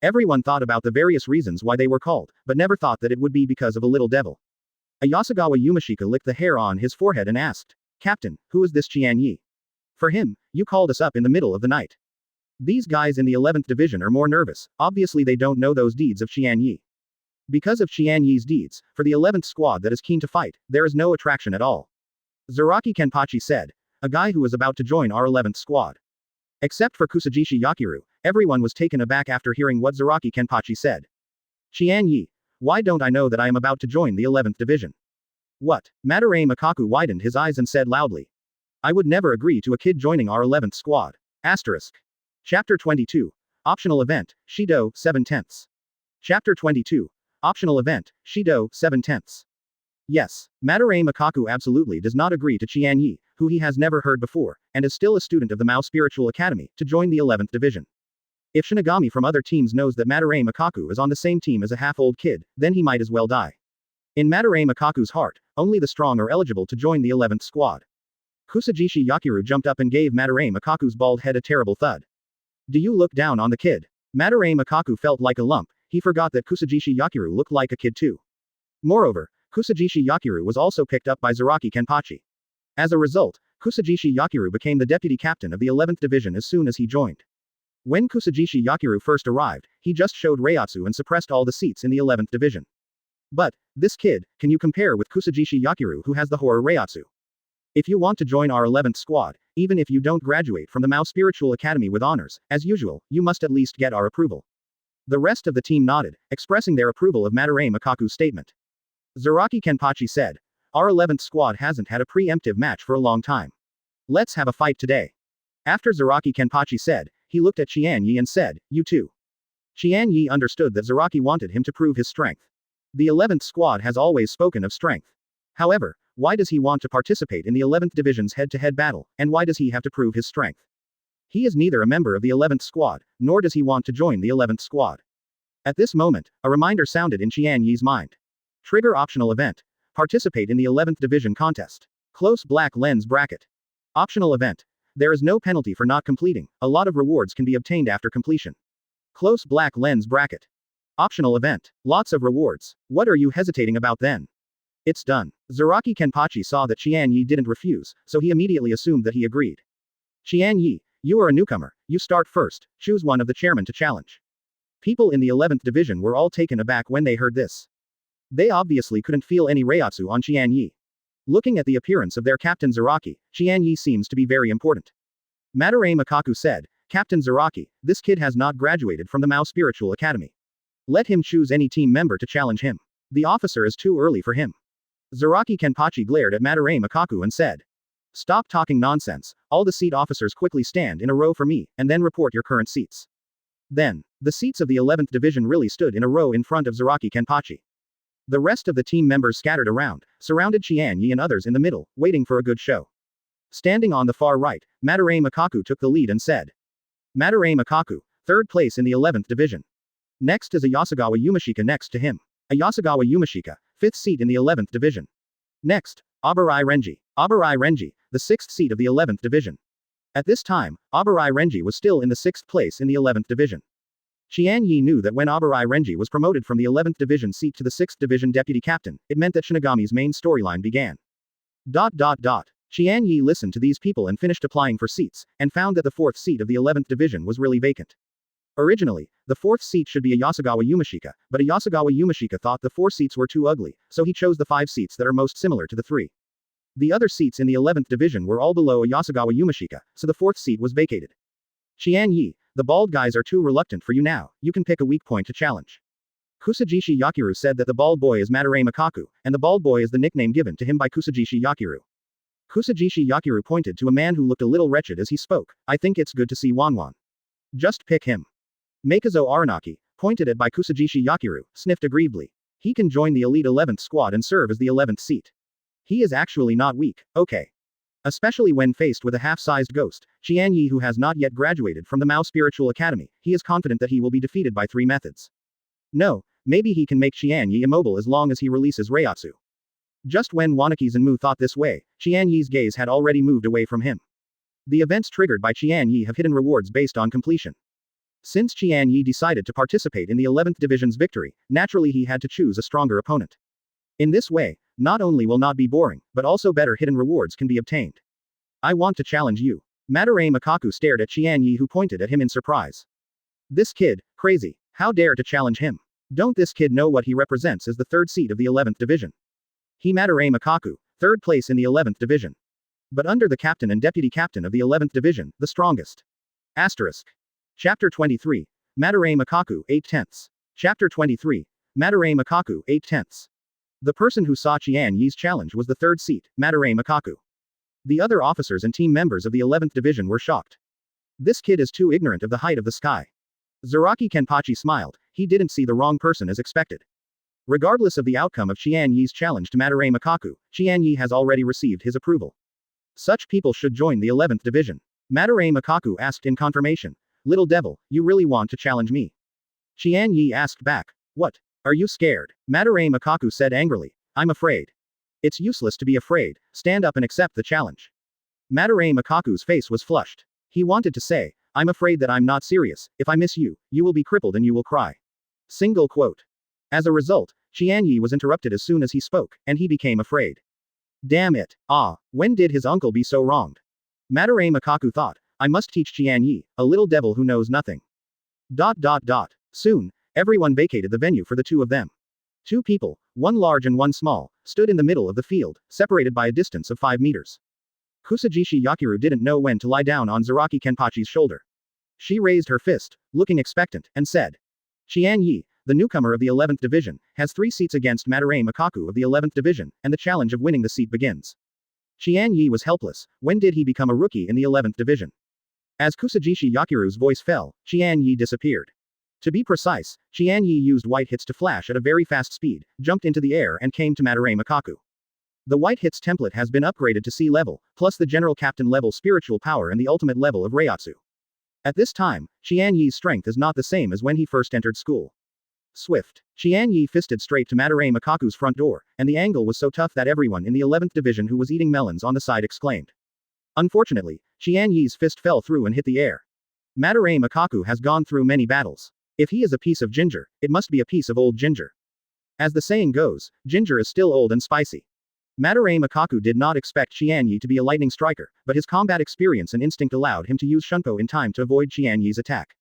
Everyone thought about the various reasons why they were called, but never thought that it would be because of a little devil. Ayasagawa Yumashika licked the hair on his forehead and asked, Captain, who is this Qian Ye? For him, you called us up in the middle of the night. These guys in the 11th division are more nervous, obviously they don't know those deeds of Qian Ye. Because of Qian Ye's deeds, for the 11th squad that is keen to fight, there is no attraction at all. Zaraki Kenpachi said, a guy who is about to join our 11th squad. Except for Kusajishi Yakiru, everyone was taken aback after hearing what Zaraki Kenpachi said. Qian Ye, why don't I know that I am about to join the 11th division? What? Madarame Makaku widened his eyes and said loudly. I would never agree to a kid joining our 11th squad. Asterisk. Chapter 22. Optional Event, Shido, 7/10. Chapter 22. Optional Event, Shido, 7/10. Yes, Madarame Makaku absolutely does not agree to Qian Ye, who he has never heard before, and is still a student of the Mao Spiritual Academy, to join the 11th division. If Shinigami from other teams knows that Madarame Makaku is on the same team as a half-old kid, then he might as well die. In Madarame Makaku's heart, only the strong are eligible to join the 11th squad. Kusajishi Yakiru jumped up and gave Madarame Makaku's bald head a terrible thud. Do you look down on the kid? Madarame Makaku felt like a lump, he forgot that Kusajishi Yakiru looked like a kid too. Moreover, Kusajishi Yakiru was also picked up by Zaraki Kenpachi. As a result, Kusajishi Yakiru became the deputy captain of the 11th division as soon as he joined. When Kusajishi Yakiru first arrived, he just showed Reiatsu and suppressed all the seats in the 11th division. But, this kid, can you compare with Kusajishi Yakiru who has the horror Reiatsu? If you want to join our 11th squad, even if you don't graduate from the Mao Spiritual Academy with honors, as usual, you must at least get our approval. The rest of the team nodded, expressing their approval of Madarame Makaku's statement. Zaraki Kenpachi said, our 11th squad hasn't had a preemptive match for a long time. Let's have a fight today. After Zaraki Kenpachi said, he looked at Qian Ye and said, you too. Qian Ye understood that Zaraki wanted him to prove his strength. The 11th squad has always spoken of strength. However, why does he want to participate in the 11th Division's head-to-head battle, and why does he have to prove his strength? He is neither a member of the 11th squad, nor does he want to join the 11th squad. At this moment, a reminder sounded in Qian Ye's mind. Trigger optional event. Participate in the 11th Division contest. Close black lens bracket. Optional event. There is no penalty for not completing, a lot of rewards can be obtained after completion. Close black lens bracket. Optional event. Lots of rewards. What are you hesitating about then? It's done. Zaraki Kenpachi saw that Qian Ye didn't refuse, so he immediately assumed that he agreed. Qian Ye, you are a newcomer, you start first, choose one of the chairmen to challenge. People in the 11th Division were all taken aback when they heard this. They obviously couldn't feel any Reiatsu on Qian Ye. Looking at the appearance of their captain Zaraki, Qian Ye seems to be very important. Madarame Makaku said, Captain Zaraki, this kid has not graduated from the Mao Spiritual Academy. Let him choose any team member to challenge him. The officer is too early for him. Zaraki Kenpachi glared at Madarame Makaku and said. Stop talking nonsense, all the seat officers quickly stand in a row for me, and then report your current seats. Then, the seats of the 11th Division really stood in a row in front of Zaraki Kenpachi. The rest of the team members scattered around, surrounded Qian Ye and others in the middle, waiting for a good show. Standing on the far right, Madarame Makaku took the lead and said. Madarame Makaku, 3rd place in the 11th Division. Next is Ayasagawa Yumashika next to him. Ayasagawa Yumashika, 5th seat in the 11th Division. Next, Abarai Renji. Abarai Renji, the 6th seat of the 11th Division. At this time, Abarai Renji was still in the 6th place in the 11th Division. Qian Ye knew that when Abarai Renji was promoted from the 11th Division seat to the 6th Division deputy captain, it meant that Shinigami's main storyline began. Qian Ye listened to these people and finished applying for seats, and found that the 4th seat of the 11th Division was really vacant. Originally, the 4th seat should be Ayasagawa Yumashika, but Ayasagawa Yumashika thought the 4 seats were too ugly, so he chose the 5 seats that are most similar to the 3. The other seats in the 11th Division were all below Ayasagawa Yumashika, so the 4th seat was vacated. Qian Ye, the bald guys are too reluctant for you now, you can pick a weak point to challenge. Kusajishi Yakiru said that the bald boy is Madarame Makaku, and the bald boy is the nickname given to him by Kusajishi Yakiru. Kusajishi Yakiru pointed to a man who looked a little wretched as he spoke, I think it's good to see Wanwan. Just pick him. Makozo Aranaki, pointed at by Kusajishi Yakiru, sniffed aggrievedly. He can join the elite 11th squad and serve as the 11th seat. He is actually not weak, okay. Especially when faced with a half-sized ghost, Qian Ye who has not yet graduated from the Mao Spiritual Academy, he is confident that he will be defeated by 3 methods. No, maybe he can make Qian Ye immobile as long as he releases Reiatsu. Just when Wanaki Zanmu thought this way, Qian Ye's gaze had already moved away from him. The events triggered by Qian Ye have hidden rewards based on completion. Since Qian Ye decided to participate in the 11th Division's victory, naturally he had to choose a stronger opponent. In this way, not only will not be boring, but also better hidden rewards can be obtained. I want to challenge you. Madarame Makaku stared at Qian Ye who pointed at him in surprise. This kid, crazy, how dare to challenge him? Don't this kid know what he represents as the 3rd seat of the 11th Division? He Madarame Makaku, 3rd place in the 11th Division. But under the captain and deputy captain of the 11th Division, the strongest. Asterisk. Chapter 23. Madarame Makaku, 8/10. Chapter 23. Madarame Makaku, 8/10. The person who saw Qian Ye's challenge was the 3rd seat, Madarame Makaku. The other officers and team members of the 11th Division were shocked. This kid is too ignorant of the height of the sky. Zaraki Kenpachi smiled, he didn't see the wrong person as expected. Regardless of the outcome of Qian Ye's challenge to Madarame Makaku, Qian Ye has already received his approval. Such people should join the 11th Division. Madarame Makaku asked in confirmation. Little devil, you really want to challenge me? Qian Ye asked back. What? Are you scared? Madarame Makaku said angrily. I'm afraid. It's useless to be afraid, stand up and accept the challenge. Madarame Makaku's face was flushed. He wanted to say, I'm afraid that I'm not serious, if I miss you, you will be crippled and you will cry. Single quote. As a result, Qian Ye was interrupted as soon as he spoke, and he became afraid. Damn it. When did his uncle be so wronged? Madarame Makaku thought, I must teach Qian Ye, a little devil who knows nothing. Soon, everyone vacated the venue for the 2 of them. 2 people, one large and one small, stood in the middle of the field, separated by a distance of 5 meters. Kusajishi Yakiru didn't know when to lie down on Zaraki Kenpachi's shoulder. She raised her fist, looking expectant, and said. Qian Ye, the newcomer of the 11th Division, has 3 seats against Madarame Makaku of the 11th Division, and the challenge of winning the seat begins. Qian Ye was helpless, when did he become a rookie in the 11th Division? As Kusajishi Yakiru's voice fell, Qian Ye disappeared. To be precise, Qian Ye used white hits to flash at a very fast speed, jumped into the air and came to Madare Makaku. The white hits template has been upgraded to C level, plus the general captain level spiritual power and the ultimate level of Reiatsu. At this time, Qian Ye's strength is not the same as when he first entered school. Swift. Qian Ye fisted straight to Madare Makaku's front door, and the angle was so tough that everyone in the 11th division who was eating melons on the side exclaimed. Unfortunately, Qian Ye's fist fell through and hit the air. Madare Makaku has gone through many battles. If he is a piece of ginger, it must be a piece of old ginger. As the saying goes, ginger is still old and spicy. Madare Makaku did not expect Qian Ye to be a lightning striker, but his combat experience and instinct allowed him to use Shunko in time to avoid Qian Ye's attack.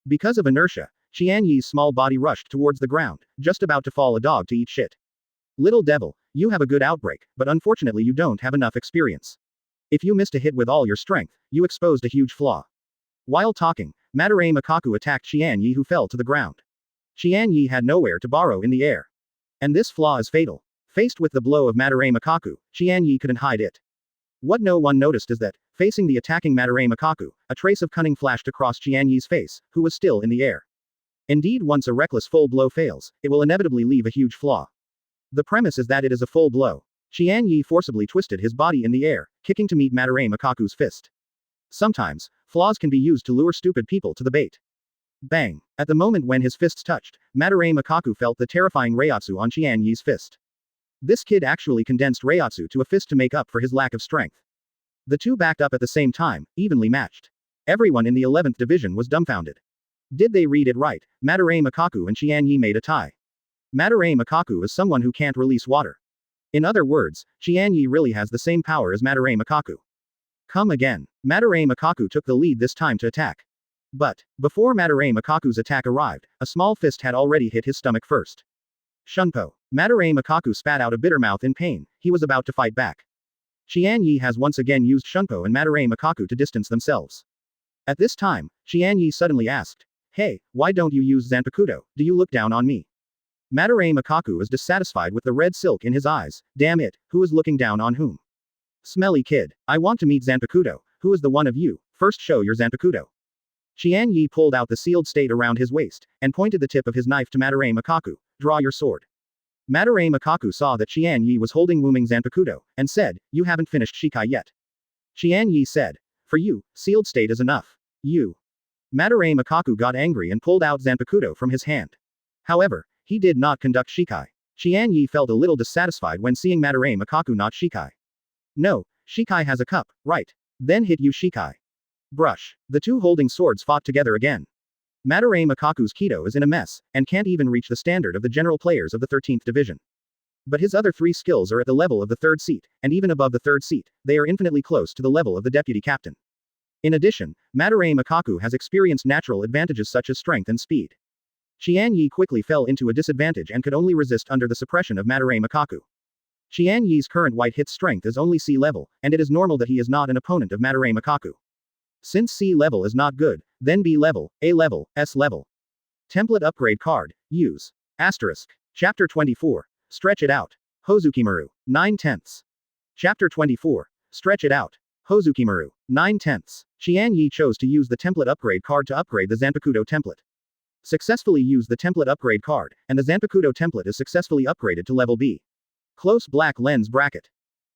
Because of inertia, Qian Ye's small body rushed towards the ground, just about to fall a dog to eat shit. Little devil, you have a good outbreak, but unfortunately you don't have enough experience. If you missed a hit with all your strength, you exposed a huge flaw. While talking, Madare Makaku attacked Qian Ye who fell to the ground. Qian Ye had nowhere to borrow in the air. And this flaw is fatal. Faced with the blow of Madare Makaku, Qian Ye couldn't hide it. What no one noticed is that, facing the attacking Madare Makaku, a trace of cunning flashed across Qian Ye's face, who was still in the air. Indeed, once a reckless full blow fails, it will inevitably leave a huge flaw. The premise is that it is a full blow. Qian Ye forcibly twisted his body in the air, kicking to meet Madare Makaku's fist. Sometimes, flaws can be used to lure stupid people to the bait. Bang! At the moment when his fists touched, Madare Makaku felt the terrifying Reiatsu on Qian Ye's fist. This kid actually condensed Reiatsu to a fist to make up for his lack of strength. The two backed up at the same time, evenly matched. Everyone in the 11th division was dumbfounded. Did they read it right? Madare Makaku and Qian Ye made a tie. Madare Makaku is someone who can't release water. In other words, Qian Ye really has the same power as Madare Makaku. Come again. Madare Makaku took the lead this time to attack. But, before Madare Makaku's attack arrived, a small fist had already hit his stomach first. Shunpo. Madare Makaku spat out a bitter mouth in pain, he was about to fight back. Qian Ye has once again used Shunpo and Madare Makaku to distance themselves. At this time, Qian Ye suddenly asked, "Hey, why don't you use zanpakuto, do you look down on me?" Madare Makaku is dissatisfied with the red silk in his eyes, damn it, who is looking down on whom? Smelly kid, I want to meet Zanpakuto, who is the one of you, first show your Zanpakuto. Qian Ye pulled out the sealed state around his waist, and pointed the tip of his knife to Madare Makaku, draw your sword. Madare Makaku saw that Qian Ye was holding Wuming Zanpakuto, and said, you haven't finished Shikai yet. Qian Ye said, for you, sealed state is enough. You. Madare Makaku got angry and pulled out Zanpakuto from his hand. However, he did not conduct Shikai. Qian Ye felt a little dissatisfied when seeing Madare Makaku not Shikai. No, Shikai has a cup, right? Then hit you Shikai. Brush. The two holding swords fought together again. Madare Makaku's kido is in a mess, and can't even reach the standard of the general players of the 13th division. But his other three skills are at the level of the third seat, and even above the third seat, they are infinitely close to the level of the deputy captain. In addition, Madare Makaku has experienced natural advantages such as strength and speed. Qian Ye quickly fell into a disadvantage and could only resist under the suppression of Madare Makaku. Qian Ye's current white hit strength is only C level, and it is normal that he is not an opponent of Madare Makaku. Since C level is not good, then B level, A level, S level. Template upgrade card, use. Asterisk. Chapter 24. Stretch it out. Hozukimaru. 9/10. Chapter 24. Stretch it out. Hozukimaru. 9/10. Qian Ye chose to use the template upgrade card to upgrade the Zanpakuto template. Successfully use the template upgrade card, and the Zanpakuto template is successfully upgraded to level B. Close black lens bracket.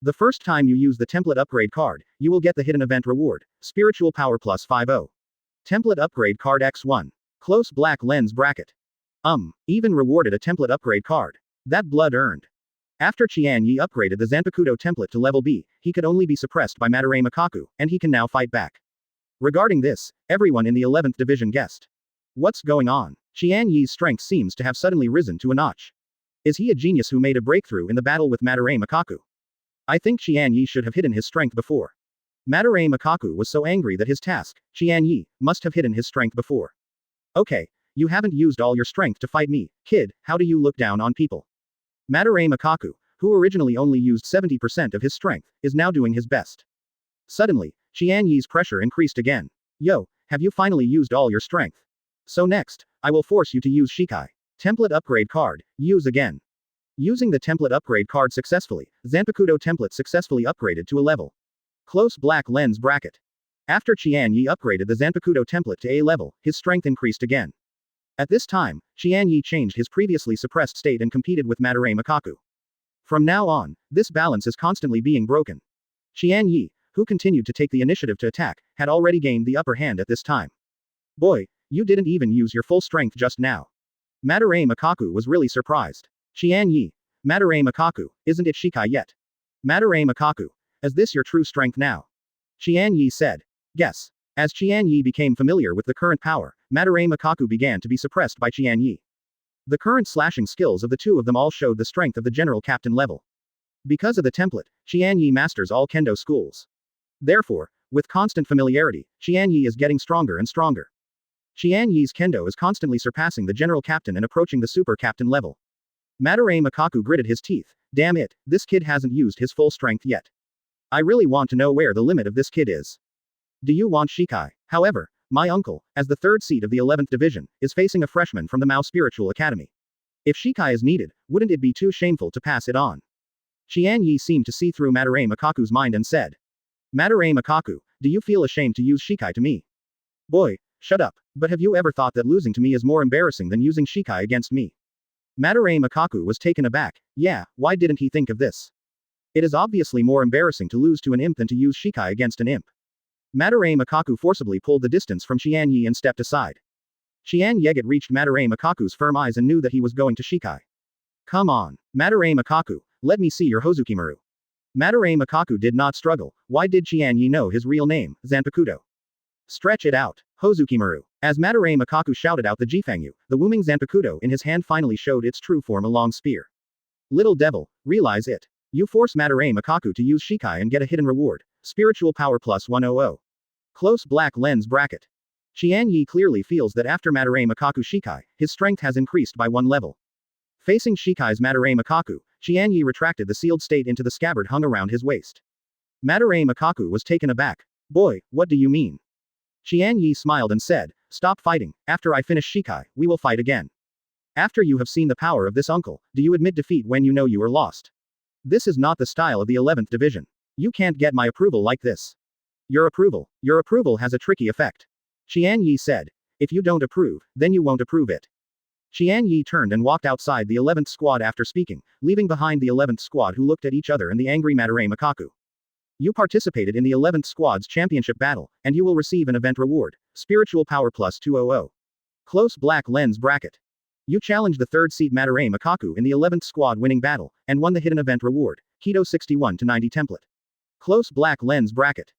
The first time you use the template upgrade card, you will get the hidden event reward, spiritual power plus 50. Template upgrade card X1. Close black lens bracket. Even rewarded a template upgrade card. That blood earned. After Qian Ye upgraded the Zanpakuto template to level B, he could only be suppressed by Madare Makaku, and he can now fight back. Regarding this, everyone in the 11th division guessed. What's going on? Qian Ye's strength seems to have suddenly risen to a notch. Is he a genius who made a breakthrough in the battle with Madare Makaku? I think Qian Ye should have hidden his strength before. Madare Makaku was so angry that his task, Qian Ye, must have hidden his strength before. Okay, you haven't used all your strength to fight me, kid, how do you look down on people? Madare Makaku, who originally only used 70% of his strength, is now doing his best. Suddenly, Qian Ye's pressure increased again. Yo, have you finally used all your strength? So next, I will force you to use Shikai. Template upgrade card, use again. Using the template upgrade card successfully, Zanpakuto template successfully upgraded to a level. Close black lens bracket. After Qian Ye upgraded the Zanpakuto template to A level, his strength increased again. At this time, Qian Ye changed his previously suppressed state and competed with Madare Makaku. From now on, this balance is constantly being broken. Qian Ye, who continued to take the initiative to attack, had already gained the upper hand at this time. Boy, you didn't even use your full strength just now. Madare Makaku was really surprised. Qian Ye, Madare Makaku, isn't it Shikai yet? Madare Makaku, is this your true strength now? Qian Ye said. Guess. As Qian Ye became familiar with the current power, Madare Makaku began to be suppressed by Qian Ye. The current slashing skills of the two of them all showed the strength of the general captain level. Because of the template, Qian Ye masters all kendo schools. Therefore, with constant familiarity, Qian Ye is getting stronger and stronger. Qian Ye's kendo is constantly surpassing the general captain and approaching the super captain level. Madare Makaku gritted his teeth. Damn it, this kid hasn't used his full strength yet. I really want to know where the limit of this kid is. Do you want Shikai? However, my uncle, as the third seat of the 11th division, is facing a freshman from the Mao Spiritual Academy. If Shikai is needed, wouldn't it be too shameful to pass it on? Qian Ye seemed to see through Madare Makaku's mind and said. Madare Makaku, do you feel ashamed to use Shikai to me? Boy, shut up, but have you ever thought that losing to me is more embarrassing than using Shikai against me? Madare Makaku was taken aback. Yeah, why didn't he think of this? It is obviously more embarrassing to lose to an imp than to use Shikai against an imp. Madare Makaku forcibly pulled the distance from Qian Ye and stepped aside. Qian Ye reached Madare Makaku's firm eyes and knew that he was going to Shikai. Come on, Madare Makaku, let me see your Hozukimaru. Madare Makaku did not struggle. Why did Qian Ye know his real name, Zanpakuto? Stretch it out, Hozukimaru. As Madare Makaku shouted out the Jifangyu, the Wuming Zanpakuto in his hand finally showed its true form, a long spear. Little devil, realize it. You force Madare Makaku to use Shikai and get a hidden reward. Spiritual power plus 100. Close black lens bracket. Qian Ye clearly feels that after Madare Makaku Shikai, his strength has increased by 1 level. Facing Shikai's Madare Makaku, Qian Ye retracted the sealed state into the scabbard hung around his waist. Madare Makaku was taken aback. Boy, what do you mean? Qian Ye smiled and said, stop fighting, after I finish Shikai, we will fight again. After you have seen the power of this uncle, do you admit defeat when you know you are lost? This is not the style of the 11th division. You can't get my approval like this. Your approval has a tricky effect. Qian Ye said. If you don't approve, then you won't approve it. Qian Ye turned and walked outside the 11th squad after speaking, leaving behind the 11th squad who looked at each other and the angry Madare Makaku. You participated in the 11th squad's championship battle, and you will receive an event reward, spiritual power plus 200. Close black lens bracket. You challenged the third seat Madare Makaku in the 11th squad winning battle, and won the hidden event reward, kido 61-90 template. Close black lens bracket.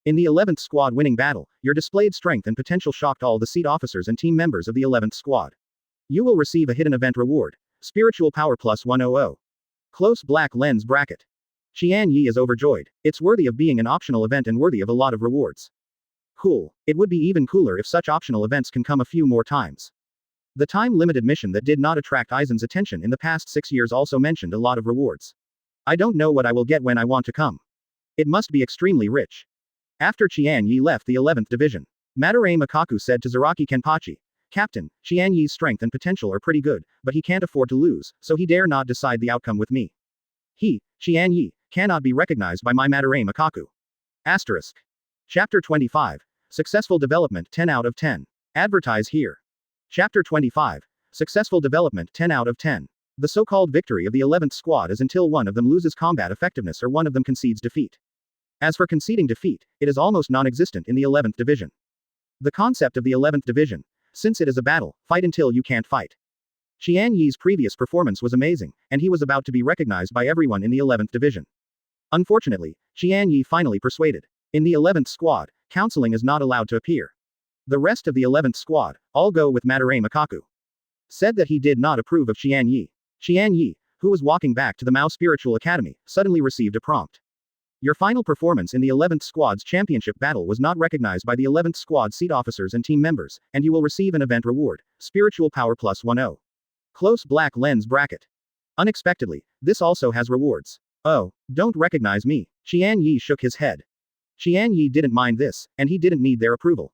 In the 11th squad winning battle, your displayed strength and potential shocked all the seat officers and team members of the 11th squad. You will receive a hidden event reward, spiritual power plus 100. Close black lens bracket. Qian Ye is overjoyed. It's worthy of being an optional event and worthy of a lot of rewards. Cool. It would be even cooler if such optional events can come a few more times. The time-limited mission that did not attract Aizen's attention in the past 6 years also mentioned a lot of rewards. I don't know what I will get when I want to come. It must be extremely rich. After Qian Ye left the 11th division, Madare Makaku said to Zaraki Kenpachi, Captain, Qian Ye's strength and potential are pretty good, but he can't afford to lose, so he dare not decide the outcome with me. He, Qian Ye, cannot be recognized by my Madare Makaku. Asterisk. Chapter 25. Successful development 10 out of 10. Advertise here. Chapter 25. Successful development 10 out of 10. The so-called victory of the 11th squad is until one of them loses combat effectiveness or one of them concedes defeat. As for conceding defeat, it is almost non-existent in the 11th division. The concept of the 11th division, since it is a battle, fight until you can't fight. Qian Ye's previous performance was amazing, and he was about to be recognized by everyone in the 11th division. Unfortunately, Qian Ye finally persuaded. In the 11th squad, counseling is not allowed to appear. The rest of the 11th squad, all go with Madare Makaku. Said that he did not approve of Qian Ye. Qian Ye, who was walking back to the Mao Spiritual Academy, suddenly received a prompt. Your final performance in the 11th squad's championship battle was not recognized by the 11th squad seat officers and team members, and you will receive an event reward, spiritual power plus 10. Close black lens bracket. Unexpectedly, this also has rewards. Oh, don't recognize me. Qian Ye shook his head. Qian Ye didn't mind this, and he didn't need their approval.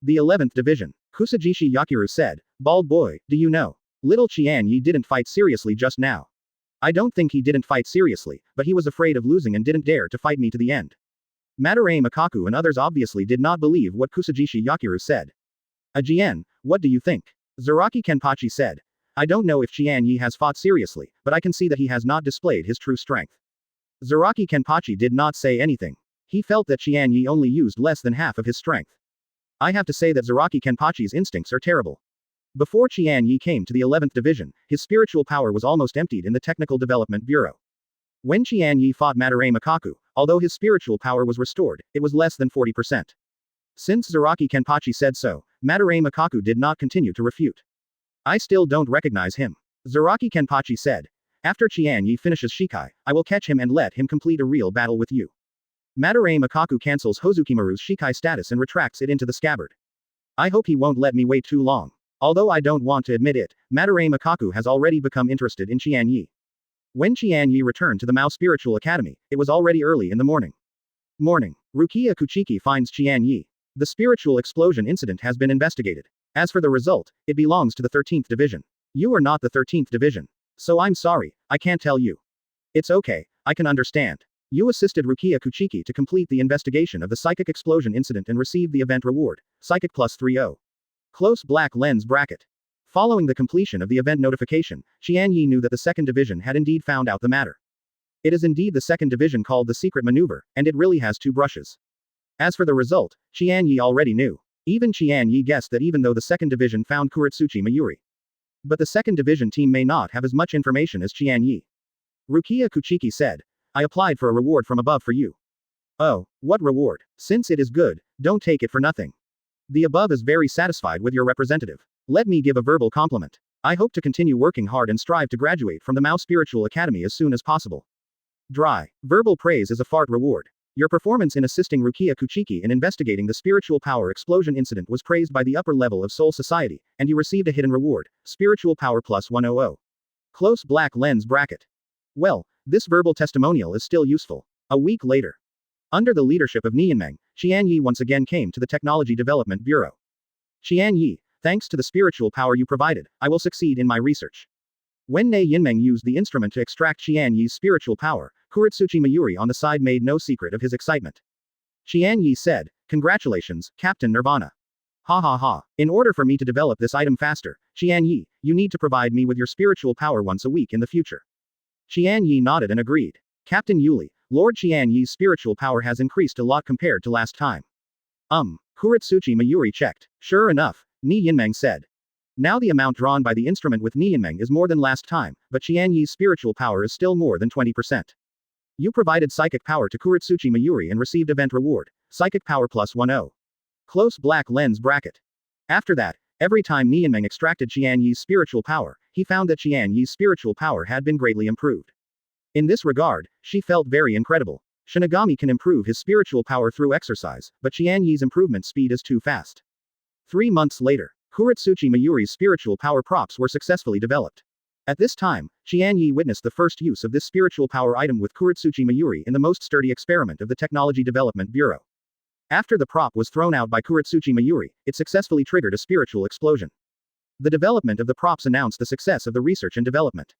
The 11th division. Kusajishi Yakiru said, Bald boy, do you know? Little Qian Ye didn't fight seriously just now. I don't think he didn't fight seriously, but he was afraid of losing and didn't dare to fight me to the end. Madare Makaku and others obviously did not believe what Kusajishi Yakiru said. Ajien, what do you think? Zaraki Kenpachi said. I don't know if Qian Ye has fought seriously, but I can see that he has not displayed his true strength. Zaraki Kenpachi did not say anything. He felt that Qian Ye only used less than half of his strength. I have to say that Zaraki Kenpachi's instincts are terrible. Before Qian Ye came to the 11th division, his spiritual power was almost emptied in the Technical Development Bureau. When Qian Ye fought Madarame Makaku, although his spiritual power was restored, it was less than 40%. Since Zaraki Kenpachi said so, Madarame Makaku did not continue to refute. I still don't recognize him. Zaraki Kenpachi said. After Qian Ye finishes Shikai, I will catch him and let him complete a real battle with you. Madarame Makaku cancels Hozukimaru's Shikai status and retracts it into the scabbard. I hope he won't let me wait too long. Although I don't want to admit it, Madarame Makaku has already become interested in Qian Ye. When Qian Ye returned to the Mao Spiritual Academy, it was already early in the morning. Rukia Kuchiki finds Qian Ye. The spiritual explosion incident has been investigated. As for the result, it belongs to the 13th division. You are not the 13th division. So I'm sorry, I can't tell you. It's okay, I can understand. You assisted Rukia Kuchiki to complete the investigation of the psychic explosion incident and received the event reward, Psychic plus 30. Close black lens bracket. Following the completion of the event notification, Qian Ye knew that the 2nd division had indeed found out the matter. It is indeed the 2nd division called the secret maneuver, and it really has 2 brushes. As for the result, Qian Ye already knew. Even Qian Ye guessed that even though the 2nd division found Kuretsuchi Mayuri. But the 2nd division team may not have as much information as Qian Ye. Rukia Kuchiki said. I applied for a reward from above for you. Oh, what reward? Since it is good, don't take it for nothing. The above is very satisfied with your representative. Let me give a verbal compliment. I hope to continue working hard and strive to graduate from the Mao Spiritual Academy as soon as possible. Dry. Verbal praise is a fart reward. Your performance in assisting Rukia Kuchiki in investigating the spiritual power explosion incident was praised by the upper level of Soul Society, and you received a hidden reward, Spiritual Power plus 100. Close black lens bracket. Well, this verbal testimonial is still useful. A week later. Under the leadership of Nianmeng, Qian Ye once again came to the Technology Development Bureau. Qian Ye, thanks to the spiritual power you provided, I will succeed in my research. When Ne Yinmeng used the instrument to extract Qian Ye's spiritual power, Kuretsuchi Mayuri on the side made no secret of his excitement. Qian Ye said, Congratulations, Captain Nirvana. Ha ha ha. In order for me to develop this item faster, Qian Ye, you need to provide me with your spiritual power once a week in the future. Qian Ye nodded and agreed. Captain Yuli, Lord Qian Ye's spiritual power has increased a lot compared to last time. Kuretsuchi Mayuri checked. Sure enough, Ni Yinmeng said. Now the amount drawn by the instrument with Ni Yinmeng is more than last time, but Qian Ye's spiritual power is still more than 20%. You provided psychic power to Kuretsuchi Mayuri and received event reward, Psychic Power plus 10. Close black lens bracket. After that, every time Ni Yinmeng extracted Qian Ye's spiritual power, he found that Qian Ye's spiritual power had been greatly improved. In this regard, she felt very incredible. Shinigami can improve his spiritual power through exercise, but Qian Ye's improvement speed is too fast. 3 months later, Kuretsuchi Mayuri's spiritual power props were successfully developed. At this time, Qian Ye witnessed the first use of this spiritual power item with Kuretsuchi Mayuri in the most sturdy experiment of the Technology Development Bureau. After the prop was thrown out by Kuretsuchi Mayuri, it successfully triggered a spiritual explosion. The development of the props announced the success of the research and development.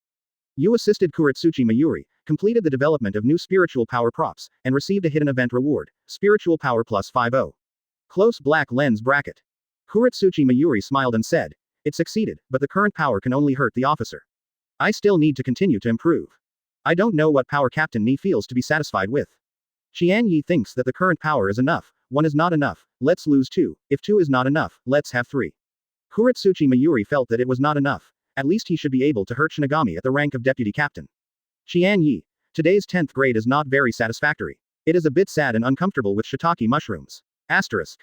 You assisted Kuretsuchi Mayuri, completed the development of new spiritual power props, and received a hidden event reward, Spiritual Power plus 50. Close black lens bracket. Kuretsuchi Mayuri smiled and said, It succeeded, but the current power can only hurt the officer. I still need to continue to improve. I don't know what power Captain Ni feels to be satisfied with. Qian Ye thinks that the current power is enough. 1 is not enough, let's lose 2. If 2 is not enough, let's have 3. Kuretsuchi Mayuri felt that it was not enough. At least he should be able to hurt Shinigami at the rank of deputy captain. Qian Ye, today's 10th grade is not very satisfactory. It is a bit sad and uncomfortable with shiitake mushrooms. Asterisk.